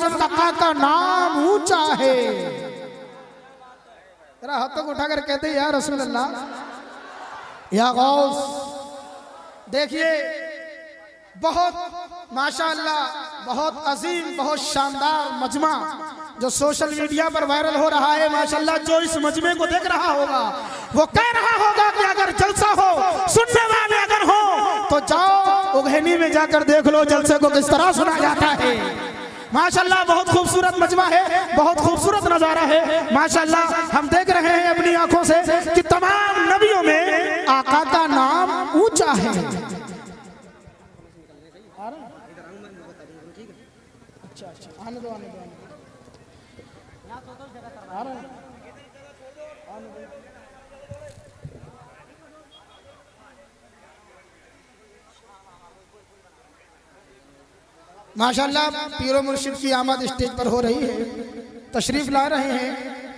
आजम आका का नाम ऊंचा है। तेरा हाथों को उठाकर कहते या रसूल अल्लाह या गौस। देखिए बहुत माशाअल्लाह, बहुत अजीम, बहुत शानदार मजमा जो सोशल मीडिया पर वायरल हो रहा है माशाअल्लाह। जो इस मजमे को देख रहा होगा वो कह रहा होगा कि अगर जलसा हो, सुनने वाले अगर हो तो जाओ उगहनी में जाकर देख लो जलसे को किस तरह सुना जाता है। माशाअल्लाह बहुत खूबसूरत मजमा है, बहुत खूबसूरत नजारा है माशाअल्लाह। हम देख रहे हैं अपनी आंखों से कि तमाम नबियों में आका का नाम ऊंचा है। अच्छा आने दो आने दो माशाअल्लाह। पीरो मुर्शिद की आमद स्टेज पर हो रही है, तशरीफ ला रहे हैं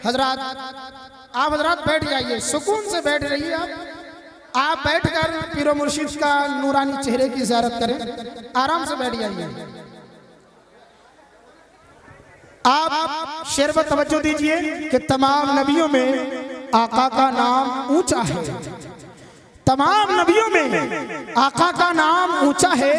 हजरात। आप हजरात बैठ जाइए, सुकून से बैठ रहिए। आप बैठकर पीरो मुर्शिद का नूरानी चेहरे की ज़ियारत करें, आराम से बैठ जाइए। आप शेर पर तवज्जो दीजिए कि तमाम नबियों में आका का नाम ऊंचा है। तमाम नबियों में आका का नाम ऊंचा है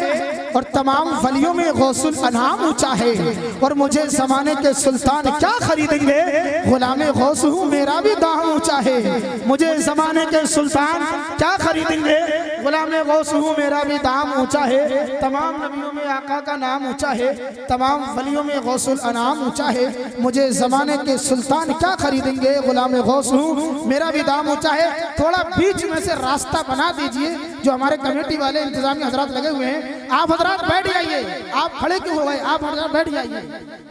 और तमाम वलियों में गौसुल अनाम ऊंचा है। और मुझे ज़माने के सुल्तान क्या खरीदेंगे, गुलामे गौस हूँ मेरा भी दाम ऊंचा है। मुझे ज़माने के सुल्तान क्या खरीदेंगे, गुलामे गौस हूँ मेरा भी दाम ऊंचा है। तमाम नबियों में आका का नाम ऊंचा है, तमाम वलियों में गौसुल अनाम ऊंचा है। मुझे ज़माने के सुल्तान क्या खरीदेंगे, गुलामे गौस हूँ मेरा भी दाम ऊंचा है। थोड़ा बीच में से रास्ता बना दीजिए, जो हमारे कमेटी वाले इंतजामी हजरात लगे हुए हैं। आप हजरात बैठ जाइए, आप खड़े क्यों हो गए, आप हजरात बैठ जाइए,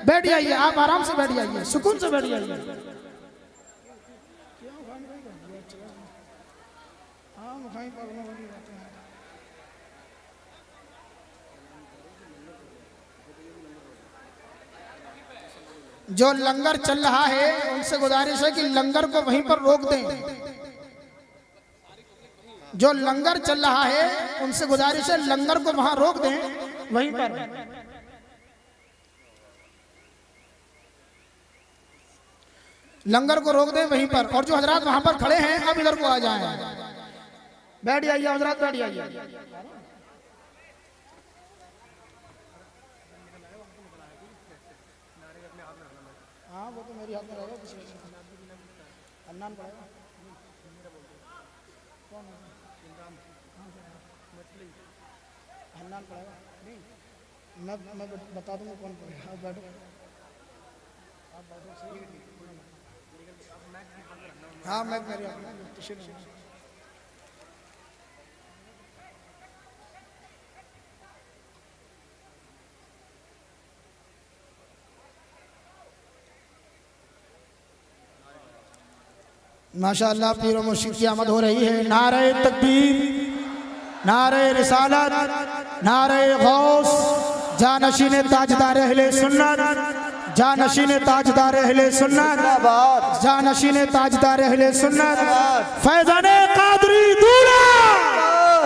बैठ जाइए, आप आराम से बैठ जाइए, सुकून से बैठ जाइए। जो लंगर चल रहा है उनसे गुजारिश है कि लंगर को वहीं पर रोक दें। जो लंगर चल रहा है उनसे गुजारिश है लंगर को वहां रोक दें, वहीं पर। लंगर को रोक दें वहीं पर। और जो हजरात वहां पर खड़े हैं अब इधर को आ जाएं, बैठ जाइए हजरात, बैठ जाइए। हाँ वो तो मेरी हाथ में रहेगा, अन्नान पड़ेगा। हन्नान पड़ेगा नहीं, मैं बता दूंगा कौन पड़ेगा। आप बैठो, आप बैठो। हाँ मैं मेरी माशाअल्लाह पीरो मुर्शिद की आमद हो रही है। नारे तकबीर, नारे रिसालत, नारे गौस, जानशीन ताजदार अहले सुन्नत, जानशीन ताजदार अहले सुन्नत, जानशीन ताजदार अहले सुन्नत, फैजाने कादरी दूल्हा,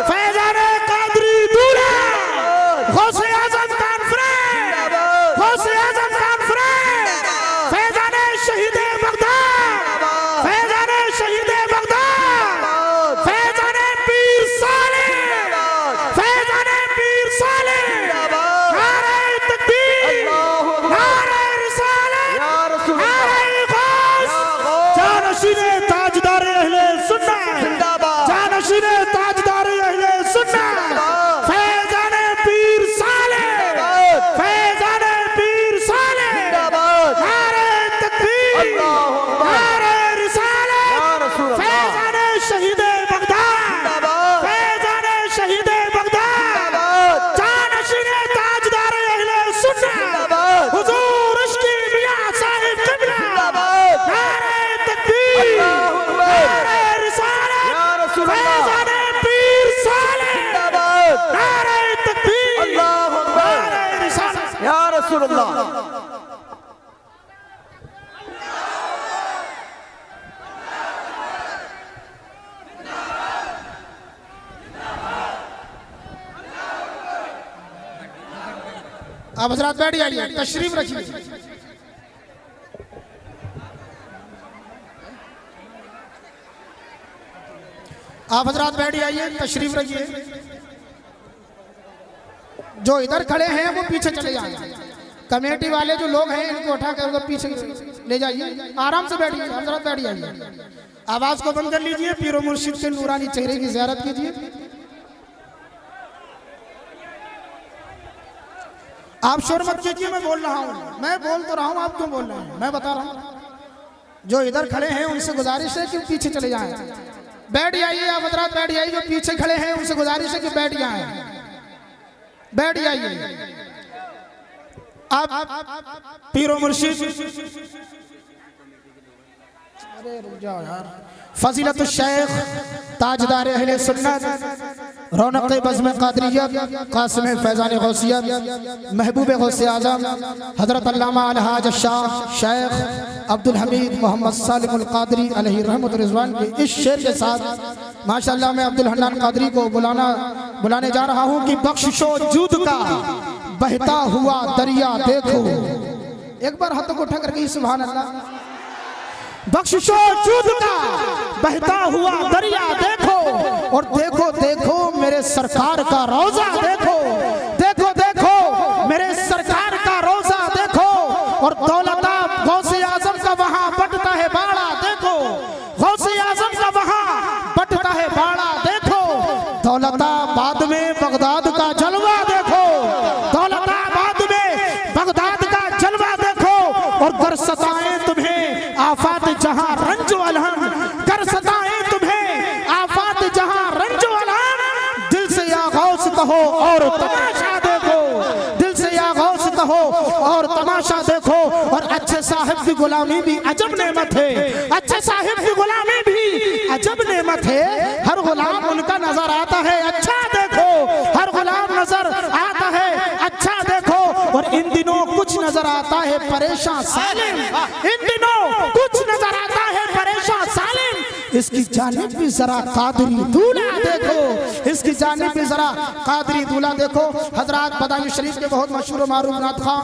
फैजाने कादरी दूल्हा, गौसे आजम कॉन्फ्रेंस, गौसे आजम कॉन्फ्रेंस, फैजाने शहीदे बगदाद, फैजाने शहीदे बगदाद, फैजाने पीर सालेह, फैजाने पीर सालेह, नारे तकबीर, नारे रिसालत, नारे गौस, जानशीने ताजदार अहले सुन्नत, जानशीने ताजदार अहले सुन्नत, फैजाने पीर सालेह, फैजाने पीर सालेह, नारे तकबीर, नारे रिसालत, फैजाने शहीदे बगदाद, फैजाने शहीदे बगदाद, जानशीने ताजदार अहले सुन्नत, हुजूर इश्क़ी मियां साहिब क़िबला, नारे तकबीर, नारे रिसालत, फैजाने पीर सालेह, नारे तकबीर, नारे रिसालत। या रसूल अल्लाह। आप हजरात बैठ जाइए, तशरीफ रखिए। आप हजरात बैठ जाइए, तशरीफ रखिए। जो इधर खड़े हैं वो पीछे चले जाएं। कमेटी वाले जो लोग हैं इनको उठा कर उधर पीछे ले जाइए। आराम से बैठिए, हजरात बैठ जाइए। आवाज को बंद कर लीजिए। पीरो मुर्शिद के नूरानी चेहरे की ज़ियारत कीजिए। आप शोर मत कीजिए, मैं बोल रहा हूँ, मैं बोल तो रहा हूँ, आप क्यों बोल रहे हैं? मैं बता रहा हूँ। जो इधर खड़े हैं उनसे गुजारिश है कि पीछे चले जाएं। बैठ जाइए, आप हजरात बैठ जाइए। जो पीछे खड़े हैं उनसे गुजारिश है कि बैठ जाएं, बैठ जाइए। आप पीरो मुर्शिद, अरे रुक जाओ यार, फजीलत शेख ताजदार अहले सुन्नत रौनक बज़्म क़ादरियत क़ासिम फैज़ान गौसियत महबूब गौसे आज़म हज़रत अल्लामा अलहाज शाह शेख अब्दुल हमीद मोहम्मद सालिम अल क़ादरी अलैहि रहमत रिज़वान के इस शेर के साथ माशाअल्लाह मैं अब्दुल हन्नान क़ादरी को बुलाने जा रहा हूँ कि बख्शिशो जूद का बहता हुआ दरिया देखो। एक बार हाथों को उठा करके सुभान अल्लाह। बख्शिशो जूद का बहता हुआ दरिया देखो, और देखो देखो मेरे सरकार का रोजा देखो, देखो देखो मेरे सरकार का रोजा देखो। और दौलता गौसे आजम का वहां बटता है बाड़ा देखो, गौसे आजम का वहां बटता है बाड़ा देखो। दौलताबाद में बगदाद का जलवा देखो, दौलताबाद में बगदाद का जलवा देखो। और गर सताएं तुम्हें आफात जहां रंजो अलहम, कर सताएं तुम्हें आफात जहां रंजो अलहम। दिल से या गौस कहो और तमाशा देखो, दिल से या गौस कहो और तमाशा देखो। और अच्छे साहिब की गुलामी भी अजब नेमत है, अच्छे साहिब की गुलामी भी अजब नेमत है। हर गुलाम उनका नजर आता है, अच्छा देखो, हर गुलाम नजर आता है, अच्छा देखो। और इन दिनों कुछ नजर आता है परेशान सालिम, इन दिनों कुछ नजर आता है परेशान सालिम। इसकी जानिब भी जरा कादरी दूल्हा देखो, इसकी जानिब भी जरा कादरी दूल्हा देखो। हजरात बदायूं शरीफ के बहुत मशहूर मारूफ नाथ खां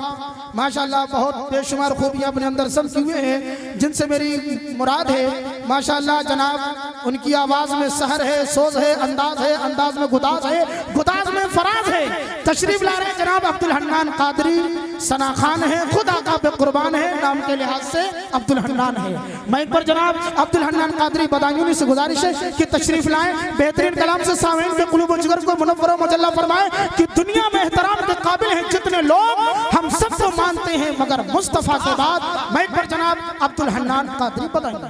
माशाअल्लाह बहुत बेशुमार खूबियां अपने अंदर सब किए हैं, जिनसे मेरी मुराद है माशाअल्लाह जनाब उनकी आवाज में सहर है, सोज है, अंदाज में गुदाज है, गुदाज में फराज है। तशरीफ ला रहे जनाब अब्दुल हन्नान क़ादरी सना खान है, खुद आका पे कुर्बान है, नाम के लिहाज से अब्दुल हन्नान है। मैं एक बार जनाब अब्दुल हन्नान क़ादरी बदायूं से गुजारिश है कि तशरीफ लाएं, बेहतरीन कलाम से सामीन के कुलूब व जिगर को मुनव्वर व मुजल्ला फरमाएं कि दुनिया में एहतराम के काबिल हैं जितने लोग, हम सबको मानते हैं मगर मुस्तफा के बाद। मैं एक बार जनाब अब्दुल हन्नान क़ादरी बदायूं।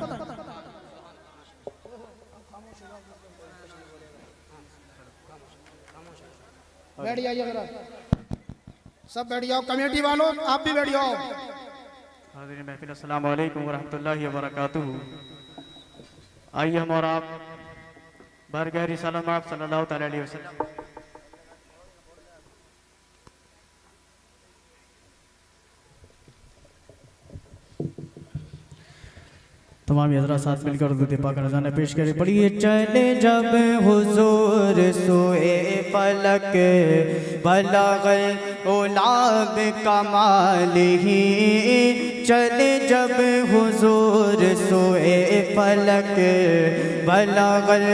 बैठ जाइए जरा, सब बैठ जाओ, कमेटी वालों आप भी बैठ जाओ। हाज़िरीन महफिल अस्सलाम वालेकुम व रहमतुल्लाहि व बरकातुहू। आइए हम और आप बरगह रिसालत आप सल्लल्लाहु अलैहि वसल्लम तमाम हज़रात साथ मिलकर दुरूद पाक रज़ाना पेश करें। पढ़िए चले जब हुजूर सोए फलक बलग़ल उलाब कमाल ही, चले जब हुजूर सोए फलक बलग़ल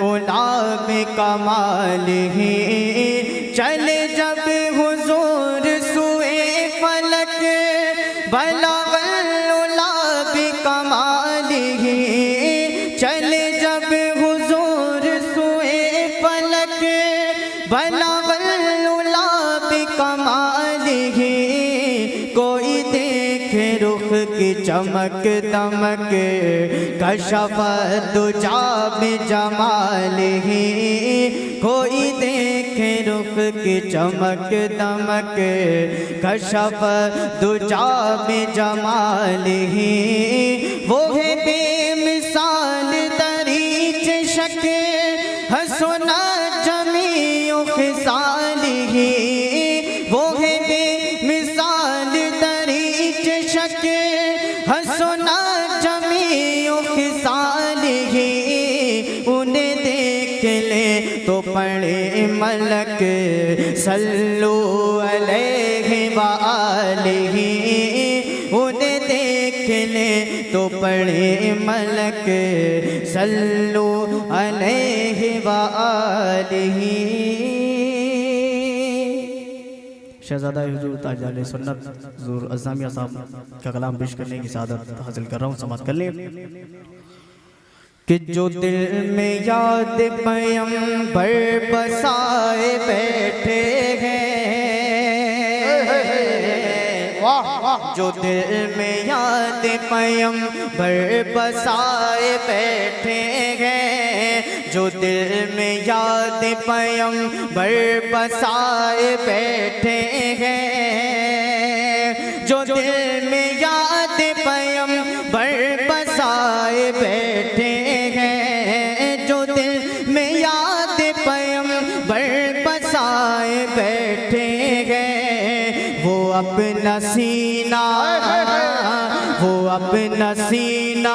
उलाब कमाल ही, चले जब हुजूर सोए फलक बलग़ल उलाब कमाल ही, चले जब हुजूर सोए फलक बलग़ल उलाब कमाल ही। कोई देखे रुख की चमक दमक कशफ दुजा में जमाल ही, कोई देखे रुख की चमक दमक कशफ दुजा में जमाल ही। वो है बेमिसाल दरीच शके हसना जमीओ खिसाल ही, वो है बेमिसाल दरीच शके हसना जमीओ खिसाल ही। उन्हें देख ले तो पड़े मलक सल्लु अलैहि व आलिहि, उन्हें देख ले तो पढ़े मलक सल्लु अलैहि व आलिहि। शहजादा हुजूर ताज सुन्नत हुजूर अज़ामिया साहब का कलाम पेश करने की सादत हासिल कर रहा हूँ, समाअत कर लें। कि जो दिल में याद पैगंबर बसाए बैठे हैं, जो दिल में याद पैगंबर बसाए बैठे हैं, जो दिल में याद पैगंबर बसाए बैठे हैं, जो दिल में याद पैगंबर बसाए बैठे हैं, जो दिल में याद पैगंबर बसाए बैठे हैं, वो अपना सीना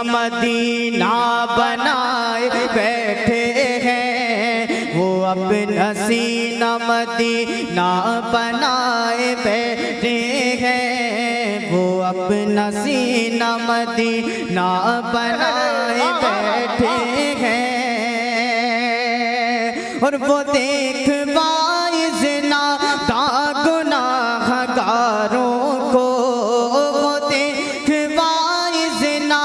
मदीना बनाए बैठे हैं, वो अपना सीना मदीना बनाए बैठे हैं, वो अपना सीना मदीना बनाए बैठे हैं। और वो देख बाइज़ना गुनाहगारों को, वो देख बाइज़ना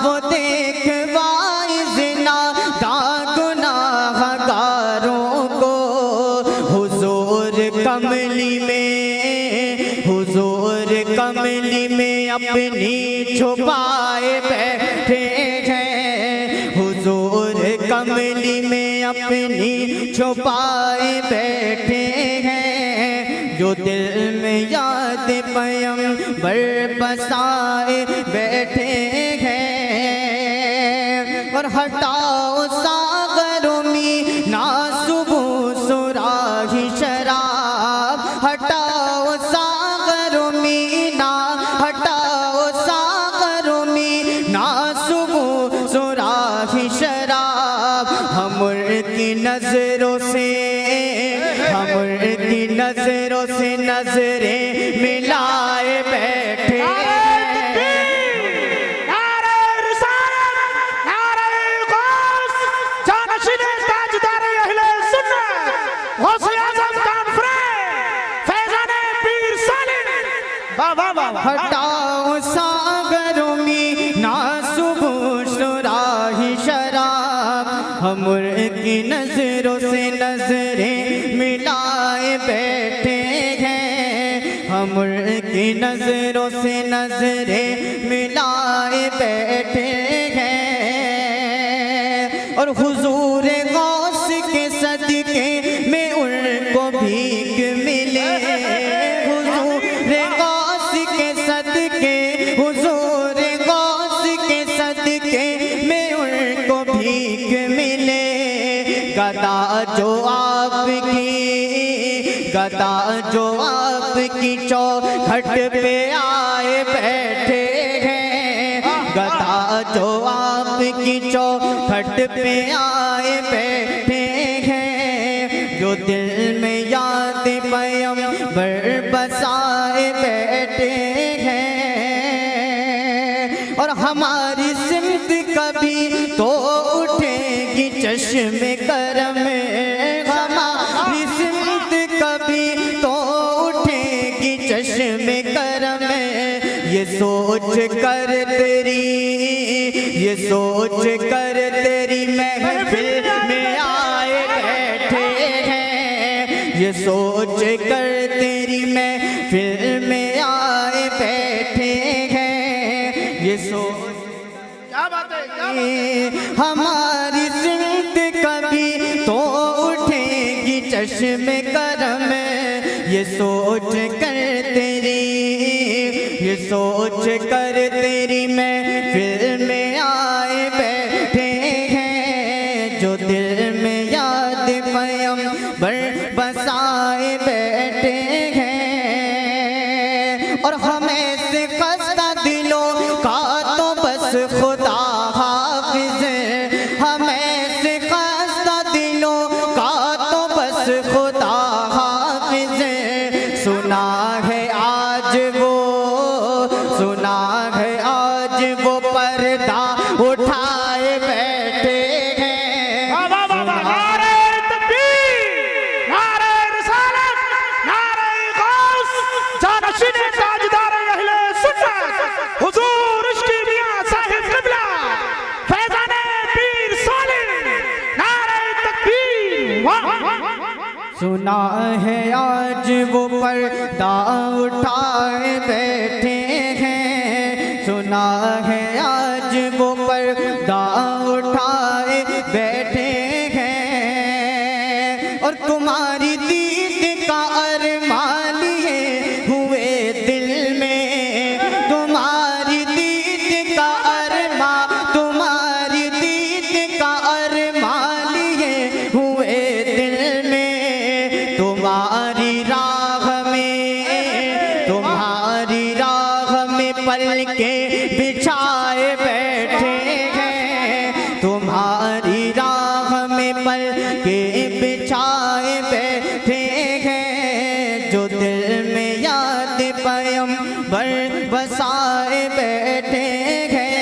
वो देख बाइज़ना गुनाहगारों को, हुजूर कमली में अपनी छुपाए बैठे हैं, हुजूर कमली में अपनी छुपाए बैठे हैं, जो दिल में याद पैगंबर बसाए बैठे हैं। और हटाओ सागरों में ना सुबह सुराही शराब, हटाओ सागरों में ना, हटाओ सागरों में ना सुबह सुराही शराब, हमर की नजरों से नजरें मिलाए बैठे हटाओ सागरों में ना सुबह सुराही शराब, हमर की नजरों से नजरें मिलाए बैठे हैं, हमर की नजरों से नजरें मिलाए बैठे हैं। और हुजूर गौस के सदके में उनको भीख मिले, हुजूर गौस के सदके, हुजूर गौस के सदके में उनको भीख मिले। गदा जो आपकी चौखट पे आए बैठे हैं, गदा जो आपकी चौखट पे आए बैठे हैं, जो दिल में याद पैगंबर बसाए बैठे हैं। और हमारी सिमत कभी तो उठेगी चश्मे करम, हमारी सिमत कभी तो उठेगी चश्मे करम, ये सोच कर तेरी महफिल में आए बैठे हैं, ये सोच कर तेरी महफिल में आए बैठे हैं, ये सोच क्या बात है, हमारी सिमत कभी तो उठेगी चश्मे करम, ये सोच कर तेरी महफिल में आए बैठे हैं, जो दिल में याद पैगंबर बसाए बैठे हैं। और हमें से खस्ता दिलों का तो बस खुदा हाफिज, हमें से खस्ता दिलों का तो सुना है आज वो पर्दा उठाए बैठे हैं। नारे तकबीर, नारे रिसालत, नारे गौस, जानशीन ताजदार अहले सुन्नत हुजूर इश्क़ी मियां साहिब क़िबला फैज़ाने पीर सालिम, नारे तकबीर। वाह सुना है आज वो पर्दा उठाए बैठे हैं, सुना है आज वो पर्दा उठाए बैठे हैं। और तुम्हारी दीद का अरमान लिए हुए दिल में, तुम्हारी दीद का अरमान, तुम्हारी दीद का अरमान लिए हुए दिल में। तुम्हारी राह में पल के बिछाए बैठे हैं, तुम्हारी राह में पल के बिछाए बैठे हैं। जो दिल में याद पैगंबर बसाए बैठे हैं।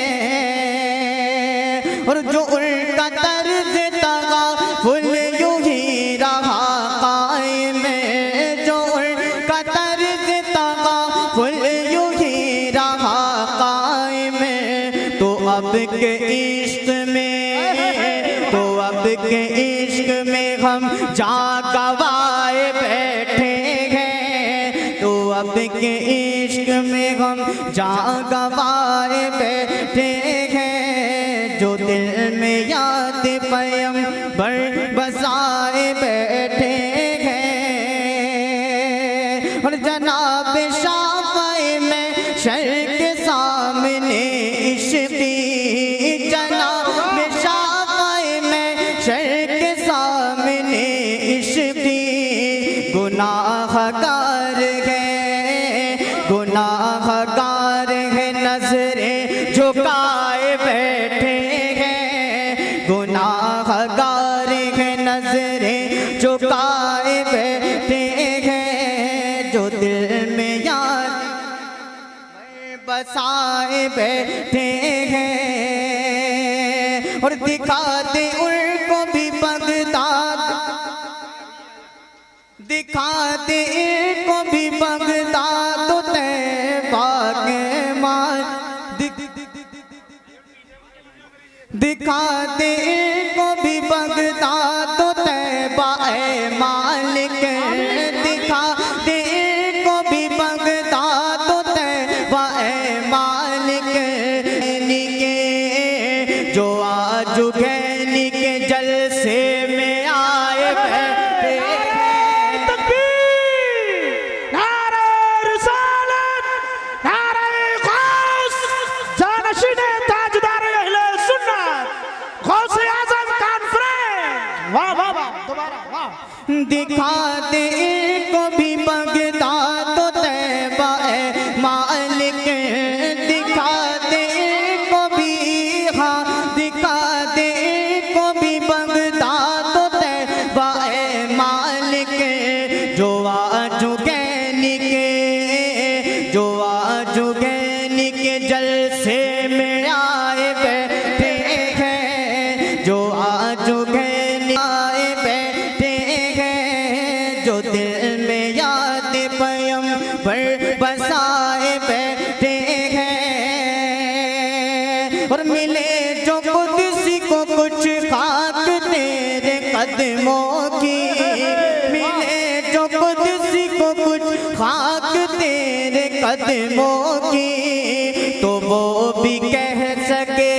और जो उनका तर्ज तग़ाफ़ुल यूं ही रहा कायम, जो उनका तर्ज तग़ाफ़ुल यूं ही रहा कायम। तो अब के इश्क में, तो अब के इश्क में हम जा गवाए बैठे हैं, तो अब के इश्क में हम जा गवाए बैठे हैं। जो दिल में याद पैगंबर बसाए बैठे हैं। और जनाब शाफ़ई में शर के सामने इश्क़ी, जनाब शाफ़ई में शर के सामने इश्क़ी। गुनाहगार है, गुनाहगार है, नज़रें झुकाए बैठे हैं, गुनाहगार है, नज़रें झुकाए बैठे हैं। जो दिल में याद बसाए बैठे हैं। और दिखाते उनको भी बगदाद, दिखाते इनको भी बगदाद तैबा के माल, दिखाते इनको भी बगदाद तैबा मालिक, दिखाते इनको भी बगदाद तैबा मालिक। निके जो आज गैनी के जलसे में आए बैठे हैं। तकबीर, नारे रिसालत, नारे गौस, जानशीन ताजदार अहले सुन्नत गौसे आज़म कॉन्फ्रेंस। वाह वाह वाह, दोबारा वाह। दिखाते को भी बगदाद तैबा मालिक, दिखाते को भी, हाँ दिखाते को भी बगदाद तैबा मालिक। जो आज गैनी के, जो आज गैनी के जलसे में आए बैठे हैं, जो आज गैनी आए बैठे हैं। जो दिल में याद पैगंबर बसाए बैठे हैं। और मिले जो कुदसी को कुछ खाक तेरे कदमों की, मिले जो कुदसी को कुछ खाक तेरे कदमों की। तो वो भी कह सके,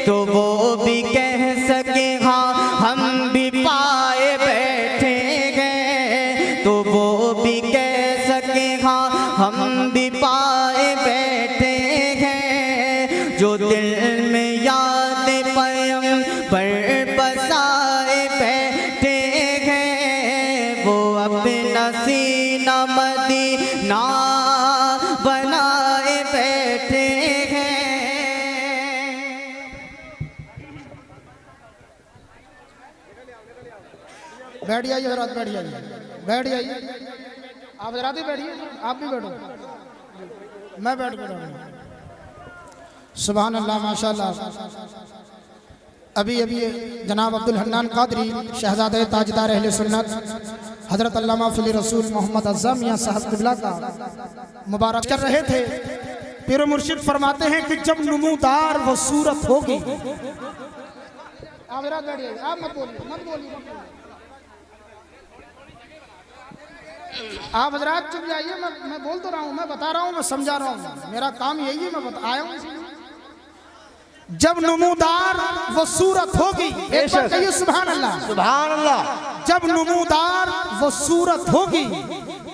तो वो भी कह सके हाँ हम भी पाए बैठे हैं। तो वो भी कह सके हाँ हम भी पाए बैठे हैं। जो दिल में याद पैगंबर बसाए बैठे हैं। वो अपना सीना मदीना बनाए बैठे हैं। बैठ जाइए हजरात, बैठ जाइए, बैठ जाइए। आप हजरात भी बैठिए, आप भी बैठो। मैं बैठ कर सुभान अल्लाह माशाअल्लाह। अभी अभी जनाब अब्दुल हन्नान कादरी शहजादे ताजदार अहले सुन्नत हजरत अल्लामा फली रसूल मोहम्मद अज़्ज़म मियां साहब क़िबला का मुबारक कर रहे थे। पीर मुर्शिद फरमाते हैं कि जब नमूदार वो सूरत होगी, आप मत बोलिए आप हजरात चुप जाइए। मैं बोल तो रहा हूँ, मैं बता रहा हूँ, मैं समझा रहा हूँ, मेरा काम यही है, मैं आया हूँ। जब नमूदार वो सूरत होगी, एक बार कहिए सुभान अल्लाह, सुभान अल्लाह। जब नमूदार वो सूरत होगी,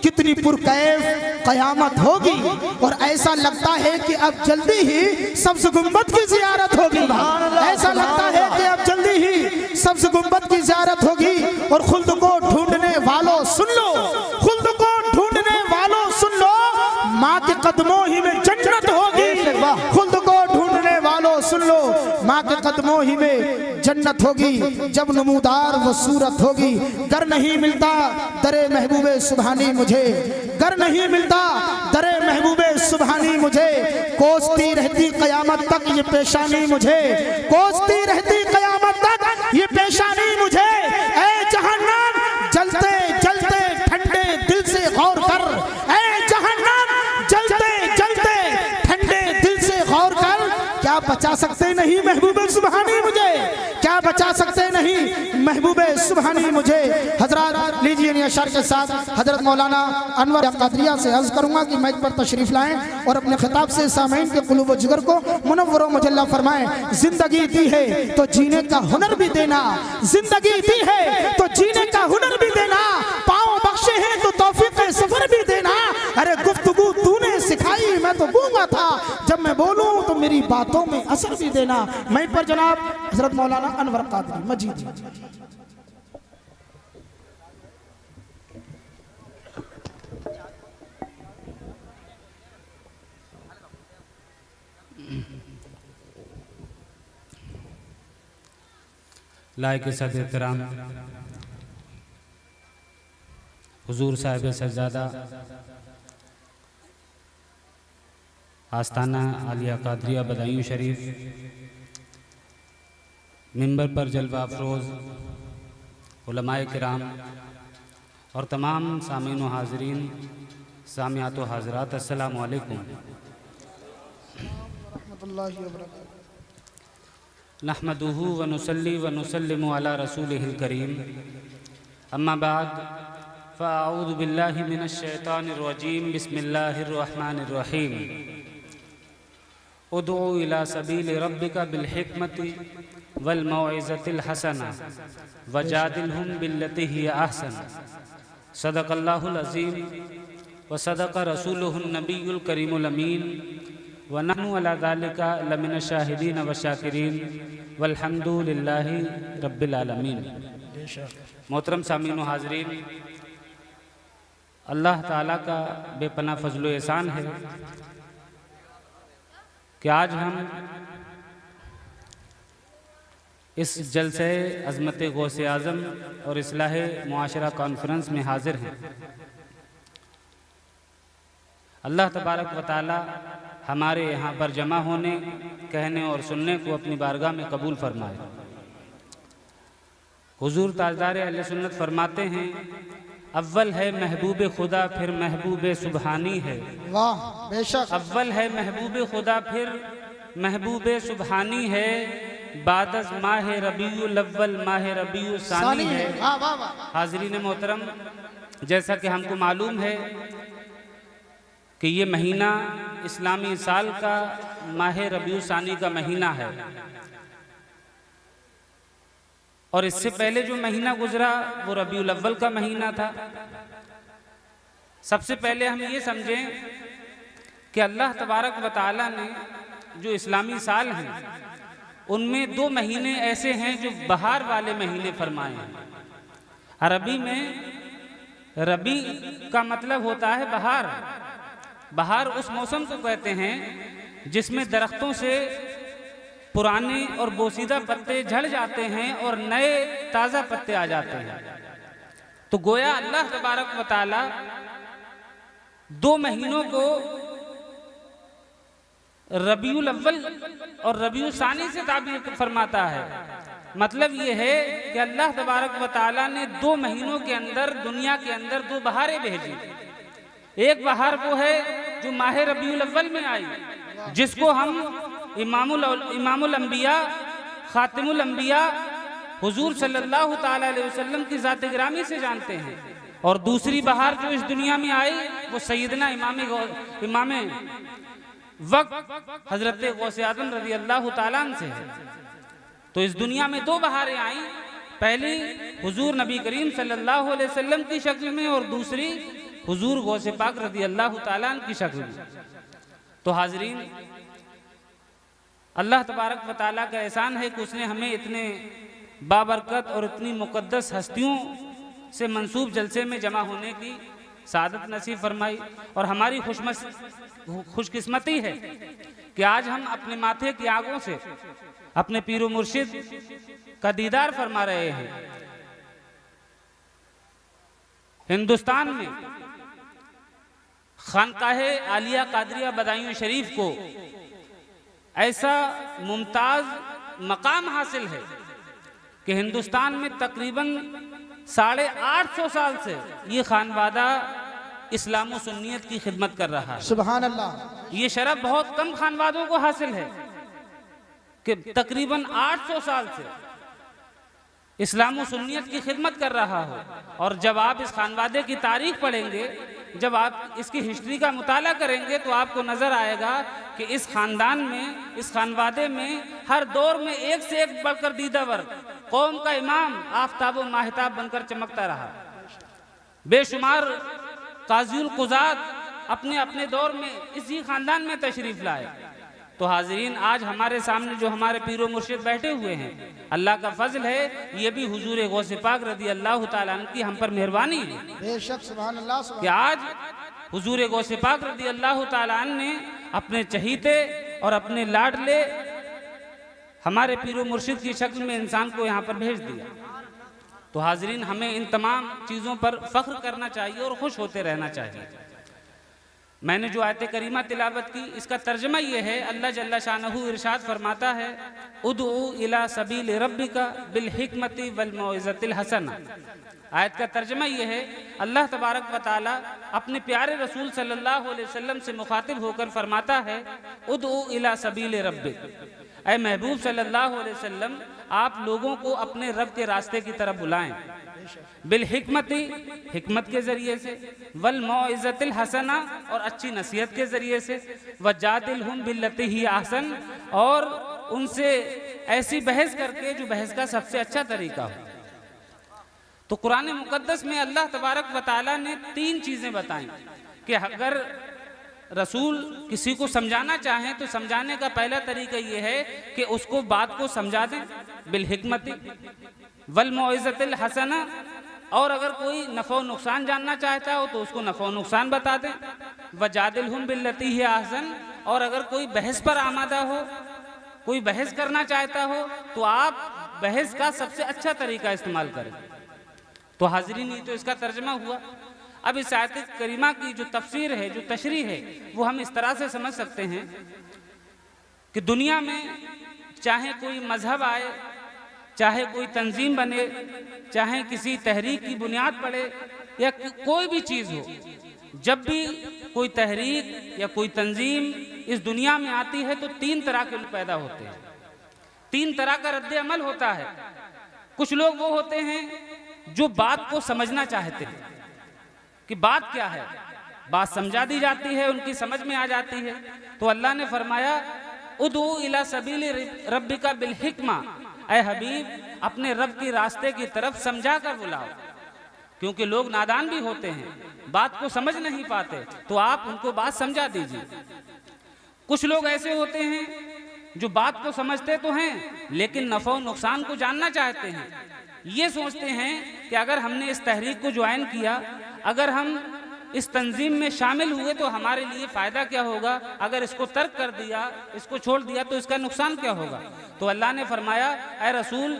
कितनी पुरकैफ कयामत होगी, और ऐसा लगता है कि अब जल्दी ही सब्ज़ गुंबद की ज़ियारत होगी। ऐसा लगता है कि अब जल्दी ही सब्ज़ गुंबद की ज़ियारत होगी। और खुल्द को ढूंढने वालों सुन लो, खुल्द को ढूंढने वालों सुन लो, माँ के कदमों ही में जन्नत होगी। खुल्द को ढूंढने वालों सुन लो, माँ के कदमों ही में जन्नत होगी। जब नमूदार वो सूरत होगी, गर नहीं मिलता दरे महबूबे सुभानी मुझे, गर नहीं मिलता दरे महबूबे सुभानी मुझे, कोसती रहती कयामत तक ये पेशानी मुझे, कोसती रहती कयामत तक ये पेशानी मुझे। ऐ जहन्नम जलते जलते ठंडे दिल से गौर कर, ऐ जहन्नम जलते जलते ठंडे दिल से गौर कर, क्या बचा सकते नहीं महबूबे सुभानी मुझे, क्या बचा सकते नहीं महबूबे सुभानी मुझे। हजरात लीजिए इन अशर के साथ हजरत मौलाना अनवर कादरिया से अर्ज करूंगा कि मैच पर तशरीफ लाएं और अपने खिताब से सामईन के कुलूब व जिगर को मुनव्वर व मुजल्ला फरमाएं। जिंदगी दी है तो जीने का हुनर भी देना, जिंदगी दी है तो जीने का हुनर भी देना, पाँव बख्शे हैं तो तौफीक सफर भी देना। अरे गुफ्तगू तूने सिखाई, मैं तो गूंगा था, जब मैं बोलूं तो मेरी बातों में असर भी देना। मैं पर जनाब हजरत मौलाना अनवर कादरी मजीद। लायक सद एहतराम हुजूर साहिब सज्जादा आस्ताना आलिया कादरिया बदायूं शरीफ, मिंबर पर जलवा अफरोज़ उलमाए किराम और तमाम सामीन व हाज़रीन सामियात व हाज़रात, अस्सलामु अलैकुम। नहमदुहु व नुसल्ली व नुसल्लिमु अला रसूलिहिल करीम, अम्मा बाद फ़अऊज़ु बिल्लाहि मिनश शैतानिर रजीम, बिस्मिल्लाहिर रहमानिर रहीम। उदू इला सबील रब्बिका बिल हिकमति वल मौइज़तिल हसना वजादिलहुम बिल्लती हिय अहसन। सदक़ल्लाहुल अज़ीम व सदक़ रसूलुहुन नबियुल करीमुल अमीन व नहनु अला ज़ालिका लमिनश शाहिदीन व शाकिरीन वल्हम्दुलिल्लाहि रब्बिल आलमीन। मोहतरम सामीन व हाज़रीन, अल्लाह ताला का बेपनाह फज़ल व एहसान है कि आज हम इस जलसे अज़मत गौसे आज़म और इस्लाह मुआशरा कॉन्फ्रेंस में हाज़िर हैं। अल्लाह तबारक व तआला हमारे यहाँ पर जमा होने, कहने और सुनने को अपनी बारगाह में कबूल फरमाए। हुजूर ताजदार अहले सुन्नत फरमाते हैं, अव्वल है महबूब खुदा फिर महबूब सुबहानी है। वाह बेशक। अव्वल है महबूब खुदा फिर महबूब सुबहानी है, बादस माह रबीउल अव्वल माह रबीउल सानी है। हाज़रीन मोहतरम, जैसा कि हमको मालूम है कि ये महीना इस्लामी साल का माह रबीउल सानी का महीना है, और इससे पहले जो महीना गुजरा वो रबीउल अव्वल का महीना था। सबसे पहले हम ये समझें कि अल्लाह तबारक व तआला ने जो इस्लामी साल हैं उनमें 2 महीने ऐसे हैं जो बहार वाले महीने फरमाए हैं। अरबी में रबी का मतलब होता है बहार। बहार उस मौसम को कहते हैं जिसमें दरख्तों से पुराने और बोसीदा पत्ते झड़ जाते हैं और नए ताज़ा पत्ते आ जाते हैं। तो गोया अल्लाह तबारक व तआला 2 महीनों को रबीउल अव्वल और रबीउल सानी से ताबीर फरमाता है। मतलब ये है कि अल्लाह तबारक व तआला ने 2 महीनों के अंदर दुनिया के अंदर 2 बहारें भेजी। एक बहार वो है जो माह रबीउल अव्वल में आई, जिसको हम इमामुल अंबिया खातिमुल अंबिया हुजूर सल्लल्लाहु ताला अलैहि वसल्लम की ज़ात गिरामी से जानते हैं। और दूसरी बहार जो इस दुनिया में आई वो सैयदना इमाम वक्त हजरत गौसे आज़म रज़ी अल्लाह ताला अन्हु से है। तो इस दुनिया में 2 बहारें आई, पहली हुजूर नबी करीम सल्लल्लाहु अलैहि वसल्लम की शक्ल में और दूसरी हुजूर गौसे पाक रज़ी अल्लाह ताला अन्हु की शक्ल में। तो हाजरीन, अल्लाह तबारक व तआला का एहसान है कि उसने हमें इतने बाबरकत और इतनी मुक़द्दस हस्तियों से मंसूब जलसे में जमा होने की सादत नसीब फरमाई। और हमारी खुशकिस्मती है कि आज हम अपने माथे की आगों से अपने पीरो मुर्शिद का दीदार फरमा रहे हैं। हिंदुस्तान में खानकाहे आलिया कादरिया बदायूं शरीफ को ऐसा मुमताज मकाम हासिल है कि हिंदुस्तान में तकरीबन 850 साल से ये खानवादा इस्लाम और सुन्नियत की खिदमत कर रहा है। सुभान अल्लाह। ये शरफ बहुत कम खानवादों को हासिल है कि तकरीबन 800 साल से इस्लाम और सुन्नियत की खिदमत कर रहा हो। और जब आप इस खानवादे की तारीख पढ़ेंगे, जब आप इसकी हिस्ट्री का मुताला करेंगे, तो आपको नजर आएगा कि इस खानदान में, इस खानवादे में हर दौर में एक से एक बढ़कर दीदावर कौम का इमाम आफताब व माहताब बनकर चमकता रहा। बेशुमार काज़ियुल कुज़ात अपने अपने दौर में इसी खानदान में तशरीफ लाए। तो हाजरीन, आज हमारे सामने जो हमारे पीरो मुर्शिद बैठे हुए हैं, अल्लाह का फजल है, ये भी हुजूर गौसे पाक रज़ी अल्लाह ताला अन्हु की हम पर मेहरबानी है। बेशक सुभान अल्लाह। कि आज हुजूर गौसे पाक रज़ी अल्लाह ताला अन्हु ने अपने चहीते और अपने लाडले हमारे पीरो मुर्शिद की शक्ल में इंसान को यहाँ पर भेज दिया। तो हाजरीन, हमें इन तमाम चीज़ों पर फ़ख्र करना चाहिए और खुश होते रहना चाहिए। मैंने जो आयत करीमा तिलावत की, इसका तर्जमा ये है, अल्लाह जल्ला शानहू इरशाद फरमाता है, उदउ इला सबील रब्बिका बिल हिकमति वल मौइज़तिल हसना। आयत का तर्जमा ये है, अल्लाह तबारक व तआला अपने प्यारे रसूल सल्लल्लाहु अलैहि वसल्लम से मुखातिब होकर फरमाता है, उदउ इला सबील रब्बिक, ऐ महबूब सल्लल्लाहु अलैहि वसल्लम, आप लोगों को अपने रब के रास्ते की तरफ बुलाएं, बिल हिकमती, हिकमत के जरिए से, वल मौइज़तिल हसना, और अच्छी नसीहत के जरिए से, वजादिलहुम बिल्लती ही ahsan, और उनसे ऐसी बहस करके जो बहस का सबसे अच्छा तरीका हो। तो कुरान मुकद्दस में अल्लाह तबारक व तआला ने 3 चीज़ें बताई कि अगर रसूल किसी को समझाना चाहें तो समझाने का पहला तरीका ये है कि उसको बात को समझा दें, बिल हिकमती वल मौइज़तिल हसना, और अगर कोई नफ़ो नुकसान जानना चाहता हो तो उसको नफ़ो नुकसान बता दें, वजादिलहुम बिल्लती ही ahsan, और अगर कोई बहस पर आमादा हो, कोई बहस करना चाहता हो, तो आप बहस का सबसे अच्छा तरीका इस्तेमाल करें। तो हाज़रीन, ये तो इसका तर्जमा हुआ। अब इस आयत करीमा की जो तफसीर है, जो तशरीह है, वो हम इस तरह से समझ सकते हैं कि दुनिया में चाहे कोई मजहब आए, चाहे कोई तंजीम बने, चाहे किसी तहरीक की बुनियाद पड़े, या कोई भी चीज़ हो, जब भी कोई तहरीक या कोई तंजीम इस दुनिया में आती है तो 3 तरह के लोग पैदा होते हैं, 3 तरह का रद्द अमल होता है। कुछ लोग वो होते हैं जो बात को समझना चाहते हैं कि बात क्या है, बात समझा दी जाती है, उनकी समझ में आ जाती है। तो अल्लाह ने फरमाया, उदउ इला सबील रब्बिका बिल हिकमा, ऐ हबीब, अपने रब के रास्ते की तरफ समझा कर बुलाओ, क्योंकि लोग नादान भी होते हैं, बात को समझ नहीं पाते, तो आप उनको बात समझा दीजिए। कुछ लोग ऐसे होते हैं जो बात को समझते तो हैं लेकिन नफ़ो नुकसान को जानना चाहते हैं। ये सोचते हैं कि अगर हमने इस तहरीक को ज्वाइन किया, अगर हम इस तंजीम में शामिल हुए तो हमारे लिए फ़ायदा क्या होगा, अगर इसको तर्क कर दिया, इसको छोड़ दिया तो इसका नुकसान क्या होगा। तो अल्लाह ने फरमाया, ऐ रसूल,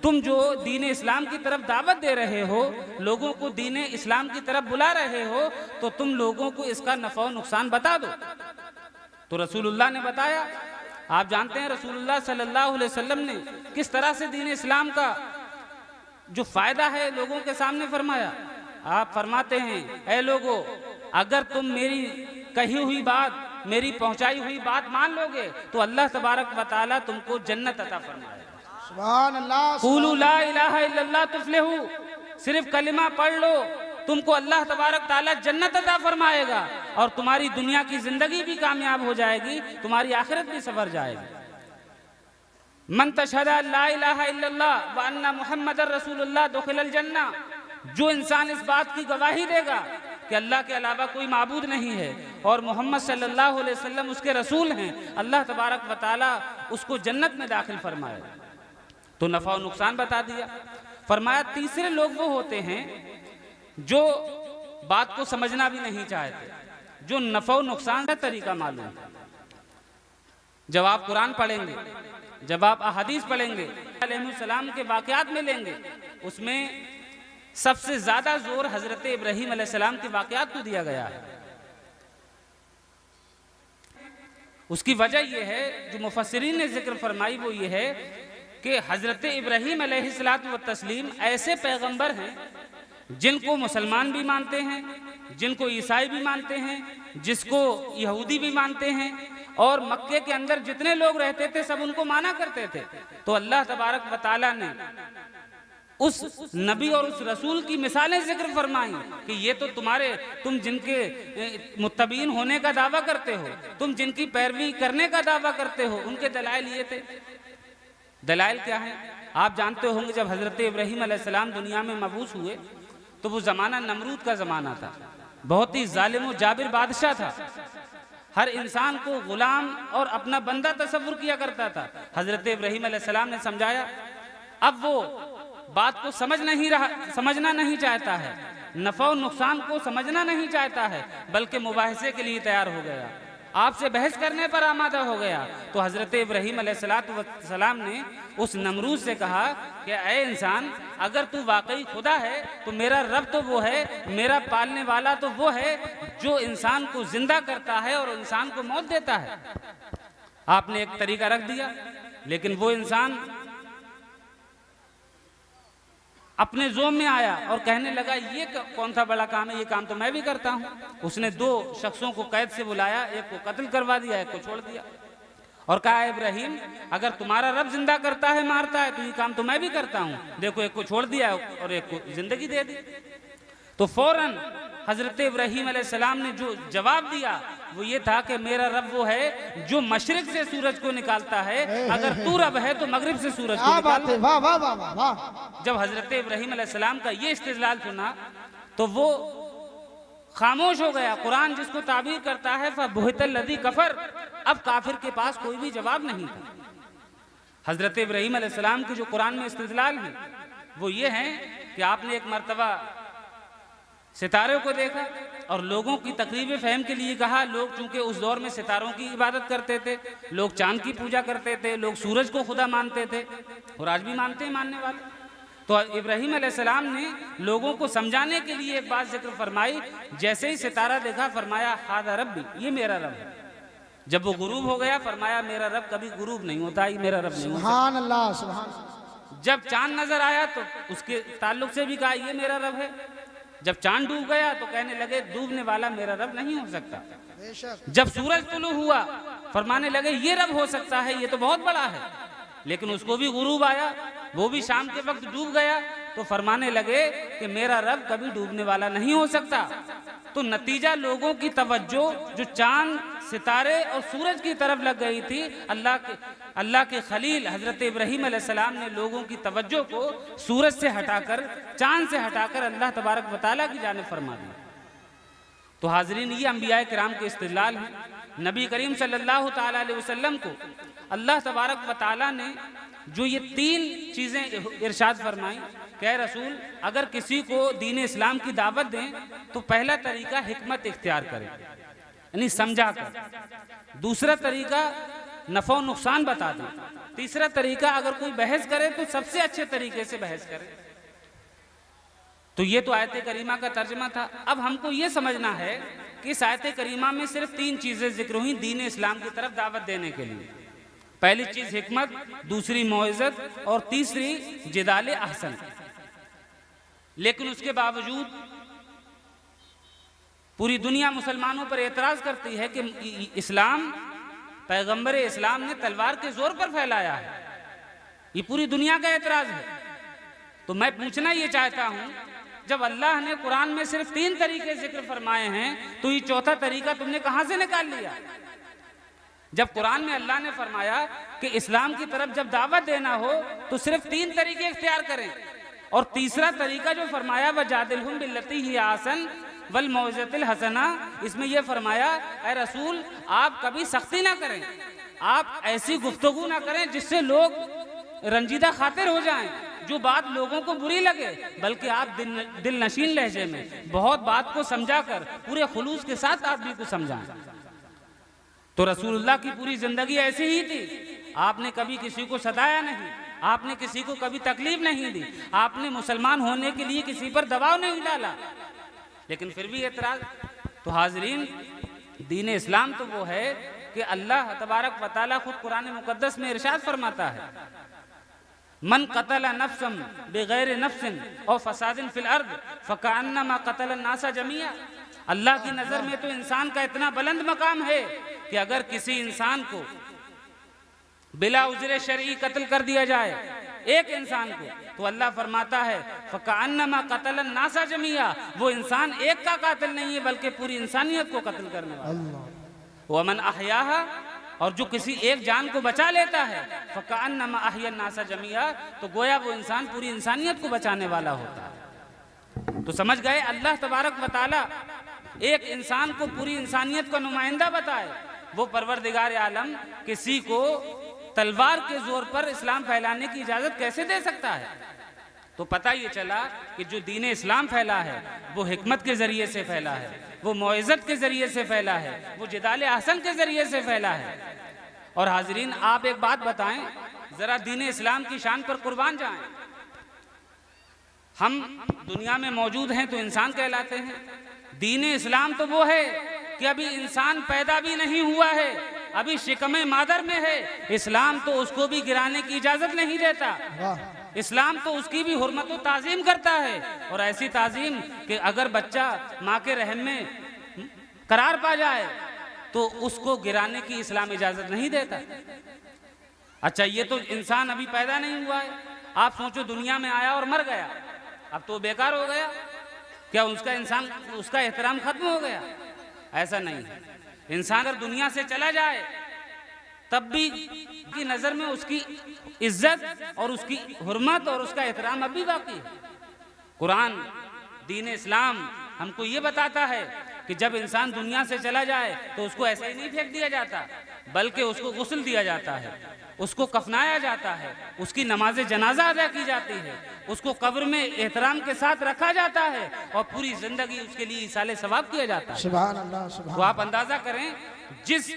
तुम जो दीन इस्लाम की तरफ दावत दे रहे हो, लोगों को दीन इस्लाम की तरफ बुला रहे हो, तो तुम लोगों को इसका नफ़ा व नुकसान बता दो। तो रसूलुल्लाह ने बताया। आप जानते हैं रसूलुल्लाह सल्लल्लाहु अलैहि वसल्लम ने किस तरह से दीन इस्लाम का जो फायदा है लोगों के सामने फरमाया। आप फरमाते हैं, ऐ लोगों, अगर तुम मेरी कही हुई बात, मेरी पहुंचाई हुई बात मान लोगे तो अल्लाह तबारक व तआला तुमको जन्नत अता फरमाएगा। सुभान अल्लाह। क़ूलू ला इलाहा इल्लल्लाह तुफ्लिहू, सिर्फ कलिमा पढ़ लो, तुमको अल्लाह तबारक ताला जन्नत अता फरमाएगा और तुम्हारी दुनिया की जिंदगी भी कामयाब हो जाएगी, तुम्हारी आखिरत भी सवर जाएगी। मन तशहदा ला इलाहा इल्लल्लाह व अन्ना मुहम्मदर रसूलुल्लाह दुखिलल जन्ना, जो इंसान इस बात की गवाही देगा कि अल्लाह के अलावा कोई माबूद नहीं है और मोहम्मद सल्लल्लाहु अलैहि वसल्लम उसके रसूल हैं, अल्लाह तबारक व तआला उसको जन्नत में दाखिल फरमाएगा। तो नफ़ा और नुकसान बता दिया। फरमाया तीसरे लोग वो होते हैं जो बात को समझना भी नहीं चाहते, जो नफ़ा और नुकसान का तरीका मालूम। जब आप कुरान पढ़ेंगे, जब आप अहादीस पढ़ेंगे, अलैहिस्सलाम के वाक़यात में लेंगे, उसमें सबसे ज्यादा जोर हजरत इब्राहीम अलैहिस्सलाम के वाक़यात को दिया गया है। उसकी वजह यह है जो मुफस्सिरीन ने जिक्र फरमाई, वो ये है कि हजरत इब्राहीम अलैहिस्सलातु व तस्लीम ऐसे पैगंबर हैं जिनको मुसलमान भी मानते हैं, जिनको ईसाई भी मानते हैं, जिसको यहूदी भी मानते हैं, और मक्के के अंदर जितने लोग रहते थे सब उनको माना करते थे। तो अल्लाह तबारक व तआला ने उस नबी और उस रसूल की मिसालें जिक्र फरमाई कि ये तो तुम जिनके मुत्तबीन होने का दावा करते हो, तुम जिनकी पैरवी करने का दावा करते हो, उनके दलाइल ये थे। दलाइल क्या है? आप जानते होंगे जब हजरत इब्राहीम अलैहिस्सलाम दुनिया में मबूस हुए तो वो ज़माना नमरूद का ज़माना था, बहुत ही जालिम व जाबिर बादशाह था, हर इंसान को गुलाम और अपना बंदा तसव्वुर किया करता था। हजरत इब्राहीम अलैहिस्सलाम ने समझाया, अब वो बात को समझना नहीं चाहता है, नफ़ा और नुकसान को समझना नहीं चाहता है, बल्कि मुबाहिसे के लिए तैयार हो गया, आपसे बहस करने पर आमादा हो गया। तो हजरत इब्राहीम अलैहिस्सलाम ने उस नमरूद से कहा कि ऐ इंसान, अगर तू वाकई खुदा है तो मेरा रब तो वो है, मेरा पालने वाला तो वो है जो इंसान को जिंदा करता है और इंसान को मौत देता है। आपने एक तरीका रख दिया, लेकिन वो इंसान अपने जोम में आया और कहने लगा ये कौन सा बड़ा काम है, ये काम तो मैं भी करता हूँ। उसने दो शख्सों को कैद से बुलाया, एक को कत्ल करवा दिया, एक को छोड़ दिया और कहा, इब्राहीम अगर तुम्हारा रब जिंदा करता है, मारता है, तो ये काम तो मैं भी करता हूँ, देखो एक को छोड़ दिया और एक को जिंदगी दे दी। तो फौरन हजरत इब्राहीम अलैहिस्सलाम ने जो जवाब दिया वो ये था कि मेरा रब वो है जो मशरिक से सूरज को निकालता है, अगर तू रब है तो मगरिब से सूरज को निकाल। वाह वाह वाह वाह वाह। जब हजरत इब्राहीम अलैहिस्सलाम का ये इस्तिदलाल सुना तो वो खामोश हो गया। कुरान जिसको ताबीर करता है फबुहितल्लज़ी कफर, अब काफिर के पास कोई भी जवाब नहीं था। हजरत इब्राहीम अलैहिस्सलाम की जो कुरान में इस्तिदलाल है वो ये है कि आपने एक मर्तबा सितारों को देखा और लोगों की तकरीब फहम के लिए कहा। लोग चूंकि उस दौर में सितारों की इबादत करते थे, लोग चांद की पूजा करते थे, लोग सूरज को खुदा मानते थे और आज भी मानते हैं मानने वाले। तो इब्राहीम अलैहिस्सलाम ने लोगों को समझाने के लिए एक बात जिक्र फरमाई, जैसे ही सितारा देखा फरमाया हादा रब्बी, ये मेरा रब है। जब वो गुरूब हो गया फरमाया मेरा रब कभी गुरूब नहीं होता, ये मेरा रब नहीं होता। सुभान अल्लाह सुभान अल्लाह। जब चांद नजर आया तो उसके ताल्लुक से भी कहा ये मेरा रब है। जब चांद डूब गया तो कहने लगे डूबने वाला मेरा रब नहीं हो सकता। जब सूरज तुलू हुआ फरमाने लगे ये रब हो सकता है, ये तो बहुत बड़ा है। लेकिन उसको भी गुरूब आया, वो भी शाम के वक्त डूब गया, तो फरमाने लगे कि मेरा रब कभी डूबने वाला नहीं हो सकता। तो नतीजा लोगों की तवज्जो जो चांद, सितारे और सूरज की तरफ लग गई थी, अल्लाह के खलील हजरत इब्राहीम अलैहिस्सलाम ने लोगों की तवज्जो को सूरज से हटाकर, चांद से हटाकर अल्लाह तबारक व तआला की जानिब फरमा दी। तो हाज़रीन, ये अंबिया किराम के इस्तिदलाल हैं। नबी करीम सल्लल्लाहु तआला अलैहि वसल्लम को अल्लाह तबारक व तआला ने जो ये तीन चीज़ें इरशाद फरमाई, क्या रसूल अगर किसी को दीन इस्लाम की दावत दें तो पहला तरीका हिकमत इख्तियार करें, यानी समझा कर। दूसरा तरीका नफ़ा नुकसान बता दें। तीसरा तरीका अगर कोई बहस करे तो सबसे अच्छे तरीके से बहस करे। तो ये तो आयत करीमा का तर्जमा था। अब हमको ये समझना है कि इस आयत करीमा में सिर्फ 3 चीज़ें जिक्र हुई दीन इस्लाम की तरफ दावत देने के लिए। पहली चीज़ हिकमत, दूसरी मौइज़त और तीसरी जिदाल अहसन। लेकिन उसके बावजूद पूरी दुनिया मुसलमानों पर एतराज़ करती है कि इस्लाम, पैगंबर इस्लाम ने तलवार के जोर पर फैलाया है। ये पूरी दुनिया का एतराज़ है। तो मैं पूछना ये चाहता हूँ, जब अल्लाह ने कुरान में सिर्फ 3 तरीके जिक्र फरमाए हैं तो ये चौथा तरीका तुमने कहाँ से निकाल लिया? जब कुरान में अल्लाह ने फरमाया कि इस्लाम की तरफ जब दावत देना हो तो सिर्फ 3 तरीके इख्तियार करें, और तीसरा तरीका जो फरमाया वजादिलहुम बिल्लती ही आसन वल मौइज़तिल हसना, इसमें यह फरमाया ऐ रसूल आप कभी सख्ती ना करें, आप ऐसी गुफ्तगू ना करें जिससे लोग रंजीदा खातिर हो जाएं, जो बात लोगों को बुरी लगे, बल्कि आप दिल नशीन लहजे में बहुत बात को समझाकर पूरे खुलूस के साथ आदमी को समझाएं। तो रसूलुल्लाह की पूरी जिंदगी ऐसी ही थी। आपने कभी किसी को सताया नहीं, आपने किसी को कभी तकलीफ नहीं दी, आपने मुसलमान होने के लिए किसी पर दबाव नहीं डाला, लेकिन फिर भी एतराज। तो हाजरीन, दीन इस्लाम तो वो है कि अल्लाह तबारक व तआला खुद कुरान मुकद्दस में इरशाद फरमाता है, मन कतला नफ्सन बिगैर नफ्सिन और फसादिन फिल अर्द फकअन्नमा कतल अन्नासा जमिया। अल्लाह की नज़र में तो इंसान का इतना बुलंद मकाम है कि अगर किसी इंसान को बिला उज़्र शरई कत्ल कर दिया जाए, एक इंसान को, तो अल्लाह फरमाता है फकअन्नमा कतल अन्नासा जमिया, वो इंसान एक का कातिल नहीं है बल्कि पूरी इंसानियत को कत्ल करने वाला। वमन अहयाहा, और जो किसी एक जान को बचा लेता है फकअन्नमा अहया अन्नासा जमिया, तो गोया वो इंसान पूरी इंसानियत को बचाने वाला होता है। तो समझ गए, अल्लाह तबारक व तआला एक इंसान को पूरी इंसानियत का नुमाइंदा बताए, वो परवरदिगार आलम किसी को तलवार के जोर पर इस्लाम फैलाने की इजाजत कैसे दे सकता है? तो पता ये चला कि जो दीन इस्लाम फैला है वो हिकमत के जरिए से फैला है, वो मौइज़त के जरिए से फैला है, वो जिदाल अहसन के जरिए से फैला है। और हाजरीन, आप एक बात बताएं, जरा दीन इस्लाम की शान पर कुर्बान जाएं। हम दुनिया में मौजूद हैं तो इंसान कहलाते हैं। दीन इस्लाम तो वो है कि अभी इंसान पैदा भी नहीं हुआ है, अभी शिकमे मादर में है, इस्लाम तो उसको भी गिराने की इजाजत नहीं देता। इस्लाम तो उसकी भी हुर्मत व ताज़ीम करता है, और ऐसी ताज़ीम कि अगर बच्चा माँ के रहम में करार पा जाए तो उसको गिराने की इस्लाम इजाजत नहीं देता। अच्छा, ये तो इंसान अभी पैदा नहीं हुआ है, आप सोचो दुनिया में आया और मर गया, अब तो बेकार हो गया, क्या उसका एहतराम खत्म हो गया? ऐसा नहीं है। इंसान अगर दुनिया से चला जाए तब भी की नजर में उसकी इज्जत और उसकी हुर्मत और उसका एहतराम अब भी बाकी है। कुरान, दीन इस्लाम हमको ये बताता है कि जब इंसान दुनिया से चला जाए तो उसको ऐसे ही नहीं फेंक दिया जाता, बल्कि उसको गुस्ल दिया जाता है, उसको कफनाया जाता है, उसकी नमाज जनाजा अदा की जाती है, उसको कब्र में एहतराम के साथ रखा जाता है और पूरी जिंदगी उसके लिए इसाले सवाब किया जाता है। सुभान अल्लाह, सुभान। तो आप अंदाजा करें, जिस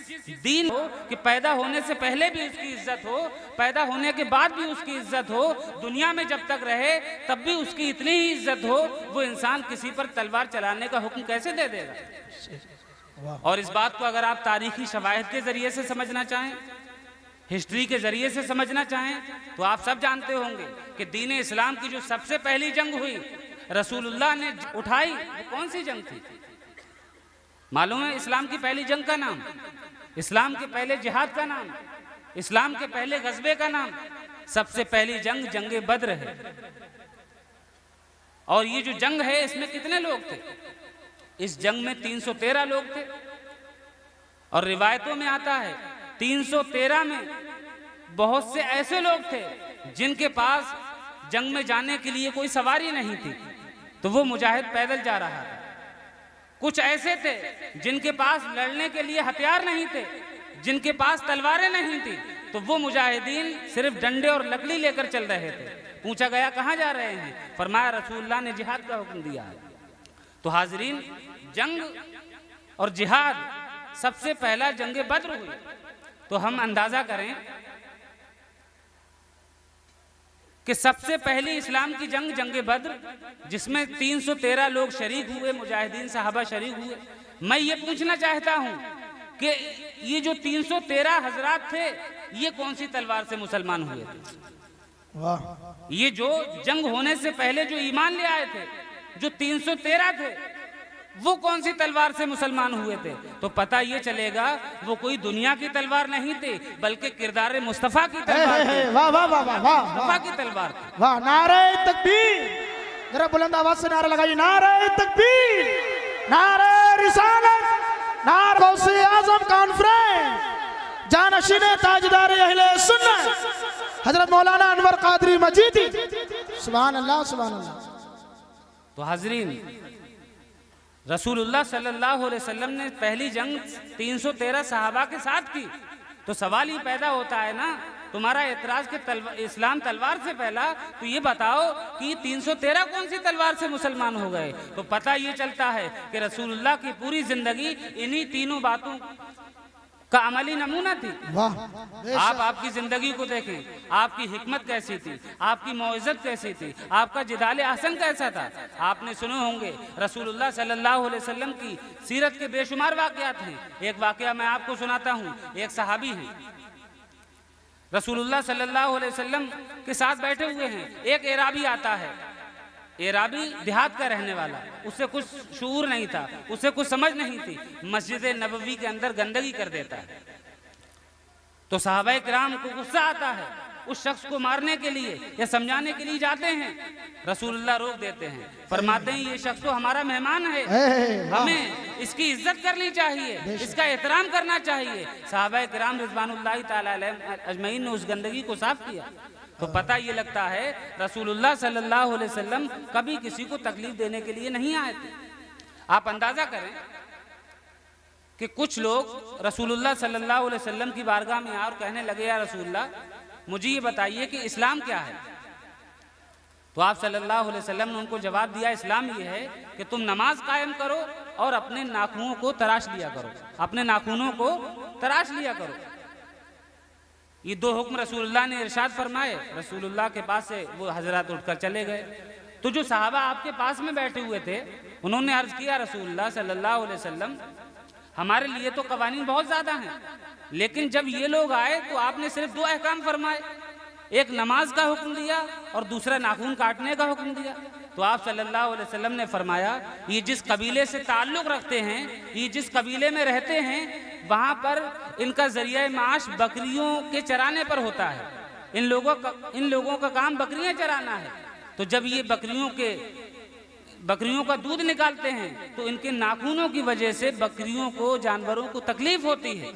दीन हो कि पैदा होने से पहले भी उसकी इज्जत हो, पैदा होने के बाद भी उसकी इज्जत हो, दुनिया में जब तक रहे तब भी उसकी इतनी ही इज्जत हो, वो इंसान किसी पर तलवार चलाने का हुक्म कैसे दे देगा? और इस बात को अगर आप तारीखी शवाहिद के जरिए से समझना चाहें, हिस्ट्री के जरिए से समझना चाहें, तो आप सब जानते होंगे कि दीन इस्लाम की जो सबसे पहली जंग हुई, रसूलुल्लाह ने उठाई, वो कौन सी जंग थी? मालूम है इस्लाम की पहली जंग का नाम, इस्लाम के पहले जिहाद का नाम, इस्लाम के पहले गज़बे का नाम? सबसे पहली जंग जंगे बद्र है। और ये जो जंग है इसमें कितने लोग थे? इस जंग में 313 लोग थे। और रिवायतों में आता है 313 में बहुत से ऐसे लोग थे जिनके पास जंग में जाने के लिए कोई सवारी नहीं थी, तो वो मुजाहिद पैदल जा रहा था। कुछ ऐसे थे जिनके पास लड़ने के लिए हथियार नहीं थे, जिनके पास तलवारें नहीं थी, तो वो मुजाहिदीन सिर्फ डंडे और लकड़ी लेकर चल रहे थे। पूछा गया कहाँ जा रहे हैं? फरमाया रसूलुल्लाह ने जिहाद का हुक्म दिया है। तो हाजरीन, जंग और जिहाद सबसे पहला जंगे बद्र हुई। तो हम अंदाजा करें कि सबसे पहली इस्लाम की जंग जंग बद्र, जिसमें 313 लोग शरीक हुए, मुजाहिदीन साहबा शरीक हुए। मैं ये पूछना चाहता हूं कि ये जो 313 हजरात थे, ये कौन सी तलवार से मुसलमान हुए थे? वाह। ये जो जंग होने से पहले जो ईमान ले आए थे, जो 313 थे, वो कौन सी तलवार से मुसलमान हुए थे? तो पता ये चलेगा वो कोई दुनिया की तलवार नहीं थी, बल्कि किरदार मुस्तफा की तलवार थी। वाह वाह वाह वाह वाह मुस्तफा की तलवार थी। वाह। नारे तकबीर, जरा बुलंद आवाज से नारा लगाइए। नारे तकबीर, नारे रिसालत, नारे गौसे आजम कॉन्फ्रेंस, जानशीने ताजदार अहले सुन्नत हजरत मौलाना अनवर कादरी मजीदी। सुभान अल्लाह, सुभान अल्लाह। तो हाजरीन, रसूलुल्लाह सल्लल्लाहु अलैहि वसल्लम ने पहली जंग 313 सहाबा के साथ की। तो सवाल ये पैदा होता है ना, तुम्हारा एतराज के इस्लाम तलवार से पहला, तो ये बताओ कि 313 कौन सी तलवार से मुसलमान हो गए? तो पता ये चलता है कि रसूलुल्लाह की पूरी जिंदगी इन्हीं तीनों बातों का अमली नमूना थी। वाह। आप आपकी जिंदगी को देखें, आपकी हिकमत कैसी थी, आपकी मौइज़त कैसी थी, आपका जिदाल अहसन कैसा था। आपने सुने होंगे रसूलुल्लाह सल्लल्लाहु अलैहि वसल्लम की सीरत के बेशुमार वाक़यात हैं। एक वाक़या मैं आपको सुनाता हूँ। एक सहाबी हैं, रसूलुल्लाह सल्लल्लाहु अलैहि वसल्लम के साथ बैठे हुए हैं। एक एराबी आता है, एराबी देहात का रहने वाला, उससे कुछ शऊर नहीं था, उससे कुछ समझ नहीं थी। मस्जिद नबवी के अंदर गंदगी कर देता है। तो सहाबा किराम को गुस्सा आता है, उस शख्स को मारने के लिए या समझाने के लिए जाते हैं। रसूलुल्लाह रोक देते हैं, फरमाते हैं ये शख्स तो हमारा मेहमान है, हमें इसकी इज्जत करनी चाहिए, इसका एहतराम करना चाहिए। सहाबा किराम रिज़वानुल्लाह ताला अलैहिम अजमईन ने उस गंदगी को साफ किया। तो पता ये लगता है रसूलुल्लाह सल्लल्लाहु अलैहि वसल्लम कभी किसी को तकलीफ देने के लिए नहीं आए थे। आप अंदाजा करें कि कुछ लोग रसूलुल्लाह सल्लल्लाहु अलैहि वसल्लम की बारगाह में आए और कहने लगे, या रसूलुल्लाह मुझे ये बताइए कि इस्लाम क्या है? तो आप सल्लल्लाहु अलैहि वसल्लम ने उनको जवाब दिया, इस्लाम ये है कि तुम नमाज कायम करो और अपने नाखूनों को तराश लिया करो, अपने नाखूनों को तराश लिया करो। ये दो हुक्म रसूलुल्लाह ने इरशाद फरमाए। रसूलुल्लाह के पास से वो हजरत उठकर चले गए। तो जो सहाबा आपके पास में बैठे हुए थे, उन्होंने अर्ज किया, रसूलुल्लाह सल्लल्लाहु अलैहि वसल्लम हमारे लिए तो कवानीन बहुत ज्यादा हैं, लेकिन जब ये लोग आए तो आपने सिर्फ दो अहकाम फरमाए, एक नमाज का हुक्म दिया और दूसरा नाखून काटने का हुक्म दिया। तो आप सल्लल्लाहु अलैहि वसल्लम ने फरमाया, ये जिस कबीले से ताल्लुक़ रखते हैं, ये जिस कबीले में रहते हैं, वहाँ पर इनका जरिया माश बकरियों के चराने पर होता है। इन लोगों का काम बकरियां चराना है। तो जब ये बकरियों का दूध निकालते हैं तो इनके नाखूनों की वजह से बकरियों को, जानवरों को तकलीफ होती है।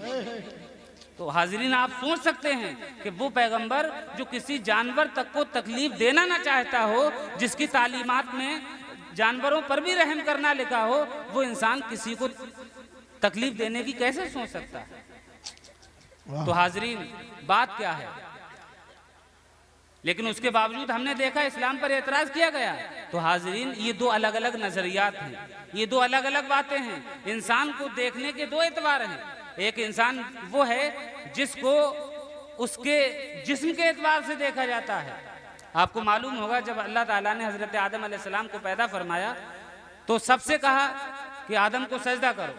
तो हाजिरीन, आप सोच सकते हैं कि वो पैगंबर जो किसी जानवर तक को तकलीफ देना ना चाहता हो, जिसकी तालीमात में जानवरों पर भी रहम करना लिखा हो, वो इंसान किसी को तकलीफ देने की कैसे सोच सकता है? तो हाजरीन, बात क्या है? लेकिन उसके बावजूद हमने देखा इस्लाम पर एतराज किया गया। तो हाजरीन, ये दो अलग अलग नजरियात हैं, ये दो अलग अलग बातें हैं। इंसान को देखने के दो एतबार हैं। एक इंसान वो है जिसको उसके जिस्म के एतबार से देखा जाता है। आपको मालूम होगा जब अल्लाह ताला ने हजरत आदम अलैहिस्सलाम को पैदा फरमाया तो सबसे कहा कि आदम को सजदा करो।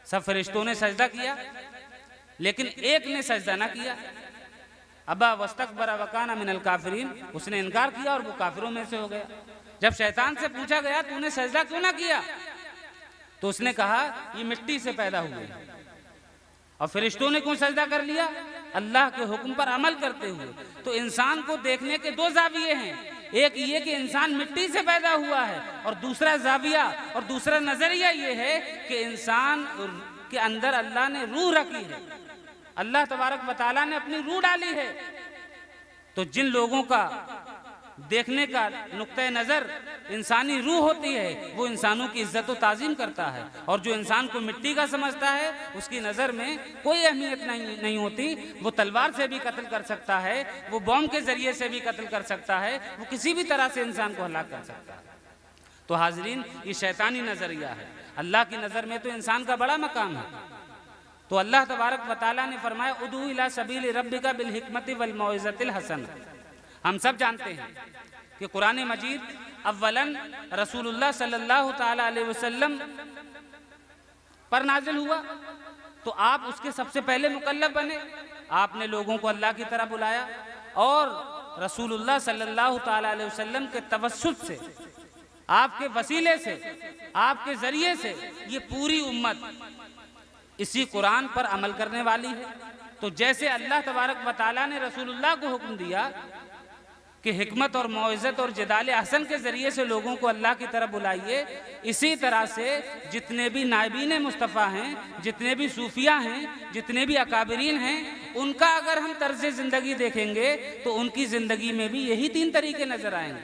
सब फरिश्तों ने सजदा किया, लेकिन एक ने सजदा ना किया। अब्बा वस्तकबरा वकाना मिनल काफिरीन, उसने इनकार किया और वो काफिरों में से हो गया। जब शैतान से पूछा गया तूने सजदा क्यों ना किया, तो उसने कहा ये मिट्टी से पैदा हुए। और फरिश्तों ने क्यों सजदा कर लिया? अल्लाह के हुक्म पर अमल करते हुए। तो इंसान को देखने के दो जाविये हैं, एक ये कि इंसान मिट्टी से पैदा हुआ है, और दूसरा जाविया और दूसरा नजरिया ये है कि इंसान के अंदर अल्लाह ने रूह रखी है, अल्लाह तबारक व तआला ने अपनी रूह डाली है। तो जिन लोगों का देखने का नुक्ता नज़र इंसानी रूह होती है, वो इंसानों की इज्जत व ताज़ीम करता है, और जो इंसान को मिट्टी का समझता है उसकी नज़र में कोई अहमियत नहीं होती। वो तलवार से भी कत्ल कर सकता है, वो बॉम्ब के ज़रिए से भी कत्ल कर सकता है, वो किसी भी तरह से इंसान को हलाक कर सकता है। तो हाजरीन, ये शैतानी नज़रिया है। अल्लाह की नज़र में तो इंसान का बड़ा मकाम है। तो अल्लाह तबारक व तआला ने फरमाया, उदू इला सबील रब्बिका बिल हिकमति वल मौइज़तिल हसन। हम सब जानते हैं कि कुरान मजीद अव्वलन रसूलुल्लाह सल्लल्लाहु ताला अलैहि वसल्लम पर नाजिल हुआ, तो आप उसके सबसे पहले मुकल्लफ बने। आपने लोगों को अल्लाह की तरफ बुलाया और रसूलुल्लाह सल्लल्लाहु ताला अलैहि वसल्लम के तवस्सुत से, आपके वसीले से, आपके जरिए से ये पूरी उम्मत इसी कुरान पर अमल करने वाली है। तो जैसे अल्लाह तबारक व तआला ने रसूलुल्लाह को हुक्म दिया कि हिकमत और मौइज़त और जिदाल हसन के ज़रिए से लोगों को अल्लाह की तरफ बुलाइए, इसी तरह से जितने भी नायबीन मुस्तफ़ा हैं, जितने भी सूफिया हैं, जितने भी अकाबरीन हैं, उनका अगर हम तर्ज ज़िंदगी देखेंगे तो उनकी ज़िंदगी में भी यही 3 तरीके नज़र आएंगे।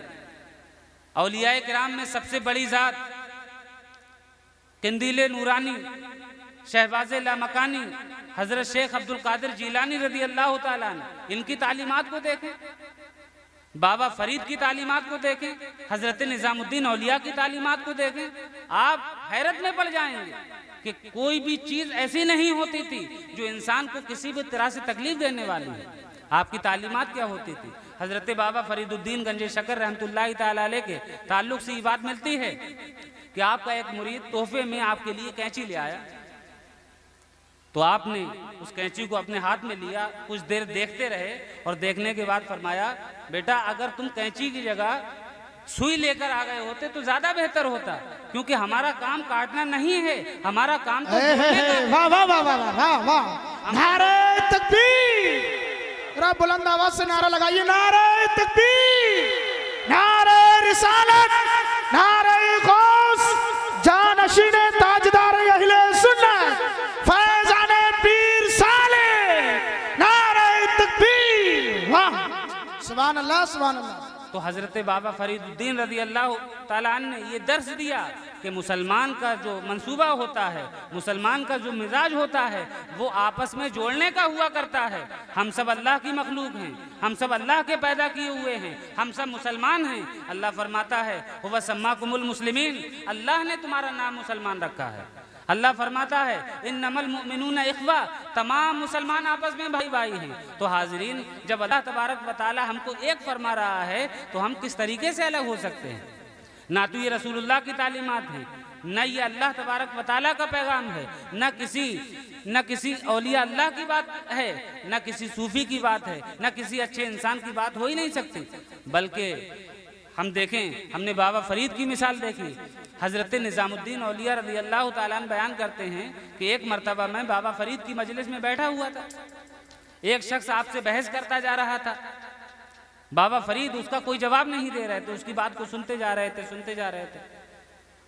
औलियाए किराम में सबसे बड़ी ज़ात कंदीले नूरानी शहबाज़े लामकानी हज़रत शेख अब्दुल कादिर जीलानी रज़ी अल्लाह ताला अन्हु, इनकी तालीमात को देखें, बाबा फरीद की तालीमात को देखें, हज़रत निज़ामुद्दीन औलिया की तालीमात को देखें, आप हैरत में पड़ जाएंगे कि कोई भी चीज़ ऐसी नहीं होती थी जो इंसान को किसी भी तरह से तकलीफ देने वाली है। आपकी तालीमात क्या होती थी? हज़रत बाबा फरीदुद्दीन गंजे शकर रहमतुल्लाहि ताला अलैह के ताल्लुक़ से ये बात मिलती है कि आपका एक मुरीद तोहफे में आपके लिए कैंची ले आया, तो आपने उस कैंची को अपने हाथ में लिया, कुछ देर देखते रहे और देखने के बाद फरमाया, बेटा अगर तुम कैंची की जगह सुई लेकर आ गए होते तो ज्यादा बेहतर होता, क्योंकि हमारा काम काटना नहीं है, हमारा काम तो वाह वाह वाह वाह वाह वाह, नारे तकबीर, जरा बुलंद आवाज से नारा लगाइए, नारे तकबीर, नारे रिसालत, नारे गौस, जानशीने ताजदार अहले सुन्नत, फैजाने पीर साले, नारे तकबीर, वाह सुभान अल्लाह सुभान अल्लाह। तो हज़रत बाबा फरीदुद्दीन रज़ी अल्लाह ताला अन्हु ने ये दर्स दिया कि मुसलमान का जो मंसूबा होता है, मुसलमान का जो मिजाज होता है, वो आपस में जोड़ने का हुआ करता है। हम सब अल्लाह की मखलूक हैं, हम सब अल्लाह के पैदा किए हुए हैं, हम सब मुसलमान हैं। अल्लाह फरमाता है हुवा सम्माकुमुल मुस्लिमीन, अल्लाह ने तुम्हारा नाम मुसलमान रखा है। अल्लाह फरमाता है इन्नमल मुमिनूना इख्वा, तमाम मुसलमान आपस में भाई भाई हैं। तो हाज़रीन, जब अल्लाह तबारक व तआला हमको एक फरमा रहा है तो हम किस तरीके से अलग हो सकते हैं? ना तो ये रसूलुल्लाह की तालीमात है, न ये अल्लाह तबारक व तआला का पैगाम है, न किसी औलिया अल्लाह की बात है, न किसी सूफी की बात है, न किसी अच्छे इंसान की बात हो ही नहीं सकती। बल्कि हम देखें, हमने बाबा फरीद की मिसाल देखी। हज़रत निज़ामुद्दीन औलिया रज़ी अल्लाह ताला अन्हु बयान करते हैं कि एक मरतबा मैं बाबा फरीद की मजलिस में बैठा हुआ था, एक शख्स आपसे बहस करता जा रहा था, बाबा फरीद उसका कोई जवाब नहीं दे रहे थे, उसकी बात को सुनते जा रहे थे।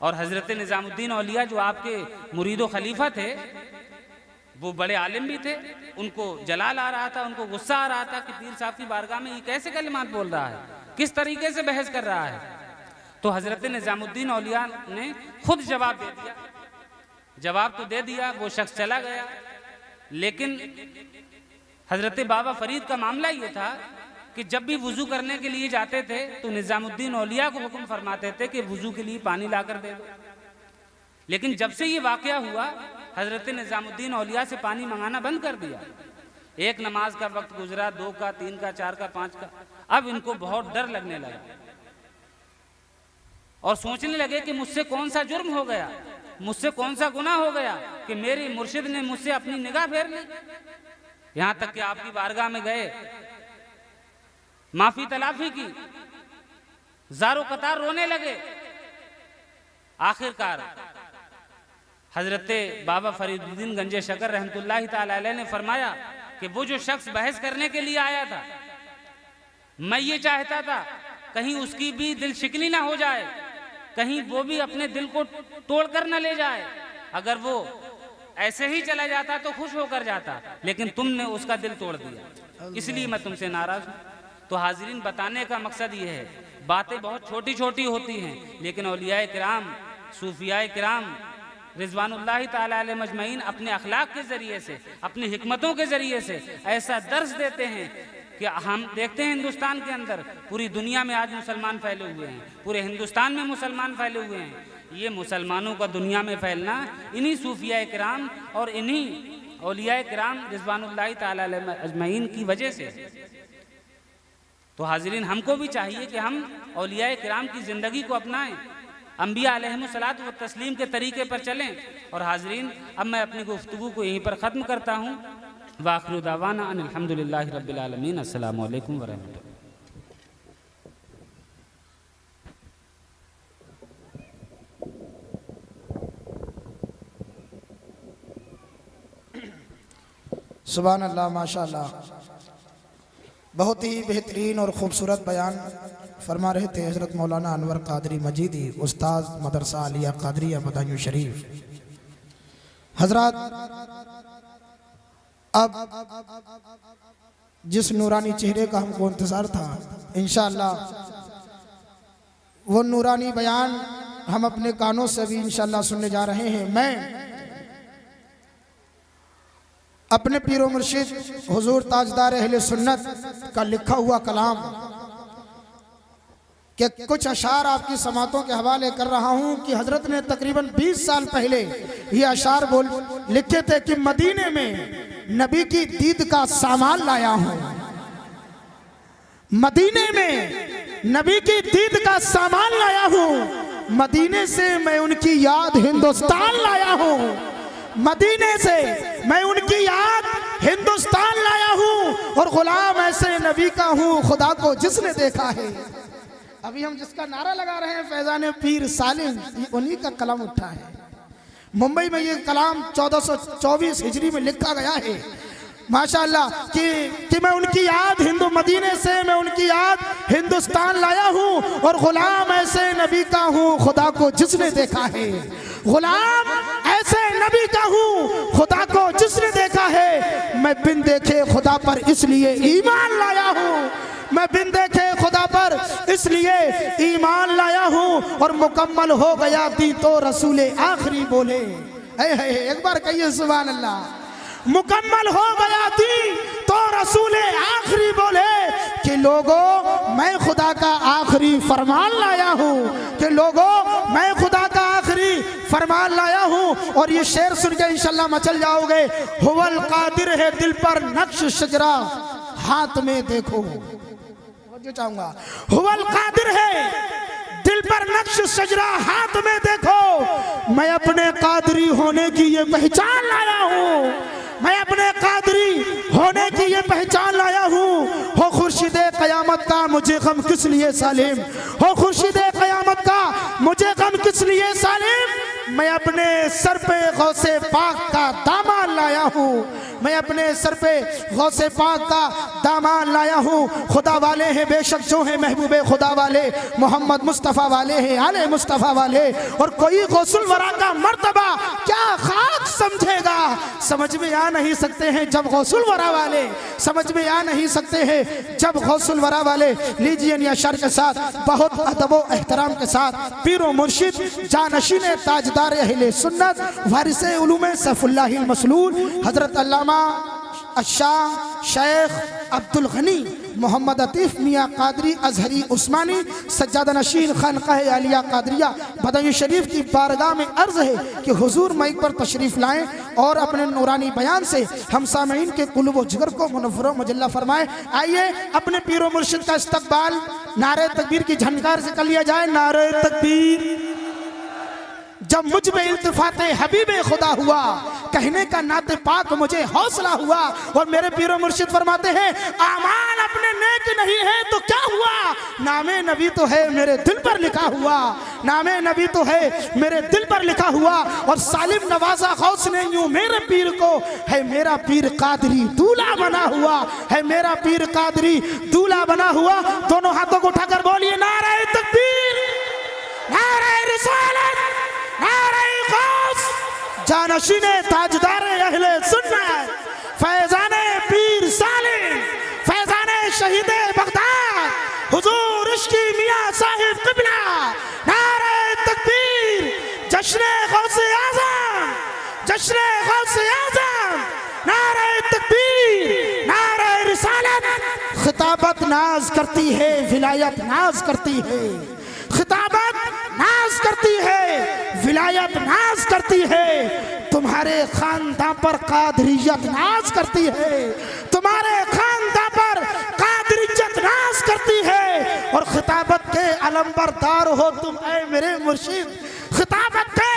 और हज़रत निज़ामुद्दीन औलिया जो आपके मुरीदो खलीफा थे, वो बड़े आलिम भी थे, उनको जलाल आ रहा था, उनको गुस्सा आ रहा था कि पीर साहब की बारगाह में ये कैसे कलिमात बोल रहा है, किस तरीके से बहस कर रहा है। तो हज़रत निज़ामुद्दीन औलिया ने खुद जवाब दे दिया। जवाब तो दे दिया, वो शख्स चला गया, लेकिन हज़रत बाबा फरीद का मामला ये था कि जब भी वुज़ू करने के लिए जाते थे तो निज़ामुद्दीन औलिया को हुक्म फरमाते थे कि वुज़ू के लिए पानी लाकर दे दो। लेकिन जब से ये वाक़या हुआ, हज़रत निज़ामुद्दीन औलिया से पानी मंगाना बंद कर दिया। एक नमाज का वक्त गुजरा, 2 का, 3 का, 4 का, 5 का, अब इनको बहुत डर लगने लगा और सोचने लगे कि मुझसे कौन सा जुर्म हो गया, मुझसे कौन सा गुनाह हो गया कि मेरे मुर्शिद ने मुझसे अपनी निगाह फेर ली। यहां तक कि आपकी बारगाह में गए, माफी तलाफी की, ज़ारो कतार रोने लगे। आखिरकार हजरत बाबा फरीदुद्दीन गंजे शकर रहमतुल्लाहि ताला अलैह ने फरमाया कि वो जो शख्स बहस करने के लिए आया था, मैं ये चाहता था कहीं उसकी भी दिल शिकनी ना हो जाए, कहीं वो भी अपने दिल को तोड़ कर न ले जाए। अगर वो ऐसे ही चला जाता तो खुश होकर जाता, लेकिन तुमने उसका दिल तोड़ दिया, इसलिए मैं तुमसे नाराज हूं। तो हाजिरीन, बताने का मकसद ये है, बातें बहुत छोटी छोटी होती हैं, लेकिन औलियाए किराम, सूफियाए किराम रिजवानुल्लाहि ताला अलैहि मजमईन अपने अखलाक के ज़रिए से, अपनी हिकमतों के ज़रिए से ऐसा दर्स देते हैं कि हम देखते हैं हिंदुस्तान के अंदर, पूरी दुनिया में आज मुसलमान फैले हुए हैं, पूरे हिंदुस्तान में मुसलमान फैले हुए हैं। ये मुसलमानों का दुनिया में फैलना इन्हीं सूफियाए किराम और इन्हीं औलियाए किराम रिजवानुल्लाहि ताला अलैहि अजमईन की वजह से। तो हाज़रीन हमको भी चाहिए कि हम औलिया किराम की ज़िंदगी को अपनाएं, अम्बिया अलैहिमुस्सलातु व तस्लीम के तरीके पर चलें। और हाज़रीन अब मैं अपनी गुफ्तगू को यहीं पर ख़त्म करता हूँ। वाखिरु दावाना अनिल हम्दुलिल्लाहि रब्बिल आलमीन। अस्सलामु अलैकुम व रहमतुल्लाह। सुभान अल्लाह, माशाअल्लाह, बहुत ही बेहतरीन और ख़ूबसूरत बयान फरमा रहे थे हज़रत मौलाना अनवर कादरी मजीदी, उस्ताद मदरसा आलिया कादरिया बदायूं शरीफ। हजरत, अब जिस नूरानी चेहरे का हमको इंतज़ार था, इंशाअल्लाह वो नूरानी बयान हम अपने कानों से भी इंशाअल्लाह सुनने जा रहे हैं। मैं अपने पीरो मुर्शिद हुजूर ताजदार अहले सुन्नत का लिखा हुआ कलाम के कुछ अशार आपकी समातों के हवाले कर रहा हूं कि हजरत ने तकरीबन 20 साल पहले ये अशार लिखे थे कि मदीने में नबी की दीद का सामान लाया हूं, मदीने में नबी की दीद का सामान लाया हूं, मदीने से मैं उनकी याद हिंदुस्तान लाया हूं, मदीने से मैं उनकी याद हिंदुस्तान लाया हूं, और गुलाम ऐसे नबी का हूं खुदा को जिसने देखा है। अभी हम जिसका नारा लगा रहे हैं फैजान पीर सालिम, उन्हीं का कलम उठा है। मुंबई में ये कलाम 1424 हिजरी में लिखा गया है माशाअल्लाह कि मैं उनकी याद मदीने से मैं उनकी याद हिंदुस्तान लाया हूं, और गुलाम ऐसे नबी का हूं खुदा को जिसने देखा है, गुलाम ऐसे नबी का हूं खुदा को जिसने देखा है। मैं बिन देखे खुदा पर इसलिए ईमान लाया हूं, मैं बिन देखे खुदा पर इसलिए ईमान लाया हूं, और मुकम्मल हो गया दी तो रसूले आखिरी बोले। एक बार कहिए सुभान अल्लाह। मुकम्मल हो गया दी तो रसूले आखिरी बोले कि लोगों मैं खुदा का आखिरी फरमान लाया हूं, कि लोगों मैं खुदा का आखिरी फरमान लाया हूं। और ये शेर सुन के इंशाल्लाह मचल जाओगे। हुवल कादिर है दिल पर नक्श शजरा हाथ में देखो, जो चाहूंगा, हुवल कादिर है दिल पर नक्श शजरा हाथ में देखो। मैं अपने कादरी होने की ये पहचान लाया हूं, मैं अपने कादरी होने की ये पहचान लाया हूं। हो खुर्शीदे क़यामत का मुझे गम किस लिए सालिम, हो खुर्शीदे क़यामत का मुझे गम किस लिए सालिम। मैं अपने सर पे गौसे पाक का दामान लाया हूँ, मैं अपने सर पे गौसे पाक का दामान लाया हूँ। खुदा वाले हैं बेशक जो हैं महबूबे खुदा वाले, मोहम्मद मुस्तफ़ा वाले हैं आले मुस्तफ़ा वाले। और कोई गौसुल वरा का मर्तबा क्या खाक समझेगा, समझ में आ नहीं सकते हैं जब गौसुल वरा वाले, समझ में आ नहीं सकते हैं जब गौसुल वरा वाले। लीजिए इन अशर के साथ बहुत अदब व एहतराम के साथ पीरो मुर्शिद जानशीन ताजदार अहले सुन्नत वारिसे उलूम सैफुल्लाहिल मसलूल हजरत अल्लामा अशाह शेख अब्दुल गनी मोहम्मद अतीफ मियाँ कादरी अजहरी उस्मानी सज्जादा नशीन खानकाह आलिया कादरिया बदायूं शरीफ की बारगाह में अर्ज है कि हुजूर माइक पर तशरीफ लाएं और अपने नूरानी बयान से हम सामईन के कुल्ब व जिगर को मुनव्वर मुजल्ला फरमाएं। आइए अपने पीरो मुर्शिद का इस्तकबाल नारे तकबीर की झनकार से कर लिया जाए। नारे तकबीर। जब मुझ में इल्तिफाते हबीबे खुदा हुआ, कहने का नाते पाक मुझे हौसला हुआ। और मेरे पीरो मुर्शिद फरमाते हैं आमाल अपने नेक नहीं है तो क्या हुआ, नामे नबी तो है मेरे दिल पर लिखा हुआ, नामे नबी तो है मेरे दिल पर लिखा हुआ। और सालिम नवाजा गौस ने यूं मेरे पीर को है मेरा पीर कादरी दूल्हा बना हुआ, है मेरा पीर कादरी दूल्हा बना हुआ। दोनों हाथों को उठाकर बोलिए नारे तकबीर, नारे रिसालत, जानशीने ताजदार अहले सुन्नत फैजाने पीर सालिम, फैजाने शहीदे बगदाद हुजूर इश्की मियां साहिब क़िबला। नारे तकबीर, जश्ने गौसे आज़म, जश्ने गौसे आज़म। नारे तकबीर, नारे रिसालत। खिताबत नाज करती है, विलायत नाज करती है, खिताबत नाज करती है, विलायत नाज करती है। तुम्हारे खानदान पर कादरियत नाज करती है, तुम्हारे खानदान पर कादरियत नाज करती खिताबत के अलंबरदार हो तुम ऐ मेरे मुर्शिद, खिताबत के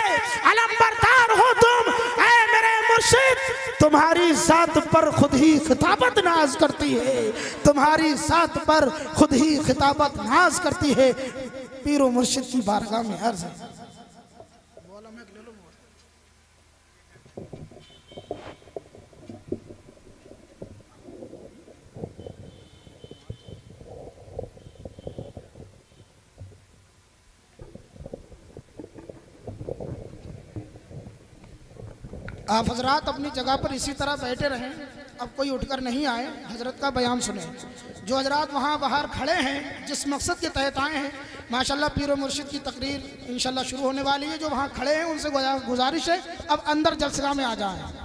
अलंबरदार हो तुम ऐ मेरे मुर्शिद। तुम्हारी जात पर खुद ही खिताबत नाज करती है, तुम्हारी जात पर खुद ही खिताबत नाज करती है। पीरो मुर्शिद की बारगाह में अर्ज है। आप हजरात अपनी जगह पर इसी तरह बैठे रहें, अब कोई उठकर नहीं आए, हजरत का बयान सुने। जो हजरात वहाँ बाहर खड़े हैं, जिस मकसद के तहत आए हैं, माशाल्लाह पीर व मुर्शिद की तकरीर इंशाल्लाह शुरू होने वाली है। जो वहाँ खड़े हैं उनसे गुजारिश है अब अंदर जलसा में आ जाएं।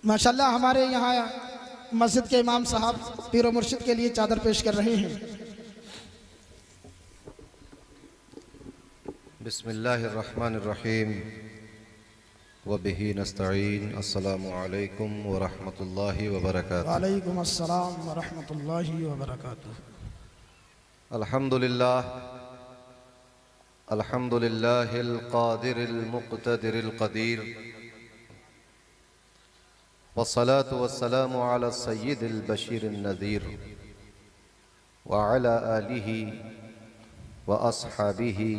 माशाल्लाह हमारे यहाँ मस्जिद के इमाम साहब पीर व मुर्शिद के लिए चादर पेश कर रहे हैं। बिस्मिल्लाहिर्रहमानिर्रहीम व बिही नस्तईन। अस्सलामु अलैकुम व रहमतुल्लाहि व बरकातुहू। वालेकुम अस्सलाम व रहमतुल्लाहि व बरकातुहू। अल्हम्दुलिल्लाह अल्हम्दुलिल्लाहिल क़ादिरिल मुक़्तदिरिल क़दीर वस्सलातु वस्सलामु अला सय्यिदिल बशीरिन नज़ीर व अला आलिहि व अस्हाबिहि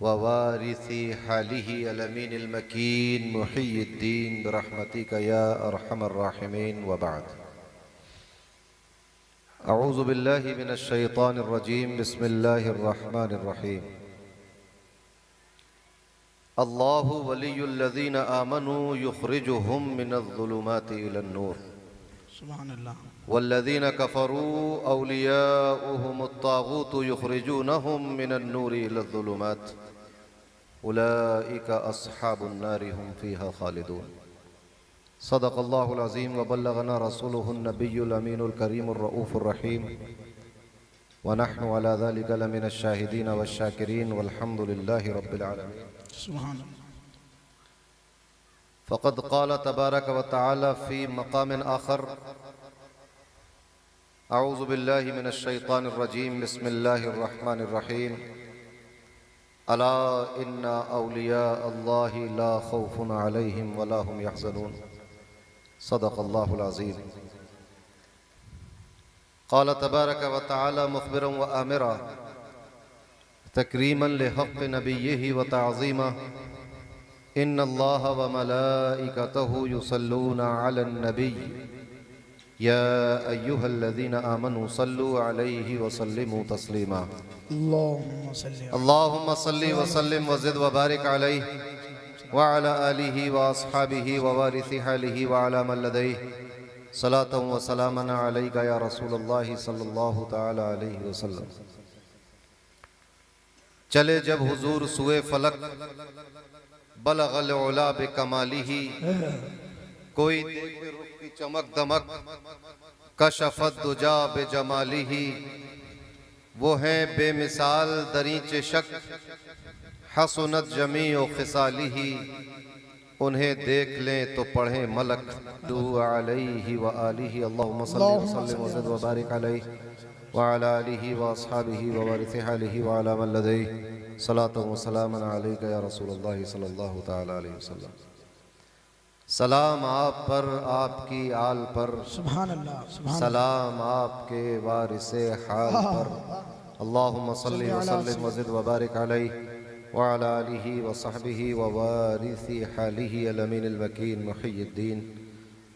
व वारिसी हालिहि अल-अमीनिल मकीन मुहिय्यिद्दीन बिरहमतिका या अरहमर राहिमीन व बअद। अऊज़ु बिल्लाहि मिनश शैतानिर रजीम। बिस्मिल्लाहिर रहमानिर रहीम। अल्लाहु वलियुल्लज़ीना आमनू युख़रिजुहुम मिनज़्ज़ुलुमाति इलन-नूर सुभानअल्लाह वल्लज़ीना कफ़रू औलियाउहुमुत-ताग़ूतु युख़रिजूनहुम मिनन-नूरि इलज़्ज़ुलुमात उलाइका अस्हाबुन-नारि हुम फ़ीहा ख़ालिदून। सदक़ल्लाहुल अज़ीम व बल्लगना रसूलुहुन-नबियुल अमीनुल करीमुर रऊफ़ुर रहीम व नहनु अला ज़ालिका लमिनश शाहिदीन वश-शाकिरीन वल्हम्दुलिल्लाहि रब्बिल आलमीन। फ़क़द क़ाल तबारक व तआला फ़ी मक़ामिन आख़र। अऊज़ु बिल्लाहि मिनश शैतानिर रजीम। बिस्मिल्लाहिर रहमानिर रहीम। अला इन्ना औलिया अल्लाहि ला खौफ़ुन अलैहिम व ला हुम यहज़नून। सदक़ल्लाहुल अज़ीम। क़ाल तबारक व तआला मुख़बिरन व आमिरा तकरीमन लिहक़्क़ि नबिय्यिहि व तअज़ीमा। इन्नल्लाह व मलाइकतहु युसल्लूना अलन नबिय्य या अय्युहल्लज़ीना आमनू सल्लू अलैहि व सल्लिमू तस्लीमा। अल्लाहुम्मा सल्लि व सल्लिम व ज़िद व बारिक अलैहि व अला आलिहि व अस्हाबिहि व वारिसी हालिहि व अला मन लदैहि सलातन व सलामन अलैका या रसूलल्लाह सल्लल्लाहु तआला अलैहि वसल्लम। चले जब हुजूर सुए फलक बलगल उला बिकमालिही। कोई देखे रुख की चमक दमक कशफत दुजा बेजमालिही। वो हैं बेमिसाल दरीचे शक हसनत जमी ओ खिसालिही। उन्हें देख लें तो पढ़ें मलक दु अलैहि व आलिहि। अल्लाहुम्मा सल्लि व सल्लिम व ज़िद व बारिक अलैहि व अला आलिहि व अस्हाबिहि व वारिसी हालिहि व अला मन लदैहि सलातन व सलामन अलैका या रसूलल्लाह सल्लल्लाहु तआला अलैहि वसल्लम। सलाम आप पर, आपकी आल पर, सुभानअल्लाह सलाम आपके वारिसे हाल पर। अल्लाहुम्मा सल्लि व सल्लिम व ज़िद व बारिक अलैहि व अला आलिहि व सहबिहि व वारिसी हालिहि अल-अमीनिल मकीन मुहिय्यिद्दीन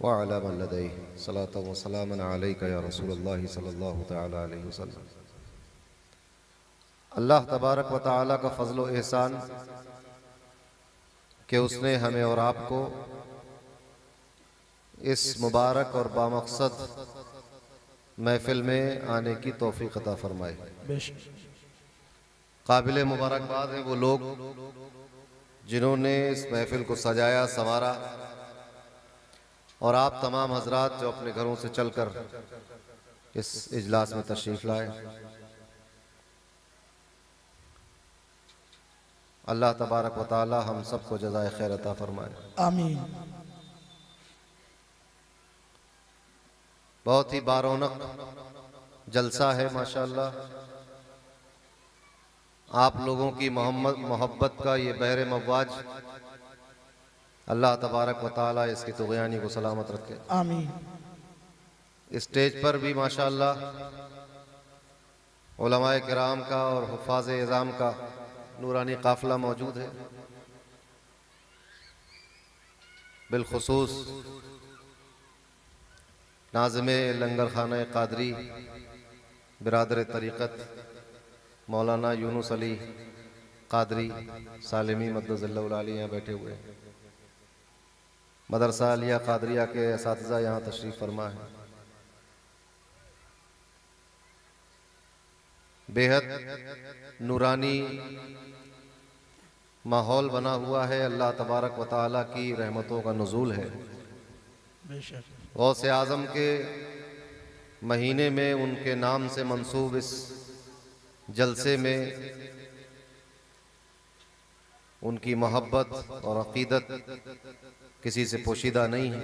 व अला मन लदैहि सलातन व सलामन अलैका या रसूलल्लाह सल्लल्लाहु तआला अलैहि वसल्लम। अल्लाह तबारक व तआला का फज़ल व एहसान कि उसने हमें और आपको इस मुबारक और बामक़सद महफिल में आने की तौफ़ीक़ अता फ़रमाए। काबिल मुबारकबाद हैं वो लोग जिन्होंने इस महफिल को सजाया संवारा और आप तमाम हजरात जो अपने घरों से चलकर इस इजलास में तशरीफ़ लाए। अल्लाह तबारक व तआला हम सबको जज़ाए खैर अता फरमाए। आमीन। बहुत ही बारौनक जलसा है माशाअल्लाह। आप लोगों की मोहब्बत का ये बहरे मवाज अल्लाह तबारक व तआला इसकी तुग़यानी को सलामत रखे। आमीन। स्टेज पर भी माशाअल्लाह उलमाए किराम का और हुफ़ाज़ इज़ाम का नूरानी काफ़िला मौजूद है। बिलखुसूस नाज़िम लंगर खाना क़ादरी बिरादर तरीक़त मौलाना यूनुस अली क़ादरी सालिमी मद्दज़ल्लहु अलैहि यहाँ बैठे हुए हैं। मदरसा अलिया क़ादरिया के असातिज़ा यहाँ तशरीफ़ फरमा है। बेहद नूरानी माहौल बना हुआ है। अल्लाह तबारक व तआला की रहमतों का नुज़ूल है। गौसे आज़म के महीने में उनके नाम से मंसूब इस जलसे में उनकी मोहब्बत और अक़ीदत किसी से पोशीदा नहीं है।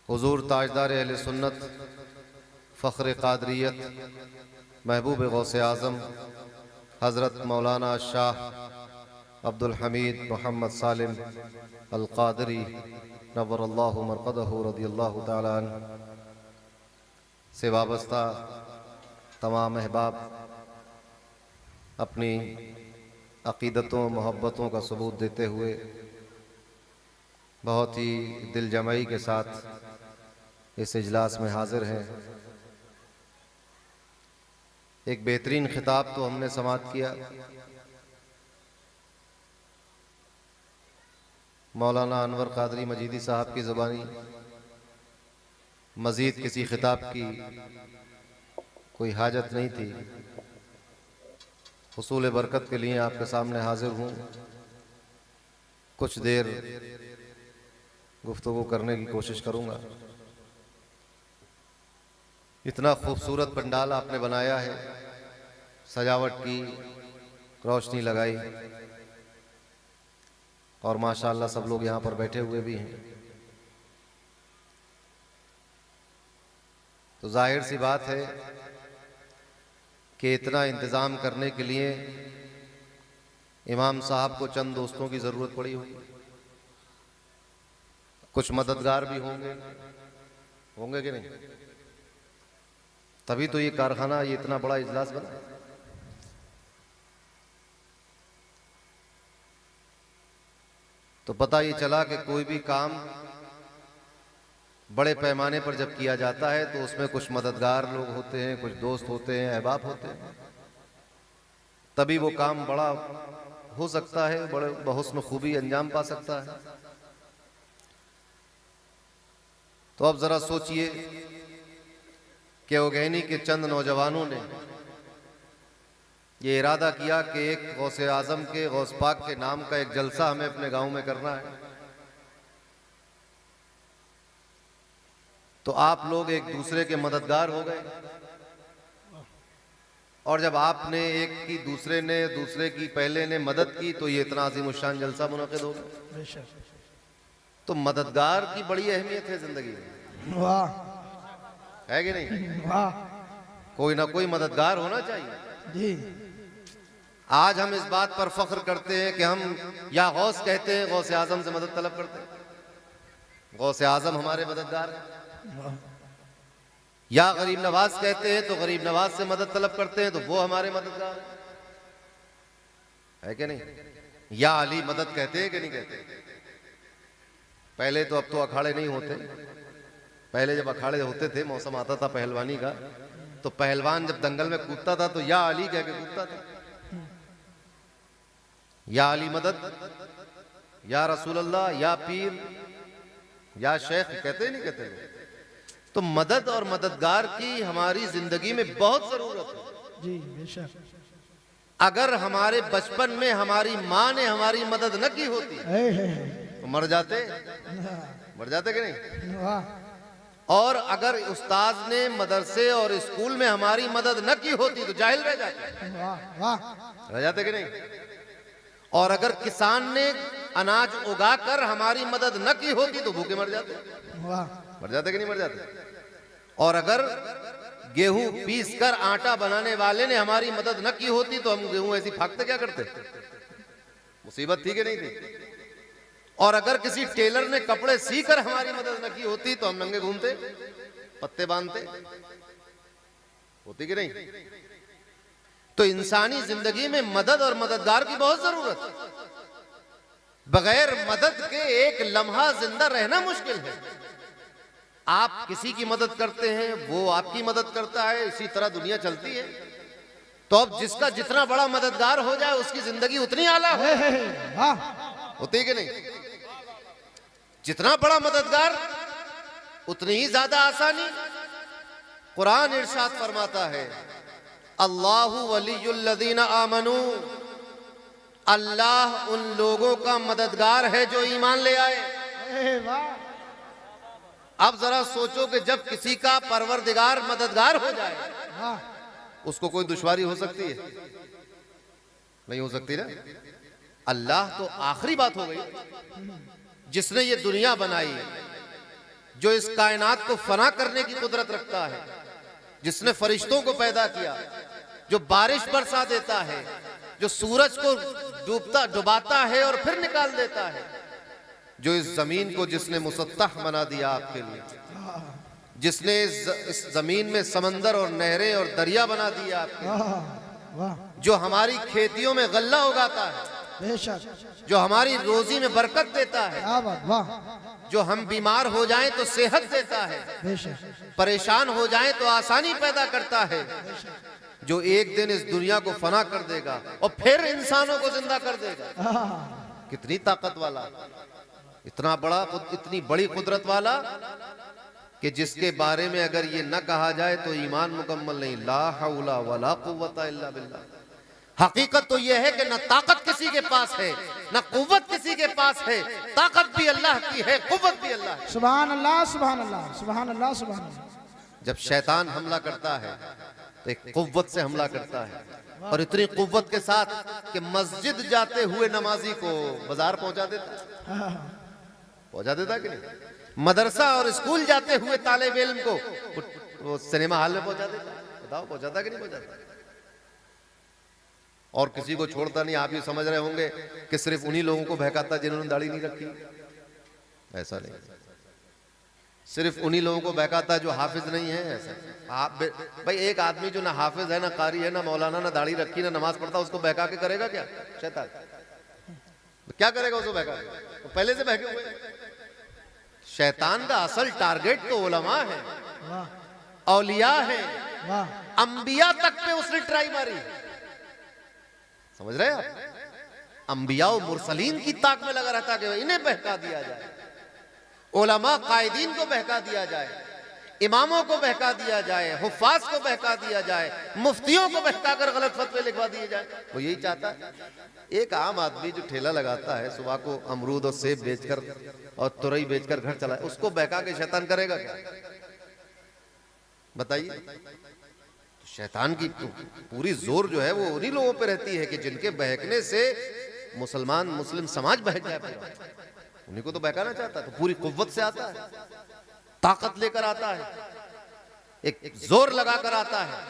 हुज़ूर ताजदार अहले सुन्नत फ़ख्र क़ादरियत महबूब गौसे आज़म हज़रत मौलाना शाह अब्दुल हमीद मोहम्मद सालिम अल क़ादरी नव्वरल्लाहु मरक़दहु रज़ियल्लाहु तआला अन्हु से वाबस्ता तमाम अहबाब अपनी अक़ीदतों मोहब्बतों का सबूत देते हुए बहुत ही दिल जमाई के साथ इस इजलास में हाज़िर हैं। एक बेहतरीन खिताब तो हमने समाअत किया। मौलाना अनवर क़ादरी मजीदी साहब की ज़ुबानी मज़ीद किसी खिताब की कोई हाजत नहीं थी। हुसूल बरकत के लिए आपके सामने हाजिर हूँ। कुछ देर गुफ्तगू करने की कोशिश करूँगा। इतना खूबसूरत पंडाल आपने बनाया है, सजावट की, रोशनी लगाई और माशाअल्लाह सब लोग यहाँ पर बैठे हुए भी हैं। तो जाहिर सी बात है कि इतना इंतज़ाम करने के लिए इमाम साहब को चंद दोस्तों की ज़रूरत पड़ी होगी। कुछ मददगार भी होंगे कि नहीं? तभी तो ये कारखाना, ये इतना बड़ा इजलास बना। तो पता ये चला कि कोई भी काम बड़े पैमाने पर जब किया जाता है तो उसमें कुछ मददगार लोग होते हैं, कुछ दोस्त होते हैं, अहबाब होते हैं, तभी वो काम बड़ा हो सकता है, बड़े बहुस्न खूबी अंजाम पा सकता है। तो अब जरा सोचिए कि उगैनी के चंद नौजवानों ने ये इरादा किया कि एक गौसे आज़म के, गौस पाक के नाम का एक जलसा हमें अपने गांव में करना है। तो आप लोग एक दूसरे के मददगार हो गए और जब आपने एक की, दूसरे ने, दूसरे की पहले ने मदद की तो ये इतना अज़ीम उश्शान जलसा मुनक़िद हो गया। तो मददगार की बड़ी अहमियत है जिंदगी में, वाह, है कि नहीं? वाह कोई ना कोई मददगार होना चाहिए जी। आज हम इस बात पर फख्र करते हैं कि हम या गौस कहते हैं, गौसे आज़म से मदद तलब करते हैं, गौसे आज़म हमारे मददगार हैं। या गरीब नवाज कहते हैं तो गरीब नवाज से मदद तलब करते हैं तो वो हमारे मददगार है कि नहीं? या अली मदद कहते हैं कि नहीं कहते? पहले तो, अब तो अखाड़े नहीं होते। पहले जब अखाड़े होते थे, मौसम आता था पहलवानी का, तो पहलवान जब दंगल में कूदता था तो या अली कह के कूदता था। या अली मदद, या रसूल अल्लाह, या पीर, या शेख कहते नहीं कहते लोग? तो मदद और मददगार की हमारी जिंदगी में बहुत जरूरत है जी, बेशक। अगर हमारे बचपन में हमारी माँ ने हमारी मदद न की होती तो मर जाते कि नहीं? वाह, और अगर उस्ताद ने मदरसे और स्कूल में हमारी मदद न की होती तो जाहिल रह जाते। वाह वाह। रह जाते कि नहीं? और अगर किसान ने अनाज उगाकर हमारी मदद न की होती तो भूखे मर जाते। वाह। मर जाते कि नहीं मर जाते? और अगर गेहूं पीस कर आटा बनाने वाले ने हमारी मदद न की होती तो हम गेहूं ऐसी फाकते क्या करते? मुसीबत थी कि नहीं थी? और अगर किसी टेलर ने कपड़े सीकर हमारी मदद न की होती तो हम नंगे घूमते, पत्ते बांधते, होती कि नहीं? तो इंसानी जिंदगी में मदद और मददगार की बहुत जरूरत है। बगैर मदद के एक लम्हा जिंदा रहना मुश्किल है। आप किसी की मदद करते हैं, वो आपकी मदद करता है, इसी तरह दुनिया चलती है। तो अब जिसका जितना बड़ा मददगार हो जाए उसकी जिंदगी उतनी आला हो, होती है कि नहीं? जितना बड़ा मददगार उतनी ही ज्यादा आसानी। कुरान इरशाद फरमाता है, अल्लाहु वलियुल्लज़ीना आमनू, अल्लाह उन लोगों का मददगार है जो ईमान ले आए। अब जरा सोचो कि जब किसी का परवरदिगार मददगार हो जाए उसको कोई दुश्वारी हो सकती है? नहीं हो सकती ना। अल्लाह तो आखिरी बात हो गई, जिसने ये दुनिया बनाई, जो इस कायनात को फना करने की कुदरत रखता है, जिसने फरिश्तों को पैदा किया, जो बारिश बरसा देता है, जो सूरज को डुबाता है और फिर निकाल देता है, जो इस जमीन को जिसने मुसत्तह बना दिया आपके लिए, जिसने इस जमीन में समंदर और नहरें और दरिया बना दिया आपके लिए, जो हमारी खेतियों में गल्ला उगाता है, जो हमारी रोजी में बरकत देता है, जो हम बीमार हो जाएं तो सेहत देता है, परेशान हो जाएं तो आसानी पैदा करता है, जो एक दिन इस दुनिया को फना कर देगा और फिर इंसानों को जिंदा कर देगा। कितनी ताकत वाला, इतना बड़ा, इतनी बड़ी कुदरत वाला कि जिसके बारे में अगर ये न कहा जाए तो ईमान मुकम्मल नहीं। ला हौला वला कुव्वता इल्ला बिल्लाह। हकीकत तो यह है कि न ताकत किसी के पास है, न कुव्वत किसी के पास है। ताकत भी अल्लाह की है, कुव्वत भी अल्लाह की। सुभान अल्लाह, सुभान अल्लाह, सुभान अल्लाह, सुभान अल्लाह। जब शैतान हमला करता है तो एक कुव्वत से हमला करता है, और इतनी कुव्वत के साथ कि मस्जिद जाते हुए नमाजी को बाजार पहुंचा देता कि नहीं? मदरसा और स्कूल जाते हुए तालिब इल्म को वो सिनेमा हॉल में पहुंचा देता। बताओ, पहुंचाता कि नहीं पहुंचाता? और किसी को छोड़ता नहीं। आप ये समझ रहे होंगे कि सिर्फ उन्हीं लोगों को बहकाता जिन्होंने दाढ़ी नहीं रखी। ऐसा नहीं, सिर्फ उन्हीं लोगों को बहकाता जो हाफिज नहीं है। ऐसा भाई, एक आदमी जो ना हाफिज है, ना कारी है, ना मौलाना, ना दाढ़ी रखी, ना नमाज पढ़ता, उसको बहका के करेगा क्या शैतान? क्या करेगा उसको बहका के? तो पहले से बहके हुए। शैतान का असल टारगेट तो उलमा है, औलिया है, अंबिया तक पे उसने ट्राई मारी। समझ रहे हैं आप? अंबिया और मुरसलीन की ताक में लगा रहता कि इन्हें बहका दिया जाए, उलमा कायदीन को बहका दिया जाए, इमामों को बहका दिया जाए, हुफ्फाज को बहका दिया जाए, मुफ्तियों को बहकाकर गलत फतवे लिखवा दिए जाए। वो यही चाहता है। एक आम आदमी जो ठेला लगाता है, सुबह को अमरूद और सेब बेचकर और तुरई बेचकर घर चलाए, उसको बहका के शैतान करेगा क्या? बताइए। शैतान की पूरी जोर जो है वो उन्हीं लोगों पे रहती है कि जिनके बहकने से मुस्लिम समाज बहक जाए। उन्हीं को तो बहकाना चाहता है। तो पूरी कुव्वत से आता है, ताकत लेकर आता है, एक जोर लगाकर आता है।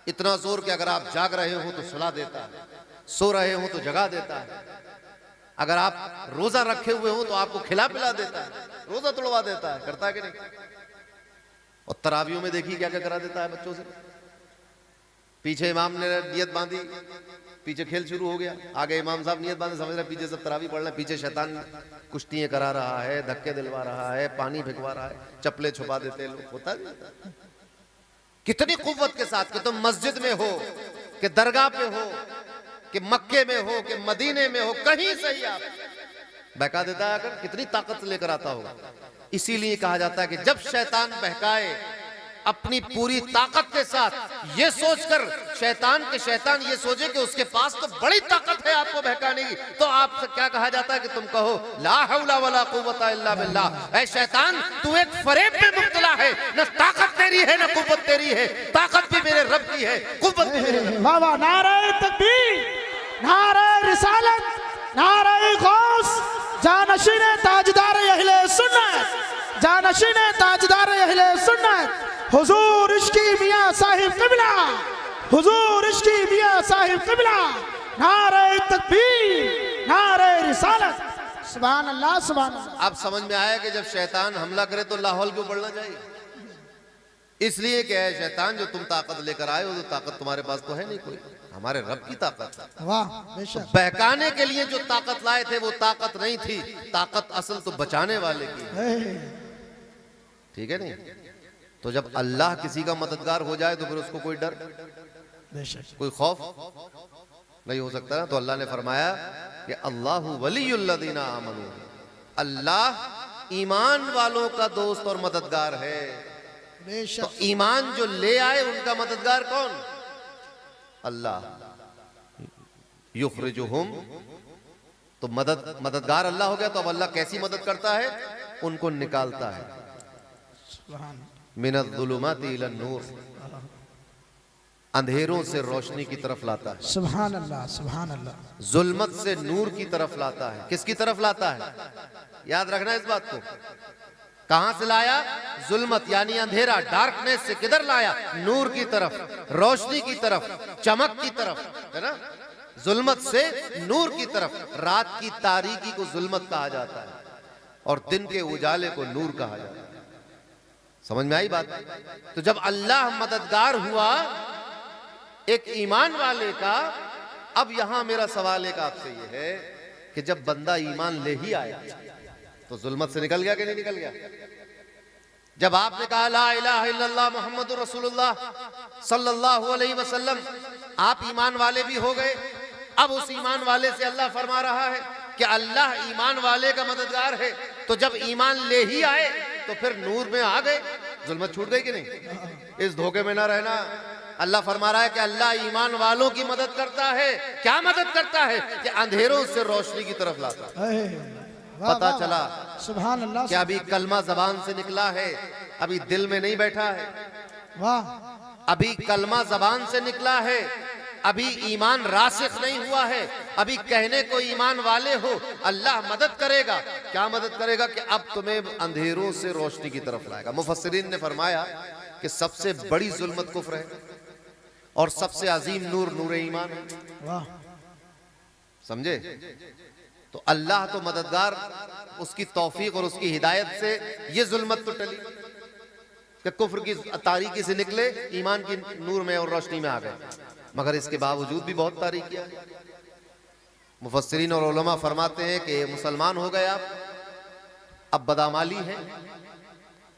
इतना जोर कि अगर आप जाग रहे हो तो सुला देता है, सो रहे हो तो जगा देता है, अगर आप रोजा रखे हुए हो तो आपको खिला पिला देता है, रोजा तोड़वा देता है। करता है कि नहीं? और तरावियों में देखिए क्या क्या करा देता है बच्चों से। पीछे इमाम ने नियत बांधी, पीछे खेल शुरू हो गया, आगे इमाम साहब नियत बांधे, समझ रहे पीछे सब तरावी पढ़ रहे, पीछे शैतान कुश्तियां करा रहा है, धक्के दिलवा रहा है, पानी फेंकवा रहा है, चप्पलें छुपा देते लोग। होता है कितनी कुव्वत के साथ कि तुम मस्जिद में हो, कि दरगाह पे हो, कि मक्के में हो, कि मदीने में हो, कहीं से ही आप बहका देता है। कितनी ताकत लेकर आता होगा। इसीलिए कहा जाता है कि जब शैतान बहकाए अपनी पूरी ताकत के साथ ये सोचकर शैतान ये सोचे कि उसके पास तो बड़ी ताकत है आपको बहकाने की, तो आपसे क्या कहा जाता है कि तुम कहो ला हौला वला कुव्वता इल्ला बिल्लाह। ऐ शैतान, तू एक फरेब में मुब्तला है, न ताकत तेरी है न कुव्वत तेरी है, ताकत भी मेरे रब की है, कुव्वत भी मेरे रब की। वाह वाह, नारे तकबीर, नारे रिसालत, नारे गौस, जानशीन ताजदार अहले सुन्नत, जानशीन ताजदार अहले सुन्नत हुजूर इश्की मियां साहिब क़िबला, हुजूर इश्की मियां साहिब क़िबला, नारे तकबीर, नारे रिसालत, सुभान अल्लाह सुभान अल्लाह। अब समझ में आया कि जब शैतान हमला करे तो लाहौल क्यों बढ़ना चाहिए। इसलिए क्या है, शैतान जो तुम ताकत लेकर आए हो, तो ताकत तुम्हारे पास तो है नहीं कोई, हमारे रब की ताकत है। वाह बेशक। बहकाने के लिए जो ताकत लाए थे वो ताकत नहीं थी, ताकत असल तो बचाने वाले की है। ठीक है नहीं? तो जब अल्लाह किसी का मददगार हो जाए तो फिर उसको कोई डर, कोई खौफ नहीं हो सकता ना। तो अल्लाह ने फरमाया कि अल्लाहु वलियुल्लज़ीना आमनू, अल्लाह ईमान वालों का दोस्त और मददगार है। तो ईमान जो ले आए उनका मददगार कौन? अल्लाह। युखरिजुहुम, तो मददगार अल्लाह हो गया। तो अब अल्लाह कैसी मदद करता है? उनको निकालता है मिनज़्ज़ुलुमाति इलन नूर, अंधेरों से रोशनी की तरफ लाता है। सुभान अल्लाह सुभान अल्लाह। जुल्मत से नूर की तरफ लाता है। किसकी तरफ लाता है? याद रखना इस बात को। कहां से लाया? जुल्मत यानी अंधेरा, डार्कनेस से किधर लाया? नूर की तरफ, रोशनी की तरफ, चमक की तरफ, है ना। जुल्मत से नूर की तरफ। रात की तारीकी को जुल्मत कहा जाता है और दिन के उजाले को नूर कहा जाता है। समझ में आई बात? तो जब अल्लाह मददगार हुआ एक ईमान वाले का, अब यहां मेरा सवाल एक आपसे ये है कि जब बंदा ईमान ले ही आया तो जुल्मत से निकल गया कि नहीं निकल गया? जब आपने कहा ला इलाहा इल्लल्लाह मुहम्मदुर रसूलुल्लाह सल्लल्लाहु अलैहि वसल्लम, आप ईमान वाले भी हो गए। अब उस ईमान वाले से अल्लाह फरमा रहा है कि अल्लाह ईमान वाले का मददगार है। तो जब ईमान ले ही आए तो फिर नूर में आ गए, जुल्मत छूट गई कि नहीं? इस धोखे में ना रहना। अल्लाह फरमा रहा है कि अल्लाह ईमान वालों की मदद करता है। क्या मदद करता है? कि अंधेरों से रोशनी की तरफ लाता है। पता चला सुभान अल्लाह, क्या अभी कलमा जबान से निकला है, अभी दिल में नहीं बैठा है। वाह। अभी कलमा जबान से निकला है, अभी ईमान रासिख नहीं हुआ है। अभी कहने को ईमान वाले हो, अल्लाह मदद करेगा। क्या मदद करेगा? कि अब तुम्हें अंधेरों से रोशनी की तरफ लाएगा। मुफस्सिरीन ने फरमाया कि सबसे बड़ी जुल्मत कुफ्र है और सबसे अजीम नूर नूर ईमान है। वाह। समझे? तो अल्लाह तो मददगार, उसकी तौफीक और उसकी हिदायत से ये जुल्मत तो टली कि कुफ्र की तारीकी से निकले, ईमान की नूर में और रोशनी में आ गए। मगर इसके बावजूद भी बहुत तारीकियां। मुफस्सिरीन और उलमा फरमाते हैं कि मुसलमान हो गए आप, अब बदामाली है,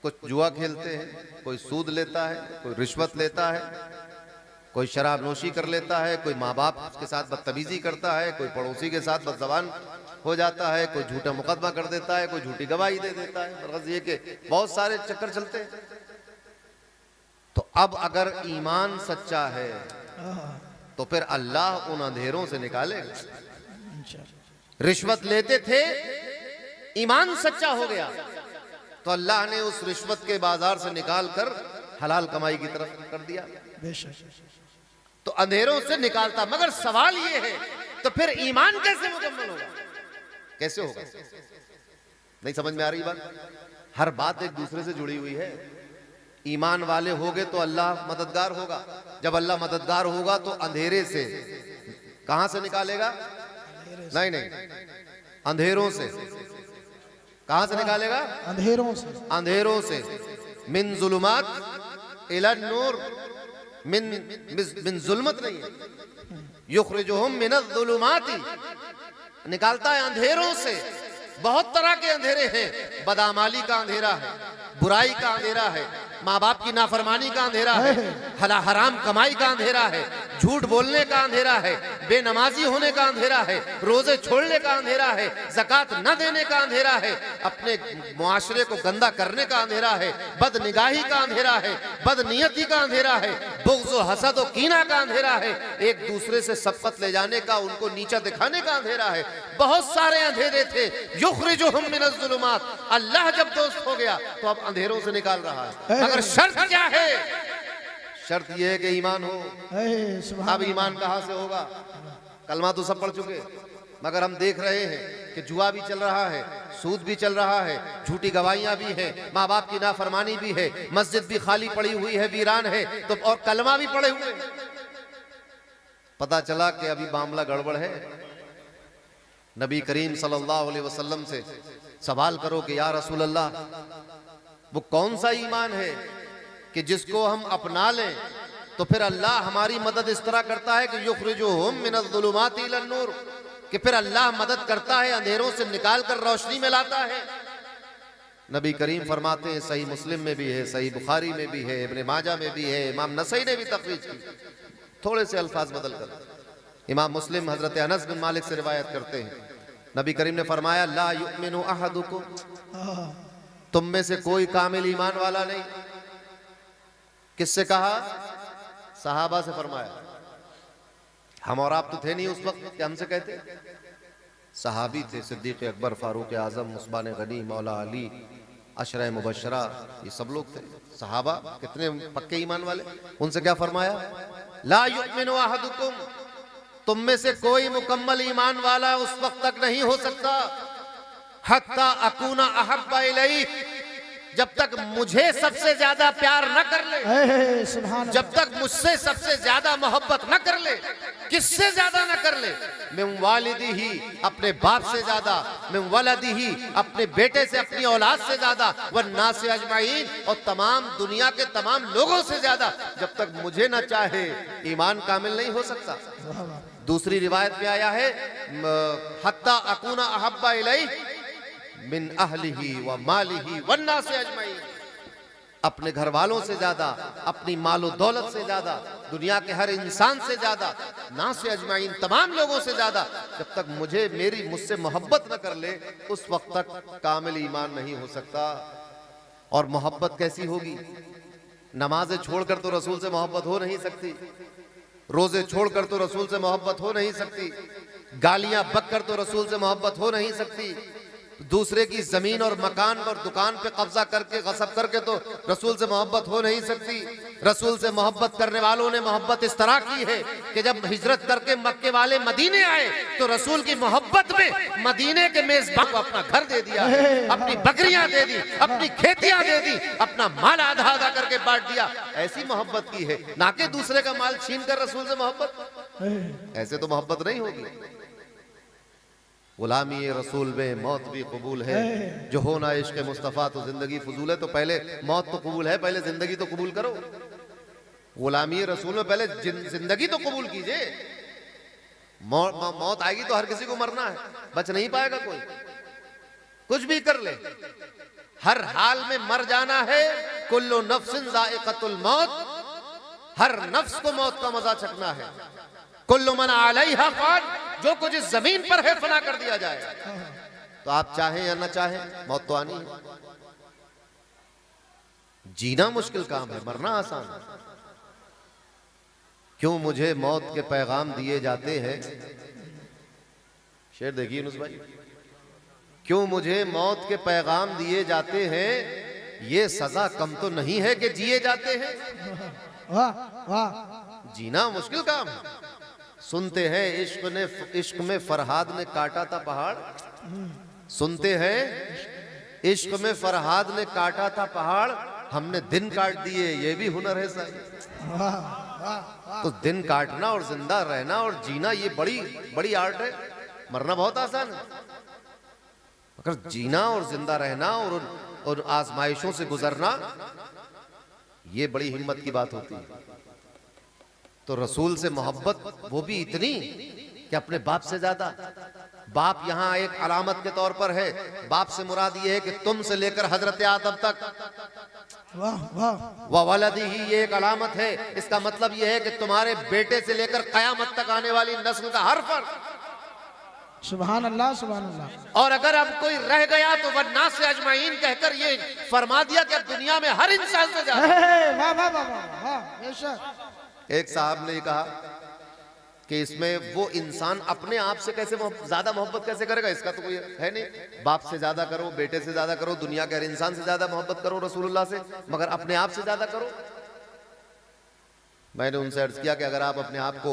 कुछ जुआ खेलते हैं, कोई सूद लेता है, कोई रिश्वत लेता है, कोई शराब नोशी कर लेता है, कोई माँ बाप के साथ बदतमीजी करता है, कोई पड़ोसी के साथ बदजबान हो जाता है, कोई झूठा मुकदमा कर देता है, कोई झूठी गवाही दे देता है। मगर ये कि बहुत सारे चक्कर चलते हैं। तो अब अगर ईमान सच्चा है तो फिर अल्लाह उन अंधेरों से निकालेगा। रिश्वत लेते थे, ईमान सच्चा हो गया तो अल्लाह ने उस रिश्वत के बाजार से निकाल कर हलाल कमाई की तरफ कर दिया। तो अंधेरों से निकालता। मगर सवाल ये है, तो फिर ईमान कैसे मुकम्मल होगा? कैसे होगा? नहीं समझ में आ रही बात? हर बात एक दूसरे से जुड़ी हुई है। ईमान वाले होगे तो अल्लाह मददगार होगा। जब अल्लाह मददगार होगा तो अंधेरे से कहां से निकालेगा? नहीं नहीं, अंधेरों से। कहां से निकालेगा? अंधेरों से। अंधेरों से। मिन जुलुमात इलन नूर, मिन जुल्मत नहीं है। युखरिजुहुम मिनज़्ज़ुलुमाति, निकालता है अंधेरों से। बहुत तरह के अंधेरे हैं। बदामाली का अंधेरा है, बुराई का अंधेरा है, माँ बाप की नाफरमानी का अंधेरा है, हराम कमाई का अंधेरा है, झूठ बोलने का अंधेरा है, बेनमाजी होने का अंधेरा है, रोजे छोड़ने का अंधेरा है, ज़कात न देने का अंधेरा है, अपने मुआशरे को गंदा करने का अंधेरा है, बदनिगाही का अंधेरा है, बदनियती का अंधेरा है, बुग़्ज़ व हसद व कीना का अंधेरा है, एक दूसरे से सबकत ले जाने का, उनको नीचा दिखाने का अंधेरा है। बहुत सारे अंधेरे थे। युख़रिजुहुम मिनज़्ज़ुलुमात, अल्लाह जब दोस्त हो गया तो अब अंधेरों से निकाल रहा है। मगर शर्त क्या है? शर्त यह है कि ईमान हो। अब ईमान कहां से होगा? कलमा तो सब पढ़ चुके, मगर हम देख रहे हैं कि जुआ भी चल रहा है, सूद भी चल रहा है, झूठी गवाहियां भी है, माँ बाप की नाफरमानी भी है, मस्जिद भी खाली पड़ी हुई है, वीरान है, तो और कलमा भी पड़े हुए। पता चला कि अभी मामला गड़बड़ है। नबी करीम सल्लल्लाहु अलैहि वसल्लम से सवाल करो कि या रसूल अल्लाह, वो कौन सा ईमान है कि जिसको हम अपना लें तो फिर अल्लाह हमारी मदद इस तरह करता है कि युख़रिजुहुम मिनज़्ज़ुलुमाति इलन नूर, कि फिर अल्लाह मदद करता है, अंधेरों से निकाल कर रोशनी में लाता है। नबी करीम फरमाते हैं, सही मुस्लिम में भी है, सही बुखारी में भी है, इब्ने माजा में भी है, इमाम नसई ने भी तखरीज की, थोड़े से अल्फाज बदल कर। इमाम मुस्लिम हजरत अनस बिन मालिक से रिवायत करते हैं, नबी करीम ने फरमाया, ला युमिनु अहदुकुम, तुम में से कोई कामिल ईमान वाला नहीं। किससे कहा? सहाबा से फरमाया। हम और आप तो थे नहीं उस वक्त कि हमसे कहते। सहाबी थे, सिद्दीक अकबर, फारूक आजम, उस्मान गनी, मौला अली, अशरा मुबशरा, ये सब लोग थे सहाबा, कितने पक्के ईमान वाले। उनसे क्या फरमाया? ला युमिनु अहदुकुम, तुम में से कोई मुकम्मल ईमान वाला उस वक्त तक नहीं हो सकता, हत्ता अकूना अहब्बा इलैहि, जब तक मुझे सबसे ज्यादा प्यार न कर ले, जब तक मुझसे सबसे ज्यादा मोहब्बत न कर ले। किससे ज्यादा न कर ले? मिन वालिदिही, अपने बाप से ज्यादा, मिन वलदिही, अपने बेटे से, अपनी औलाद से ज्यादा, वन्नास अजमाइन, और तमाम दुनिया के तमाम लोगों से ज्यादा। जब तक मुझे न चाहे ईमान कामिल नहीं हो सकता। दूसरी रिवायत में आया है, हत्ता अकूना अहब्बा इलैहि मिन अहलिही व मालिही वन्नास अजमाइन, अपने घर वालों से ज्यादा, अपनी मालो दौलत से ज्यादा, दुनिया के हर इंसान से ज्यादा, नास अजमाइन, तमाम लोगों से ज्यादा। जब तक मुझसे मोहब्बत न कर ले, उस वक्त तक कामिल ईमान नहीं हो सकता। और मोहब्बत कैसी होगी? नमाजें छोड़कर तो रसूल से मोहब्बत हो नहीं सकती, रोजे छोड़कर तो रसूल से मोहब्बत हो नहीं सकती, गालियां बककर तो रसूल से मोहब्बत हो नहीं सकती, दूसरे की जमीन और मकान और दुकान पे कब्जा करके गसब करके तो रसूल से मोहब्बत हो नहीं सकती। रसूल से मोहब्बत करने वालों ने मोहब्बत इस तरह की है कि जब हिजरत करके मक्के वाले मदीने आए तो रसूल की मोहब्बत में मदीने के मेजबान को अपना घर दे दिया, अपनी बकरियां दे दी, अपनी खेतियां दे दी, अपना माल आधा आधा करके बांट दिया। ऐसी मोहब्बत की है, ना कि दूसरे का माल छीन कर रसूल से मोहब्बत। ऐसे तो मोहब्बत नहीं होगी। गुलामी रसूल में मौत भी कबूल है, जो होना इश्क मुस्तफ़ा तो जिंदगी फजूल है। तो पहले मौत तो कबूल है, पहले जिंदगी तो कबूल करो। गुलामी रसूल में पहले जिंदगी तो कबूल कीजिए। मौत आएगी तो हर किसी को मरना है, बच नहीं पाएगा कोई, कुछ भी कर ले, हर हाल में मर जाना है। कुल्लु नफ्सिन ज़ाइक़तुल मौत, हर नफ्स को मौत का मजा चखना है। कुल्लु मन अलैहा फ़ान, जो कुछ इस जमीन पर है फना कर दिया जाए। तो आप चाहें या ना चाहें, मौत तो आनी है। जीना मुश्किल काम है, मरना आसान है। क्यों मुझे मौत के पैगाम दिए जाते हैं? शेर देखिए यूनुस भाई, क्यों मुझे मौत के पैगाम दिए जाते हैं? ये सजा कम तो नहीं है कि जिए जाते हैं। जीना मुश्किल काम है। सुनते हैं इश्क में फरहाद ने काटा था पहाड़, सुनते हैं इश्क में फरहाद ने काटा था पहाड़, हमने दिन काट दिए, ये भी हुनर है साहब। तो दिन काटना और जिंदा रहना और जीना, ये बड़ी बड़ी आर्ट है। मरना बहुत आसान है, मगर जीना और जिंदा रहना और आजमाइशों से गुजरना, ये बड़ी हिम्मत की बात होती है। तो रसूल से मोहब्बत वो भी इतनी कि अपने बाप से ज्यादा। बाप यहाँ एक अलामत के तौर पर है। बाप से मुराद ये है कि तुम से लेकर हजरत आदम तक वाह वाह वह वलदी ही, ये एक अलामत है। इसका मतलब यह है कि तुम्हारे बेटे से लेकर कयामत तक आने वाली नस्ल का हर फर्द। सुभान अल्लाह सुभान अल्लाह। और अगर अब कोई रह गया तो वन्नास से अजमाइन कहकर ये फरमा दिया कि अब दुनिया में हर इंसान से ज्यादा। वाह वाह वाह वाह बेशक। एक साहब ने कहा कि इसमें वो इंसान अपने आप से कैसे ज्यादा मोहब्बत कैसे करेगा, इसका तो कोई है नहीं। बाप से ज्यादा करो, बेटे से ज्यादा करो, दुनिया के हर इंसान से ज्यादा मोहब्बत करो रसूलुल्लाह से, मगर अपने आप से ज्यादा करो। मैंने उनसे अर्ज किया कि अगर आप अपने आप को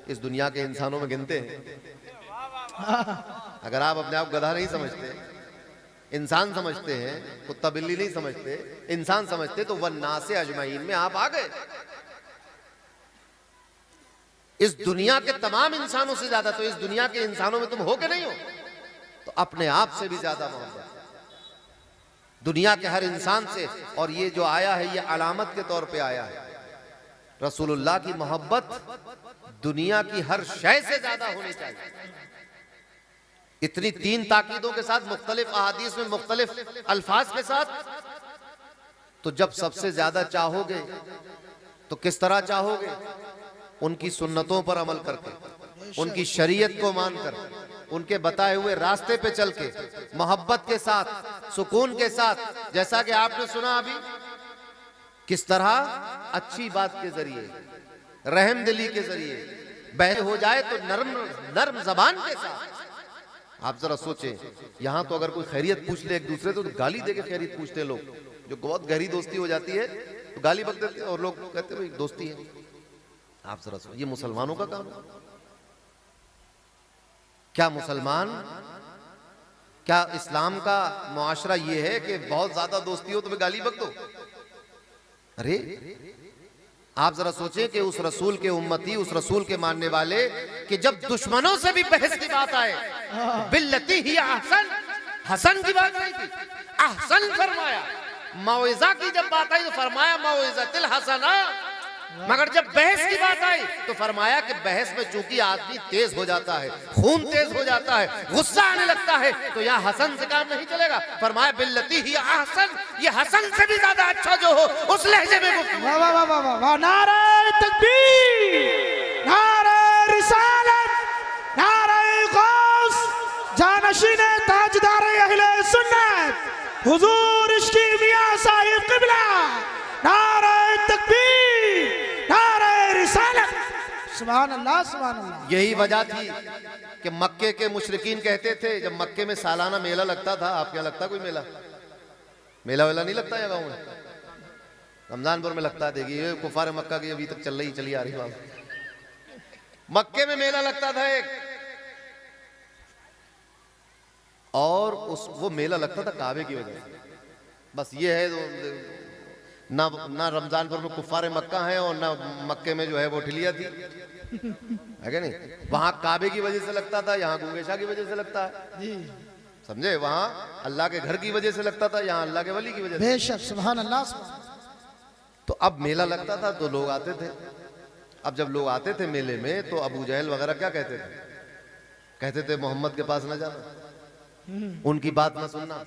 इस दुनिया के इंसानों में गिनते हैं, अगर आप अपने आप गधा नहीं समझते, इंसान समझते हैं, कुत्ता बिल्ली नहीं समझते, इंसान समझते, तो वन्नास से अजमाइन में आप आ गए। इस दुनिया के तमाम इंसानों से ज्यादा तो इस दुनिया के इंसानों में तुम हो के नहीं हो, तो अपने आप से भी ज्यादा मोहब्बत दुनिया के हर इंसान से। और ये जो आया है ये अलामत के तौर पे आया है। रसूलुल्लाह की मोहब्बत दुनिया की हर शय से ज्यादा होनी चाहिए। इतनी तीन ताकीदों के साथ, मुख्तलिफ अहादीस में मुख्तलिफ अल्फाज के साथ। तो जब सबसे ज्यादा चाहोगे तो किस तरह चाहोगे? उनकी सुन्नतों पर अमल करके, उनकी शरीयत को मानकर, उनके बताए हुए रास्ते पे चल के, मोहब्बत के साथ, सुकून के साथ। जैसा कि आपने सुना अभी किस तरह अच्छी बात के जरिए, रहम दिली के जरिए, बहस हो जाए तो नर्म जबान के साथ। आप जरा सोचें, यहां तो अगर कोई खैरियत पूछ ले एक दूसरे तो गाली देके खैरियत पूछते लोग। जो बहुत गहरी दोस्ती हो जाती है तो गाली बक देते और लोग कहते भाई दोस्ती है। आप जरा सोचिए, ये मुसलमानों का काम है क्या? मुसलमान क्या इस्लाम का मुआशरा ये है कि बहुत ज्यादा दोस्ती हो तो गाली बक दो? अरे आप जरा सोचें कि उस रसूल के उम्मती, उस रसूल के मानने वाले, कि जब दुश्मनों से भी बहस की बात आए, बिल्लती ही अहसन, हसन की बात नहीं थी, अहसन फरमाया। मौइज़ा की जब बात आई तो फरमाया मौइज़तिल हसना। मगर जब बहस की बात आई तो फरमाया कि बहस में चूंकि आदमी तेज हो जाता है, खून तेज हो जाता है, गुस्सा आने लगता है, तो यहाँ हसन से काम नहीं चलेगा। फरमाया बिल्लती ही अहसन, ये हसन से भी ज्यादा अच्छा जो हो उस लहजे में गुफ्तगू। वाह वाह वाह वाह वाह। नारे तकबीर, नारे रिसालत, नारे गौस, जानशीन ताजदार अहले सुन्नत हुजूर इश्की मियां साहिब क़िबला। नारे तकबीर, नारे रिसालत। सुभान अल्लाह सुभान अल्लाह। यही वजह थी कि मक्के के मुशरिकीन कहते थे, जब मक्के में सालाना मेला लगता था, आपके यहाँ लगता कोई मेला? मेला वेला नहीं लगता है गाँव में? रमजानपुर में लगता है। देखिए कुफार मक्का की अभी तक चली आ रही बात। मक्के में मेला लगता था एक, और वो मेला लगता था काबे की वजह से। बस ये है, ना रमजानपुर में कुफारे मक्का है और ना मक्के में जो है वो ठिलिया थी, है क्या नहीं? वहां काबे की वजह से लगता था, यहाँ गूंगे शाह की वजह से लगता है, समझे? वहां अल्लाह के घर की वजह से लगता था, यहाँ अल्लाह के वली की वजह से। बेशक सुभान अल्लाह। तो अब मेला लगता था तो लोग आते थे। अब जब लोग आते थे मेले में तो अबू जहल वगैरह क्या कहते थे? कहते थे मोहम्मद के पास न जाना, उनकी बात न सुनना,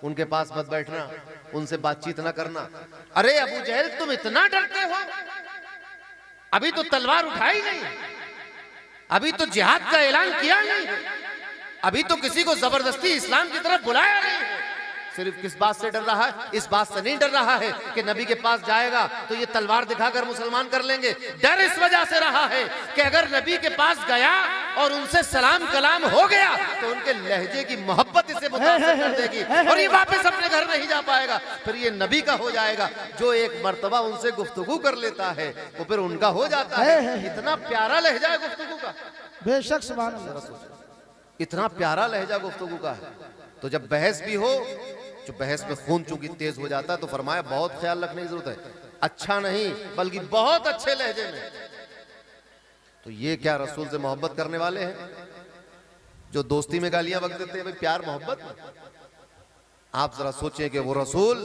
उनके पास मत बैठना, उनसे बातचीत ना करना। अरे अबू जहल तुम इतना डरते हो? अभी तो तलवार उठाई नहीं, अभी तो जिहाद का ऐलान किया नहीं, अभी तो किसी को जबरदस्ती इस्लाम की तरफ बुलाया नहीं। सिर्फ किस बात से डर रहा है? इस बात से नहीं डर रहा है कि नबी के पास जाएगा तो ये तलवार दिखाकर मुसलमान कर लेंगे। डर इस वजह से रहा है कि अगर नबी के पास गया और उनसे सलाम कलाम हो गया तो उनके लहजे की मोहब्बत इसे मुतासिर कर देगी और ये वापस अपने घर नहीं जा पाएगा। फिर ये नबी का हो जाएगा। जो एक मर्तबा उनसे गुफ्तगू कर लेता है वो फिर उनका हो जाता है। इतना प्यारा लहजा है गुफ्तगू का, बेशक सुभान अल्लाह। इतना प्यारा लहजा गुफ्तगू का है। तो जब बहस भी हो, जो बहस में खून चूंकि तेज हो जाता है, तो फरमाया बहुत ख्याल रखने की जरूरत है, अच्छा नहीं बल्कि बहुत अच्छे लहजे में। तो ये क्या रसूल से मोहब्बत करने वाले हैं जो दोस्ती में गालियां बक देते हैं? भाई प्यार मोहब्बत में। आप जरा सोचें कि वो रसूल,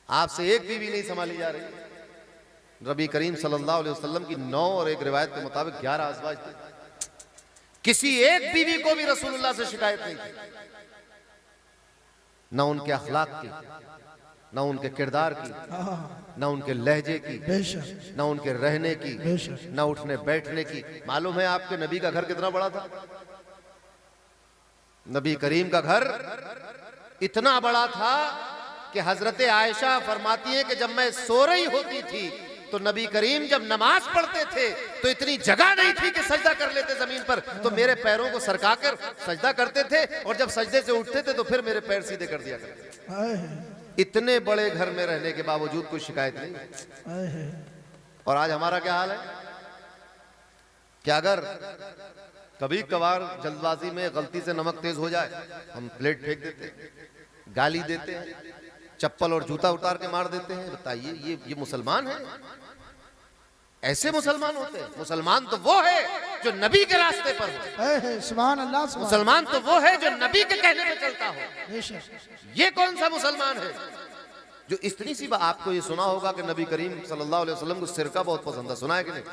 आपसे एक बीवी नहीं संभाली जा रही। नबी करीम सल्लल्लाहु अलैहि वसल्लम की 9 और एक रिवायत के मुताबिक 11 अज़वाज थे। किसी एक बीवी को भी रसूलुल्लाह से शिकायत नहीं थी, न उनके अखलाक की, ना उनके किरदार की, ना उनके लहजे की, बेशक ना उनके रहने की, बेशक। ना उठने बैठने की। मालूम है आपके नबी का घर कितना बड़ा था? नबी करीम का घर इतना बड़ा था कि हजरत आयशा फरमाती है कि जब मैं सो रही होती थी तो नबी करीम जब नमाज पढ़ते थे तो इतनी जगह नहीं थी कि सजदा कर लेते जमीन पर, तो मेरे पैरों को सरकाकर सजदा करते थे, और जब सजदे से उठते थे तो फिर मेरे पैर सीधे कर दिया करते। इतने बड़े घर में रहने के बावजूद कोई शिकायत नहीं। और आज हमारा क्या हाल है कि अगर कभी कभार जल्दबाजी में गलती से नमक तेज हो जाए, हम प्लेट फेंक देते हैं, गाली देते हैं, चप्पल और जूता उतार के मार देते हैं। बताइए ये मुसलमान है? ऐसे मुसलमान होते हैं? मुसलमान तो वो है जो नबी के रास्ते पर हो। सुभान अल्लाह, सुभान मुसलमान तो वो है जो नबी के कहने पे चलता हो। बेशक। ये कौन सा मुसलमान है जो इतनी सी बात? आपको ये सुना होगा कि नबी करीम सल्लल्लाहु अलैहि वसल्लम को सिरका बहुत पसंद है, सुना है कि नहीं?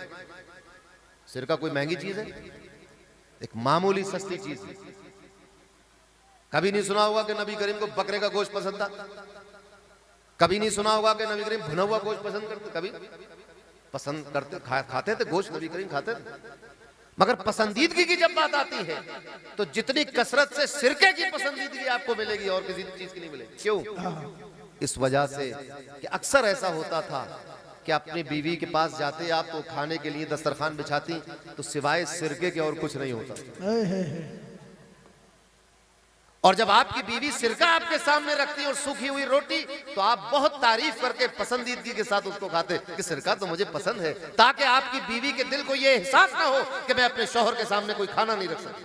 सिरका कोई महंगी चीज है? एक मामूली सस्ती चीज है। कभी नहीं सुना होगा कि नबी करीम को बकरे का गोश्त पसंद था? कभी नहीं सुना होगा कि नबी करीम भुना हुआ गोश्त पसंद करते? कभी पसंद करते, खाते थे गोश्त, नबी करीम खाते थे। मगर पसंदीदगी की जब बात आती है तो जितनी कसरत से सिरके की पसंदीदगी आपको मिलेगी और किसी चीज की नहीं मिलेगी। क्यों? इस वजह से कि अक्सर ऐसा होता था कि अपनी बीवी के पास जाते आप तो खाने के लिए दस्तरखान बिछाती तो सिवाय सिरके के और कुछ नहीं होता। और जब आपकी बीवी सिरका आपके सामने रखती और सूखी हुई रोटी तो आप बहुत तारीफ करके पसंदीदगी के साथ उसको खाते कि सिरका तो मुझे पसंद है, ताकि आपकी बीवी के दिल को यह एहसास ना हो कि मैं अपने शौहर के सामने कोई खाना नहीं रख सकती।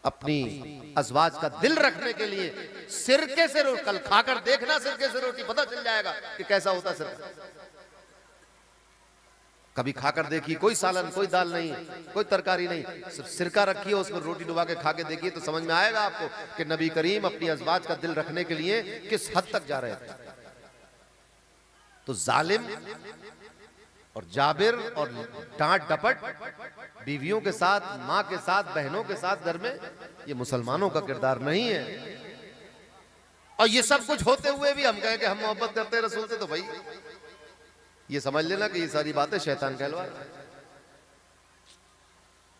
अपनी अज़वाज का दिल रखने के लिए सिरके से कल खाकर देखना, सिरके से रोटी, पता चल जाएगा कि कैसा होता है सिरका। कभी खाकर देखिए, कोई सालन, कोई दाल नहीं, कोई तरकारी नहीं, सिर्फ सिरका रखी है, उसमें रोटी डुबा के खा के देखिए तो समझ में आएगा आपको कि नबी करीम अपनी अज़वाज का दिल रखने के लिए किस हद तक जा रहे थे। तो जालिम और जाबिर और डांट डपट बीवियों के साथ, माँ के साथ, बहनों के साथ घर में, ये मुसलमानों का किरदार नहीं है। और ये सब कुछ होते हुए भी हम कहें कि हम मोहब्बत करते हैं रसूल से, तो भाई ये समझ लेना कि ये सारी बातें शैतान कहलवा।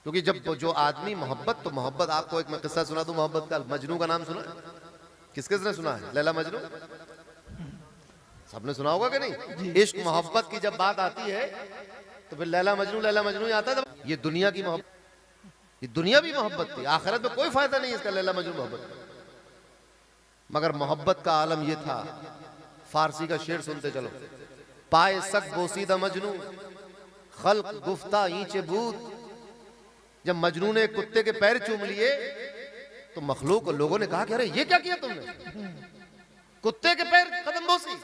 क्योंकि जब जो आदमी मोहब्बत, तो मोहब्बत, आपको एक मैं किस्सा सुना दूं मोहब्बत का। मजनू का नाम सुना? किस किसने सुना है? लैला मजनू सबने सुना होगा कि नहीं? इश्क मोहब्बत की जब बात आती है तो फिर लैला मजनू ही आता है। ये दुनिया की मोहब्बत, ये दुनिया भी मोहब्बत थी, आखिरत में कोई फायदा नहीं इसका लैला मजनू मोहब्बत। मगर मोहब्बत का आलम ये था। फारसी का शेर सुनते चलो। पाए सक बोसीदा मजनू, खल्क गुफ्ता ईंचे बूद। जब मजनू ने कुत्ते के पैर चूम लिए तो मखलूक लोगों ने कहा कि अरे ये क्या किया तुमने? कुत्ते के पैर कदम बोसी।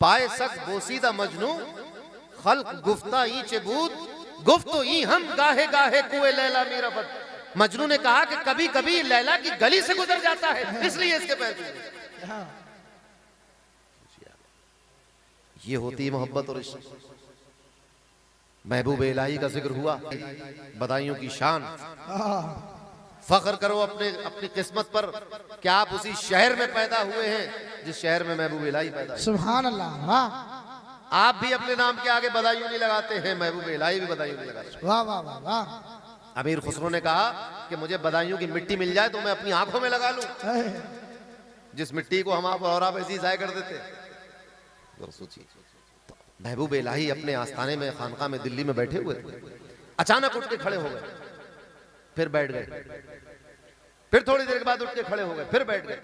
पाए सक बोसीदा मजनू, खल्क गुफ्ता ईंचे बूद। गुफ्तो ई हम गाहे गाहे कुए लैला मेरा बद। मजनू ने कहा कि कभी कभी लैला की गली से गुजर जाता है, इसलिए इसके पैर चूमे। ये होती है मोहब्बत और इश्क। महबूब इलाही का जिक्र हुआ, बधाइयों की शान। फख्र करो अपनी किस्मत पर कि आप उसी शहर में पैदा हुए हैं जिस शहर में महबूब इलाही पैदा। सुभान अल्लाह, वाह। आप भी अपने नाम के आगे बधाइयों नहीं लगाते हैं, महबूब इलाही भी बधाइयों नहीं लगाते। वाह वाह वाह वाह। अमीर खुसरो ने कहा कि मुझे बधाइयों की मिट्टी मिल जाए तो मैं अपनी आंखों में लगा लूं, जिस मिट्टी को हम और आप ऐसी जाया कर देते। सोचिए, तो महबूब इलाही अपने आस्थाने में, खानका में, दिल्ली में बैठे हुए थे। अचानक उठ के खड़े हो गए, फिर बैठ गए, फिर थोड़ी देर के बाद उठ के खड़े हो गए, फिर बैठ गए।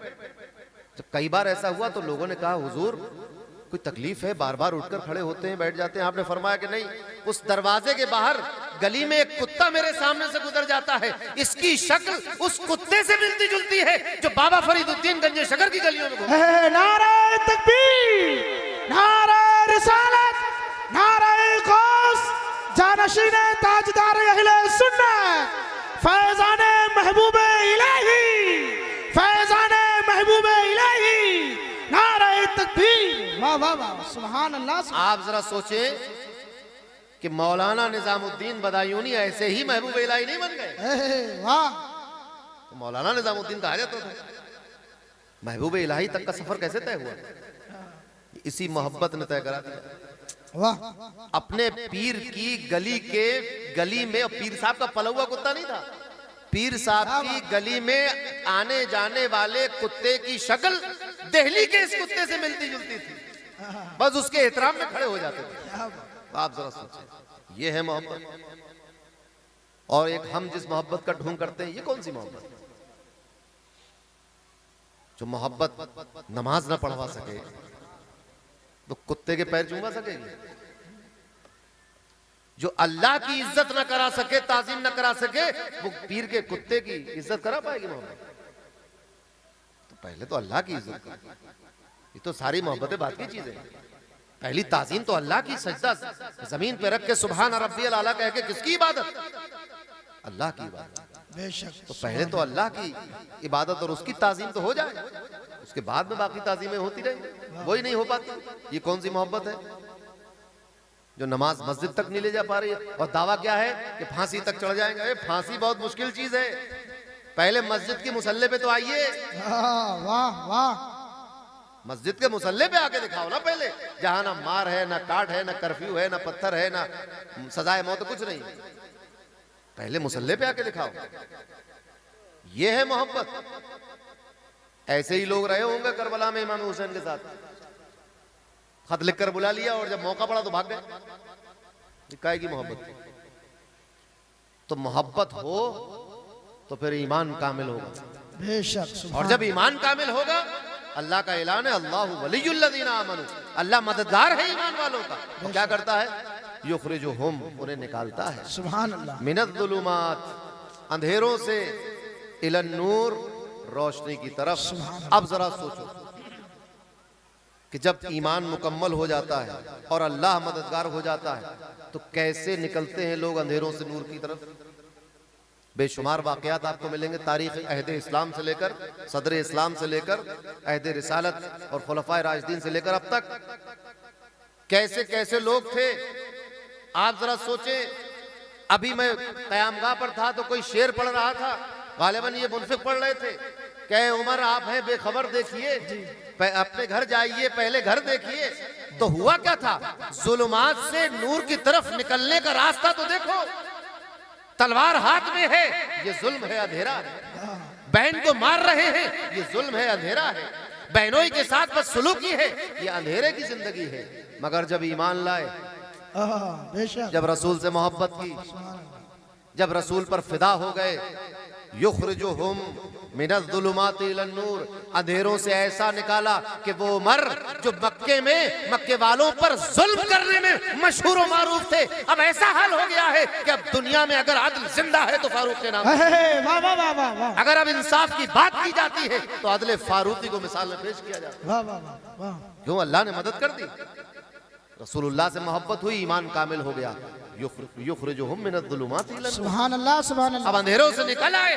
जब कई बार ऐसा हुआ तो लोगों ने कहा हुजूर कोई तकलीफ है? बार बार उठकर खड़े होते हैं, बैठ जाते हैं। आपने फरमाया कि नहीं, उस दरवाजे के बाहर गली में एक कुत्ता मेरे सामने से गुजर जाता है, इसकी शक्ल उस कुत्ते से मिलती जुलती है जो बाबा फरीदुद्दीन गंजे शकर की गलियों में घूमता है। नारे तकबीर, नारे रिसालत, नारे गौस, जानशीने ताजदार अहले सुन्नत, फैजाने महबूबे इलाही, फैजाने महबूबे इलाही, नारे तकबीर। वाह वाह वाह, सुभान अल्लाह। आप जरा सोचें कि मौलाना निजामुद्दीन बदायूनी ऐसे ही महबूब इलाही नहीं बन गए। वाह। तो मौलाना निजामुद्दीन कहा जाता था। महबूब इलाही तक का सफर कैसे तय हुआ? इसी मोहब्बत ने तय करा दिया। वाह, अपने पीर की गली में, और पीर साहब का पला हुआ कुत्ता नहीं था, पीर साहब की गली में आने जाने वाले कुत्ते की शक्ल दिल्ली के इस कुत्ते से मिलती जुलती थी, बस उसके एहतराम में खड़े हो जाते थे। आप जरा सोचें, ये है मोहब्बत। और एक हम जिस मोहब्बत का ढोंग करते हैं, ये कौन सी मोहब्बत? जो मोहब्बत नमाज ना पढ़वा सके तो कुत्ते के पैर चूमा सकेगी? जो अल्लाह की इज्जत ना करा सके, ताजीम ना करा सके, वो पीर के कुत्ते की इज्जत करा पाएगी मोहब्बत? तो पहले तो अल्लाह की इज्जत कर। ये तो सारी मोहब्बतें बात की चीजें। पहली ताजीम तो अल्लाह की, सजदा जमीन पे रख के सुभान रब्बियल आला कह के किसकी इबादत? अल्लाह की इबादत। बेशक। तो पहले तो अल्लाह की इबादत और उसकी ताजीम तो हो जाए, उसके बाद में बाकी ताजीमें होती रहेंगी। वही नहीं हो पाती। ये कौन सी मोहब्बत है जो नमाज मस्जिद तक नहीं ले जा पा रही है? और दावा क्या है कि फांसी तक चढ़ जाएंगे। अरे फांसी बहुत मुश्किल चीज है, पहले मस्जिद के मुसल्ले पे तो आइए। वाह वाह, मस्जिद के मुसल्ले पे आके दिखाओ ना पहले, जहां ना मार है, ना काट है, ना कर्फ्यू है, ना पत्थर है, ना सजाए मौत, कुछ नहीं। पहले मुसल्ले पे आके दिखाओ। ये है मोहब्बत। ऐसे ही लोग रहे होंगे करबला में इमाम हुसैन के साथ, खत लिखकर बुला लिया और जब मौका पड़ा तो भाग गए। काय की मोहब्बत? तो मोहब्बत हो तो फिर ईमान कामिल होगा। बेशक। और जब ईमान कामिल होगा, अल्लाह का ऐलान है, अल्लाहु वलियुल्लज़ीना आमनू, अल्लाह मददगार है ईमान वालों का। तो क्या करता है? युखरिजुहुम, उन्हें निकालता है, सुभान अल्लाह, मिनज़्ज़ुलुमात, अंधेरों से, इलन नूर, रोशनी की तरफ। अब जरा सोचो कि जब ईमान मुकम्मल हो जाता है और अल्लाह मददगार हो जाता है, तो कैसे निकलते हैं लोग अंधेरों से नूर की तरफ? बेशुमार वाकयात आपको मिलेंगे तारीख अहद इस्लाम से लेकर, सदर इस्लाम से लेकर, अहद रिसालत और खुलफाए राशिदीन से लेकर अब तक कैसे कैसे लोग थे। आप जरा सोचें, अभी मैं क़यामगाह पर था तो कोई शेर पढ़ रहा था, गालिबन ये मुनफिक पढ़ रहे थे, कहे उमर आप हैं बेखबर, देखिए अपने घर जाइए, पहले घर देखिए। तो हुआ क्या था? जुल्मात से नूर की तरफ निकलने का रास्ता तो देखो, तलवार हाथ में है, ये जुल्म है, अंधेरा है। बहन को मार रहे हैं, ये जुल्म है, अंधेरा है। बहनों के साथ बदसलूकी है, ये अंधेरे की जिंदगी है। मगर जब ईमान लाए, बेशक, जब रसूल से मोहब्बत की, जब रसूल पर फिदा हो गए, युखरिजुहुम मिनज़्ज़ुलुमाति इलन नूर, अंधेरों से ऐसा निकाला कि वो उमर जो मक्के में मक्के वालों पर जुल्म करने में मशहूर और मारूफ थे, अब ऐसा हाल हो गया है कि अब दुनिया में अगर अदल जिंदा है तो फारूक के नाम। वाह वाह वाह वाह वाह, अगर अब इंसाफ की बात की जाती है तो अदले फारूकी को मिसाल में पेश किया जाता है। वाह वाह वाह, क्यों? अल्लाह ने मदद कर दी, रसूलुल्लाह से मोहब्बत हुई, ईमान कामिल हो गया। युखरिजुहुम मिनज़्ज़ुलुमाति इलन नूर, सुभान अल्लाह सुभान अल्लाह। अब अंधेरों से निकल आए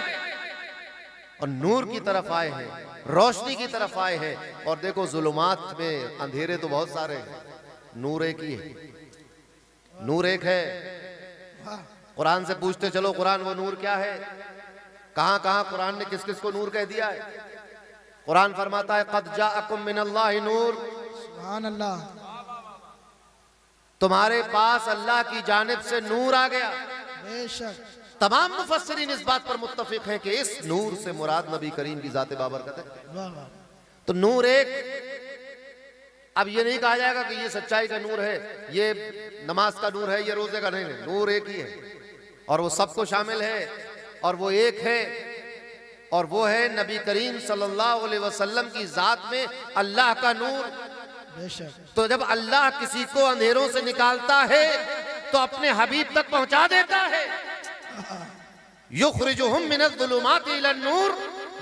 और नूर की तरफ आए हैं, रोशनी की तरफ आए हैं। और देखो, जुल्मात में अंधेरे तो बहुत सारे हैं, नूर एक ही है। नूर एक है। कुरान से पूछते चलो, कुरान वो नूर क्या है? कहां कहां कुरान ने किस किस को नूर कह दिया है? कुरान फरमाता है, क़द जाअकुम मिनल्लाहि नूर, सुभान अल्लाह, तुम्हारे पास अल्लाह की जानिब से नूर आ गया। बेशक। तमाम मुफस्सिरीन इस बात पर मुत्तफिक हैं कि इस नूर से मुराद नबी करीम की जाते बाबरकत है। वाह वाह, तो नूर एक, अब ये नहीं कहा जाएगा कि ये सच्चाई का नूर है, ये नमाज का नूर है, ये रोजे का नहीं, नूर एक ही है और वो सबको शामिल है और वो एक है, और वो है नबी करीम सल्लल्लाहु अलैहि वसल्लम की जात में अल्लाह का नूर। बेशक। तो जब अल्लाह किसी को अंधेरों से निकालता है तो अपने हबीब तक पहुंचा देता है। युखरिजुहुम मिनज़्ज़ुलुमाति इलन नूर,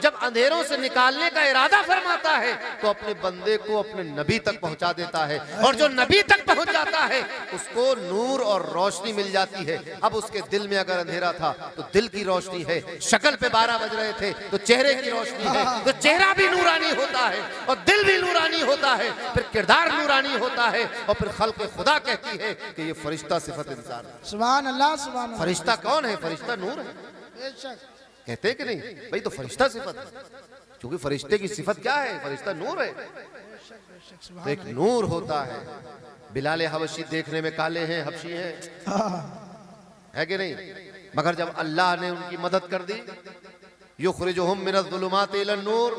जब अंधेरों से निकालने का इरादा फरमाता है तो अपने बंदे को अपने नबी तक पहुंचा देता है, और जो नबी तक पहुंच जाता है उसको नूर और रोशनी मिल जाती है। अब उसके दिल में अगर अंधेरा था तो दिल की रोशनी है, शक्ल पे 12 बज रहे थे तो चेहरे की रोशनी है, तो चेहरा भी नूरानी होता है और दिल भी नूरानी होता है, फिर किरदार नूरानी होता है, और फिर खल्क़ खुदा कहती है कि ये फरिश्ता सिफत इंसान है। सुभान अल्लाह सुभान अल्लाह। फरिश्ता कौन है? फरिश्ता नूर है। बेशक। कहते हैं कि नहीं भाई? तो फरिश्ता सिफत है। क्योंकि फरिश्ते की सिफत क्या है? फरिश्ता नूर है, तो एक नूर होता है। बिलाल हबशी देखने में काले हैं, हबशी हैं, है कि नहीं? मगर जब अल्लाह ने उनकी मदद कर दी, युखरिजुहुम मिनज़्ज़ुलुमाति इलन नूर,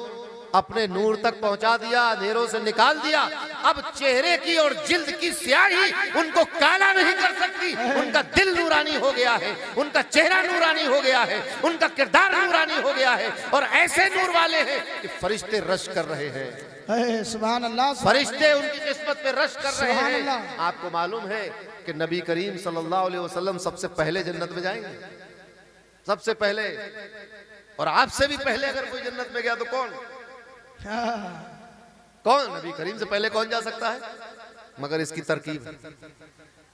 अपने नूर तक पहुंचा दिया, अंधेरों से निकाल दिया। अब चेहरे की और जिल्द की स्याही उनको काला नहीं कर सकती। उनका दिल नूरानी हो गया है, उनका चेहरा नूरानी हो गया है, उनका किरदार नूरानी हो गया है, और ऐसे नूर वाले हैं कि फरिश्ते रश कर रहे हैं। सुभान अल्लाह, फरिश्ते उनकी किस्मत पे रश कर रहे सुभान हैं। अल्लाह। आपको मालूम है कि नबी करीम सल्लल्लाहु अलैहि वसल्लम सबसे पहले जन्नत में जाएंगे, सबसे पहले। और आपसे भी पहले अगर कोई जन्नत में गया तो कौन? कौन? नबी करीम से पहले कौन जा सकता है? मगर इसकी तरकीब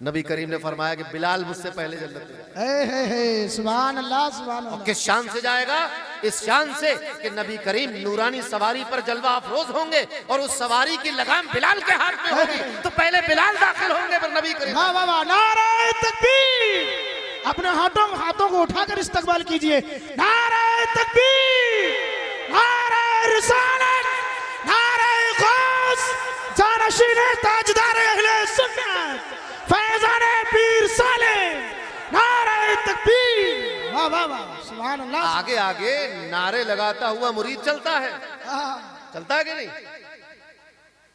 नबी करीम ने फरमाया कि बिलाल मुझसे पहले जन्नत में जाएगा। सुभान अल्लाह, सुभान और अल्लाह। किस शान से जाएगा? इस शान से कि नबी करीम नूरानी सवारी पर जलवा अफरोज होंगे, और उस सवारी की लगाम बिलाल के हाथ में होगी, तो पहले बिलाल दाखिल होंगे फिर नबी करीम। वाह वाह वाह, नारे तकबीर! अपने हाथों को उठाकर इस्तकबाल कीजिए। नारे तकबीर, नारे रिसालत, नारे गौस, जानशीन ताजदार अहले सुन्नत, फैजान पीर सालेह, नारे तकबीर! वाह वाह वाह, सुभान अल्लाह। आगे आगे नारे लगाता हुआ मुरीद चलता है, चलता है कि नहीं?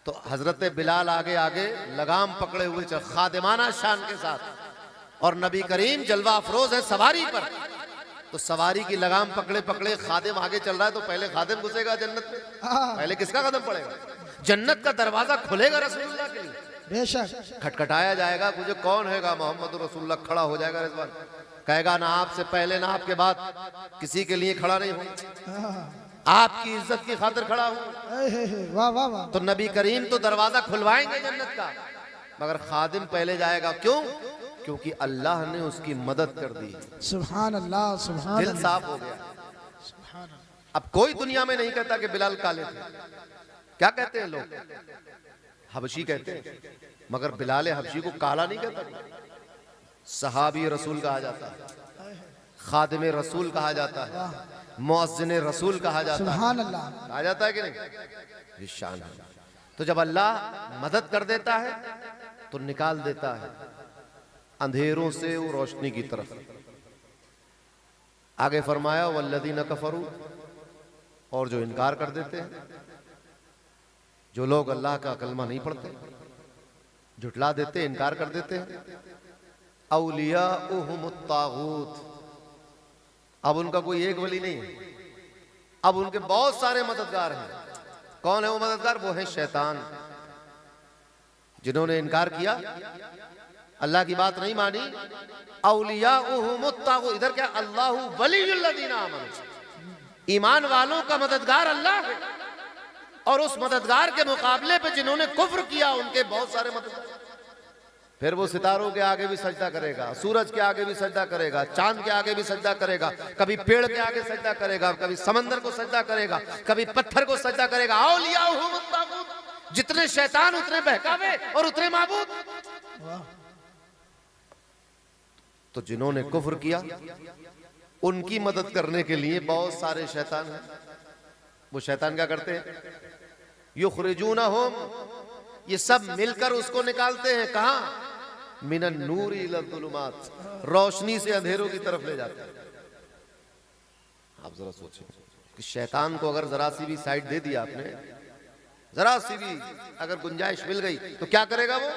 तो हजरत बिलाल आगे आगे लगाम पकड़े हुए चल, खादिमाना शान के साथ, और नबी करीम जलवा अफरोज है सवारी पर। तो सवारी की लगाम पकड़े पकड़े खादिम आगे चल रहा है, तो पहले खादिम घुसेगा जन्नत में, पहले किसका कदम पड़ेगा? जन्नत का दरवाजा खुलेगा रसूलुल्लाह के लिए, बेशक। खटखटाया जाएगा, मुझे कौन हैगा? मोहम्मद रसूलुल्लाह खड़ा हो जाएगा रिजवान, कहेगा ना आपसे पहले ना आपके बाद किसी के लिए खड़ा नहीं हूं, आपकी इज्जत की खातिर खड़ा हूं। वाह वाह वाह। तो नबी करीम तो दरवाजा खुलवाएंगे जन्नत का, मगर खादिम पहले जाएगा। क्यों? क्योंकि अल्लाह ने उसकी मदद कर दी, सुभान अल्लाह, सुभान दिल अल्लाह। साफ हो गया। अब कोई दुनिया में नहीं कहता कि बिलाल काले थे। क्या कहते हैं लोग? हबशी कहते हैं, मगर बिलाल हबशी को काला नहीं कहता। सहाबी रसूल कहा जाता है, खादिम रसूल कहा जाता है, मुअज्जिन रसूल कहा जाता है, सुभान अल्लाह। कहा जाता है कि नहीं? ये शान है। तो जब अल्लाह मदद कर देता है तो निकाल देता है अंधेरों से वो रोशनी की तरफ। आगे फरमाया वल्लदीन कफरू, और जो इनकार कर देते हैं, जो लोग अल्लाह का कलमा नहीं पढ़ते, झुटला देते, इनकार कर देते हैं, औलियाउहुमुत तागूत, अब उनका कोई एक वली नहीं है, अब उनके बहुत सारे मददगार हैं। कौन है वो मददगार? वो है शैतान। जिन्होंने इनकार किया, अल्लाह की बात नहीं मानी, औलियाउहुमुत तागूत, इधर क्या? अल्लाहु वलियुल्लज़ीना आमनू, ईमान वालों का मददगार अल्लाह है, और उस मददगार के मुकाबले पे जिन्होंने कुफ्र किया उनके बहुत सारे मददगार। फिर वो सितारों के आगे भी सजदा करेगा, सूरज के आगे भी सजदा करेगा, चांद के आगे भी सजदा करेगा, कभी पेड़ के आगे सजदा करेगा, कभी समंदर को सजदा करेगा, कभी पत्थर को सजदा करेगा। औलियाउहुमुत तागूत, जितने शैतान उतने बहकावे और उतने माबूद। तो जिन्होंने कुफ्र किया उनकी मदद करने के लिए बहुत सारे शैतान हैं। वो शैतान क्या करते हैं? युखरिजूनहुम, ये सब मिलकर उसको निकालते हैं। कहां? मिनन नूरी इला ज़ुलुमात, रोशनी से अंधेरों की तरफ ले जाते हैं। आप जरा सोचें कि शैतान को अगर जरा सी भी साइड दे दिया आपने, जरा सी भी अगर गुंजाइश मिल गई, तो क्या करेगा वो?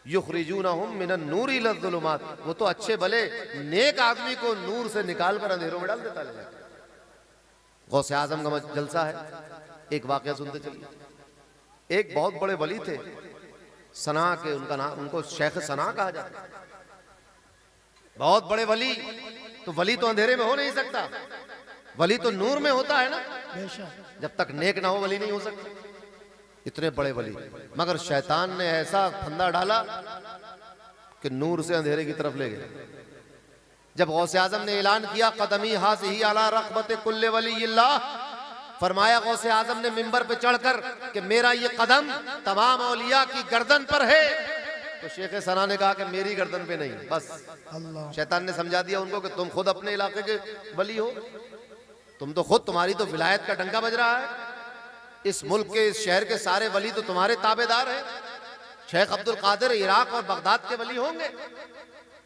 युखरिजूनहुम मिनन नूरी इला ज़ुलुमात, वो तो अच्छे भले नेक आदमी को नूर से निकाल कर अंधेरों में डाल देता है। गौसे आजम का जलसा है, एक वाकया सुनते चलिए। एक बहुत बड़े वली थे, सना के, उनका नाम, उनको शेख सना कहा जाता है। बहुत बड़े वली, तो वली तो अंधेरे में हो नहीं सकता, वली तो नूर में होता है ना। जब तक नेक ना हो वली नहीं हो सकता। इतने बड़े वली, मगर शैतान ने ऐसा फंदा डाला कि नूर से अंधेरे की तरफ ले गया। जब गौसे आजम ने ऐलान किया कदमी हाज़िही अला रक़बत कुल्ले वलीइल्लाह, फरमाया गौसे आजम ने मिंबर पे चढ़कर कि मेरा ये कदम तमाम औलिया की गर्दन पर है, तो शेख सना ने कहा कि मेरी गर्दन पे नहीं। बस शैतान ने समझा दिया उनको कि तुम खुद अपने इलाके के वली हो, तुम तो खुद, तुम्हारी तो विलायत का डंका बज रहा है। इस मुल्क के, इस शहर के सारे वली तो तुम्हारे ताबेदार हैं। शेख अब्दुल कादिर इराक और बगदाद के वली होंगे,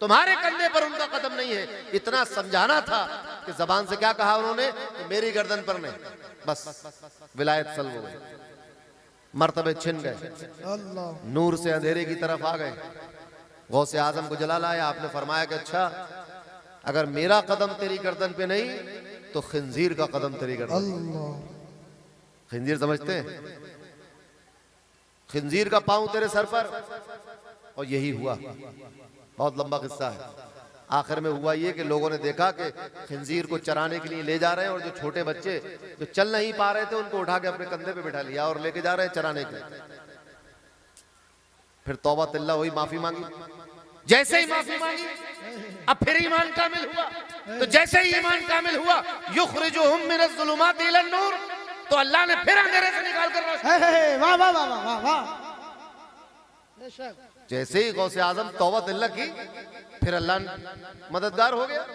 तुम्हारे कंधे पर उनका कदम नहीं है। इतना समझाना था कि जबान से क्या कहा उन्होंने कि मेरी गर्दन पर नहीं, बस विलायत सल्ब हो गई, मर्तबे छिन गए, नूर से अंधेरे की तरफ आ गए। गौसे आजम को जला लाया, आपने फरमाया कि अच्छा अगर मेरा कदम तेरी गर्दन पे नहीं तो खिंजीर का कदम तेरी गर्दन। खिंजीर समझते हैं? खिंजीर का पांव तेरे सर पर। और यही हुआ, बहुत लंबा किस्सा है। आखिर में हुआ ये कि लोगों ने देखा कि खिंजीर को चराने के लिए ले जा रहे हैं और जो छोटे बच्चे जो चल नहीं पा रहे थे उनको उठा के अपने कंधे पे बिठा लिया और लेके जा रहे हैं चराने के लिए। फिर तौबा तिल्ला हुई, माफी मांगी। जैसे ही माफी मांगी अब फिर ईमान कामिल हुआ। तो जैसे ही ईमान कामिल हुआ, युखरिजुहुम मिनज़्ज़ुलुमाति इलन नूर, तो अल्लाह ने फिर अंधेरे से निकाल कर रोशनी। वाह वाह वाह वाह वाह। जैसे ही गौसे आजम तौबा तिल्ला की, फिर अल्लाह मददगार हो गया।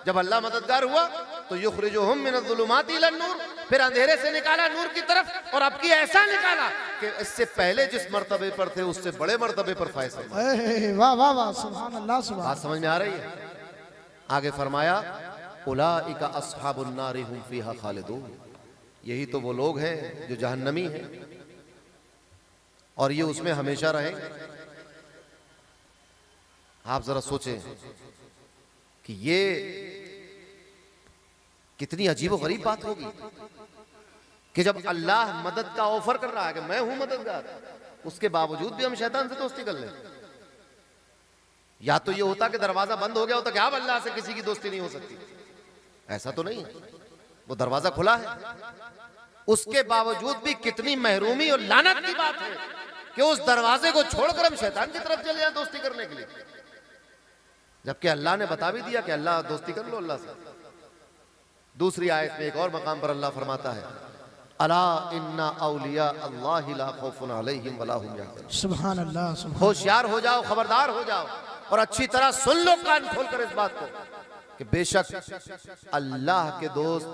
जब अल्लाह मददगार हुआ तो युखरिजुहुम मिनज़्ज़ुलुमाति इलन नूर, फिर अंधेरे से निकाला नूर की तरफ। और अब की ऐसा निकाला कि इससे पहले जिस मर्तबे पर थे उससे बड़े मर्तबे पर फैसला। वाह वाह वाह, सुभान अल्लाह सुभान। बात समझ में आ रही है? आगे फरमाया उलाइका अस्हाबुन नारि हुम फीहा खालिदून, यही तो वो लोग हैं जो जहन्नमी हैं और ये उसमें हमेशा रहेंगे। आप जरा सोचें कि ये कितनी अजीब गरीब बात होगी कि जब अल्लाह मदद का ऑफर कर रहा है कि मैं हूं मददगार, उसके बावजूद भी हम शैतान से दोस्ती कर लें। या तो ये होता कि दरवाजा बंद हो गया होता कि अब अल्लाह से किसी की दोस्ती नहीं हो सकती, ऐसा तो नहीं है, वो दरवाजा खुला है। उसके बावजूद भी कितनी महरूमी और लानत की बात है कि उस दरवाजे को छोड़कर हम शैतान की तरफ चले जाएं दोस्ती करने के लिए, जबकि अल्लाह ने बता भी दिया कि अल्लाह दोस्ती कर लो अल्लाह से। दूसरी आयत में एक और मकाम पर अल्लाह फरमाता है अला इन्ना औलिया अल्लाहि ला खौफुन अलैहिम वला हुम यहज़नून। सुभान अल्लाह सुभान। होशियार हो जाओ, खबरदार हो जाओ और अच्छी तरह सुन लो, कान खोलकर इस बात को कि बेशक अल्लाह के दोस्त।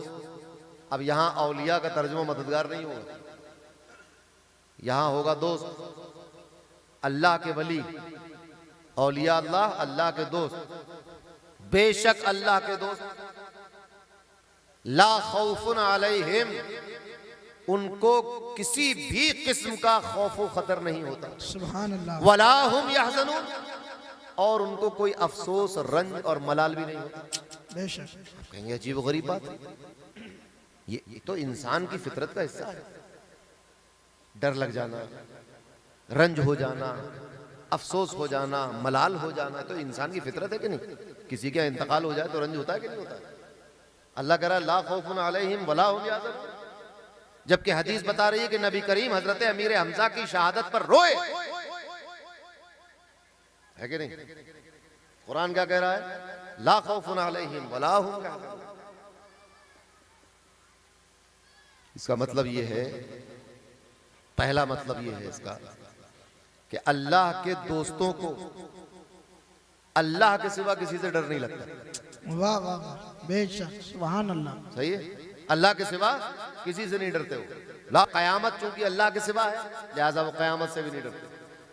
अब यहां औलिया का तर्जुमा मददगार नहीं होगा, यहां होगा दोस्त। अल्लाह के वली, औलिया अल्लाह, अल्लाह के दोस्त। बेशक अल्लाह के दोस्त ला खौफुन अलैहिम, उनको किसी भी किस्म का खौफ व खतर नहीं होता। सुभान अल्लाह। वला हुम यहज़नून, और उनको कोई अफसोस, रंज और मलाल भी नहीं होता। बेशक। कहेंगे अजीब गरीब बात है, ये तो इंसान की फितरत का हिस्सा है। डर लग जाना, रंज हो जाना, अफसोस हो जाना, मलाल हो जाना, तो इंसान की फितरत है कि नहीं? किसी का इंतकाल हो जाए तो रंज होता है कि नहीं होता है? अल्लाह कह रहा है ला खौफुन अलैहिम वला हुम यहज़नून, जबकि हदीस बता रही है कि नबी करीम हजरत अमीर हमजा की शहादत पर रोए, है कि नहीं? कुरान क्या कह रहा है? ला खौफुन अलैहिम वला हुम यहज़नून। इसका मतलब ये है, पहला मतलब ये है इसका कि अल्लाह के दोस्तों को अल्लाह के सिवा किसी से डर नहीं लगता। वाह वाह वाह, बेशक सुभान अल्लाह। सही है, अल्लाह के सिवा किसी से नहीं डरते हो। ला कयामत चूंकि अल्लाह के सिवा है लिहाजा वो कयामत से भी नहीं डरते।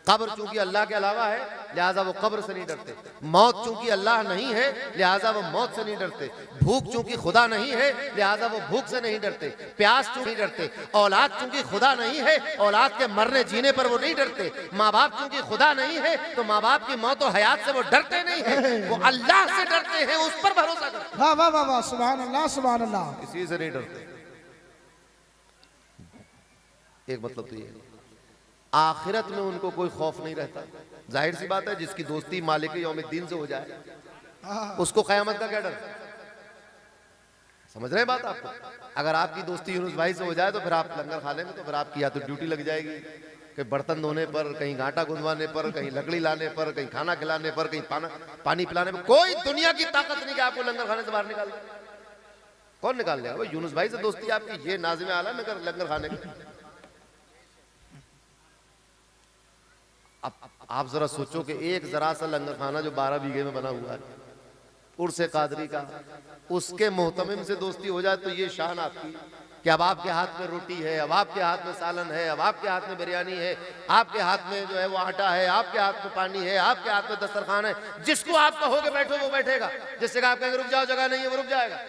कब्र चूंकि अल्लाह के अलावा है लिहाजा वो कब्र से नहीं डरते। मौत चूंकि अल्लाह नहीं है लिहाजा वो मौत से नहीं डरते। भूख चूंकि खुदा नहीं है लिहाजा वो भूख से नहीं डरते। प्यास चूंकि डरते। औलाद चूंकि खुदा नहीं है, औलाद के मरने जीने पर वो नहीं डरते। माँ बाप चूंकि खुदा नहीं है तो माँ बाप की मौत और हयात से वो डरते नहीं है, वो अल्लाह से डरते हैं, उस पर भरोसा करते। वाह वाह वाह वाह, सुभान अल्लाह सुभान अल्लाह। किसी से नहीं डरते। एक मतलब तो ये, आखिरत में उनको कोई खौफ नहीं रहता। जाहिर सी बात है, जिसकी दोस्ती मालिक यौमिद्दीन से हो जाए उसको कयामत का क्या डर? समझ रहे हैं बात आपको? अगर आपकी दोस्ती यूनुस भाई से हो जाए तो फिर आप लंगर खा लेंगे, तो फिर आपकी या तो ड्यूटी लग जाएगी, कहीं बर्तन धोने पर, कहीं घाटा गुंदवाने पर, कहीं लकड़ी लाने पर, कहीं खाना खिलाने पर, कहीं पानी पिलाने पर। कोई दुनिया की ताकत नहीं कि आपको लंगर खाने से बाहर निकाल दे। कौन निकाल देगा? यूनुस भाई से दोस्ती आपकी, ये नाज़िम आला में लंगर खाने का। अब आप जरा सोचो कि एक जरा सा लंगर खाना जो 12 बीघे में बना हुआ है, उर्से कादरी का, उसके मोहतमिम से दोस्ती हो जाए तो ये शान आपकी कि अब आपके हाथ में रोटी है, अब आपके हाथ में सालन है, अब आपके हाथ में बिरयानी है, आपके हाथ में जो है वो आटा है, आपके हाथ में पानी है, आपके हाथ में दस्तरखान है। जिसको आप कहोगे बैठो वो बैठेगा, जिससे आप कहेंगे रुक जाओ जगह नहीं है वो रुक जाएगा।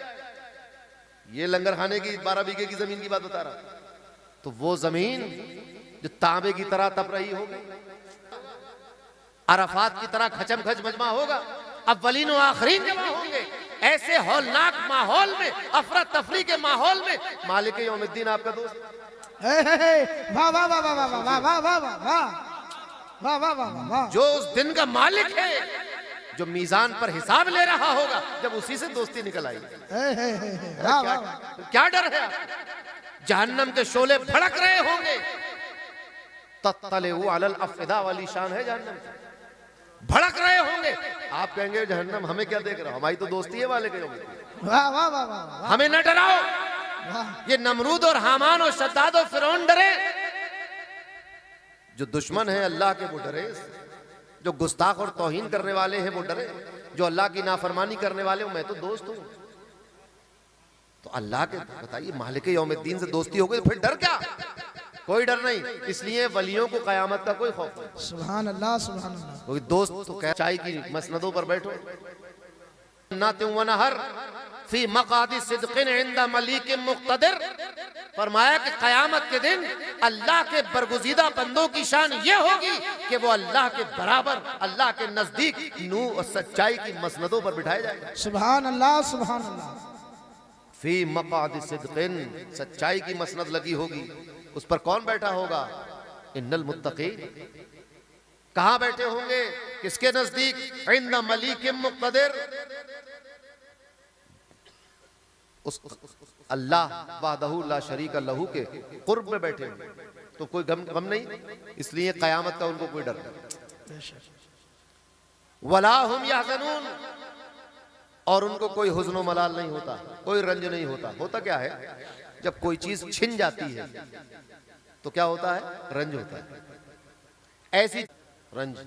ये लंगर खाने की 12 बीघे की जमीन की बात बता रहा। तो वो जमीन जो तांबे की तरह तप रही होगी, अरफात की तरह खचम खच मजमा होगा, अव्वलीन और आखरीन जमा होंगे। ऐसे हौलनाक माहौल में, अफरा तफरी के माहौल में मालिक यौमुद्दीन आपका दोस्त। वाह वाह वाह वाह वाह वाह वाह वाह वाह वाह वाह वाह वाह, जो उस दिन का मालिक है, जो मीजान पर हिसाब ले रहा होगा, जब उसी से दोस्ती निकल आई, क्या डर है? जहन्नम के शोले भड़क रहे होंगे। तत्तलेउ अलल अफिदा वाली शान है जहन्नम की, भड़क रहे होंगे। आप कहेंगे जहन्नम हमें क्या देख रहा हो, हमारी तो दोस्ती है वाले के। वाह वाह वाह वाह, हमें न डराओ। ये नमरूद और हामान और शद्दाद और फिरौन डरे, जो दुश्मन है अल्लाह के वो डरे, जो गुस्ताख और तौहीन करने वाले हैं वो डरे, जो अल्लाह की नाफरमानी करने वाले हो, मैं तो दोस्त हूं। तो अल्लाह के बताइए मालिक यौमुद्दीन से दोस्ती हो गई, फिर डर क्या? कोई डर नहीं। इसलिए वलियों को कयामत का कोई खौफ नहीं। सुभान अल्लाह सुभान अल्लाह। कोई दोस्त तो कह चाय की मसनदों पर बैठो, नातिम व नहर फी मकादी सिद्किन इंदा मलीक मुक्तदिर। फरमाया कि कयामत के दिन अल्लाह के बरगुज़ीदा बंदों की शान ये होगी कि वो अल्लाह के बराबर, अल्लाह के नजदीक नूर और सच्चाई की मसनदों पर बिठाए जाएंगे। सुभान अल्लाह सुभान अल्लाह। फी मकादी सिद्किन, सच्चाई की मसनद लगी होगी, उस पर कौन बैठा होगा? इन्नल मुत्तकीन। कहां बैठे होंगे? किसके नजदीक? इंदा मलीकिम मुक्तदिर, उस अल्लाह वाहदहू ला शरीका लहू के कुर्ब में बैठे होंगे। तो कोई गम नहीं, इसलिए कयामत का उनको कोई डर नहीं। वला हुम यहज़नून, और उनको कोई हुज़्न मलाल नहीं होता, कोई रंज नहीं होता। होता क्या है? जब कोई चीज छिन जाती है तो क्या होता है? रंज होता है। ऐसी रंज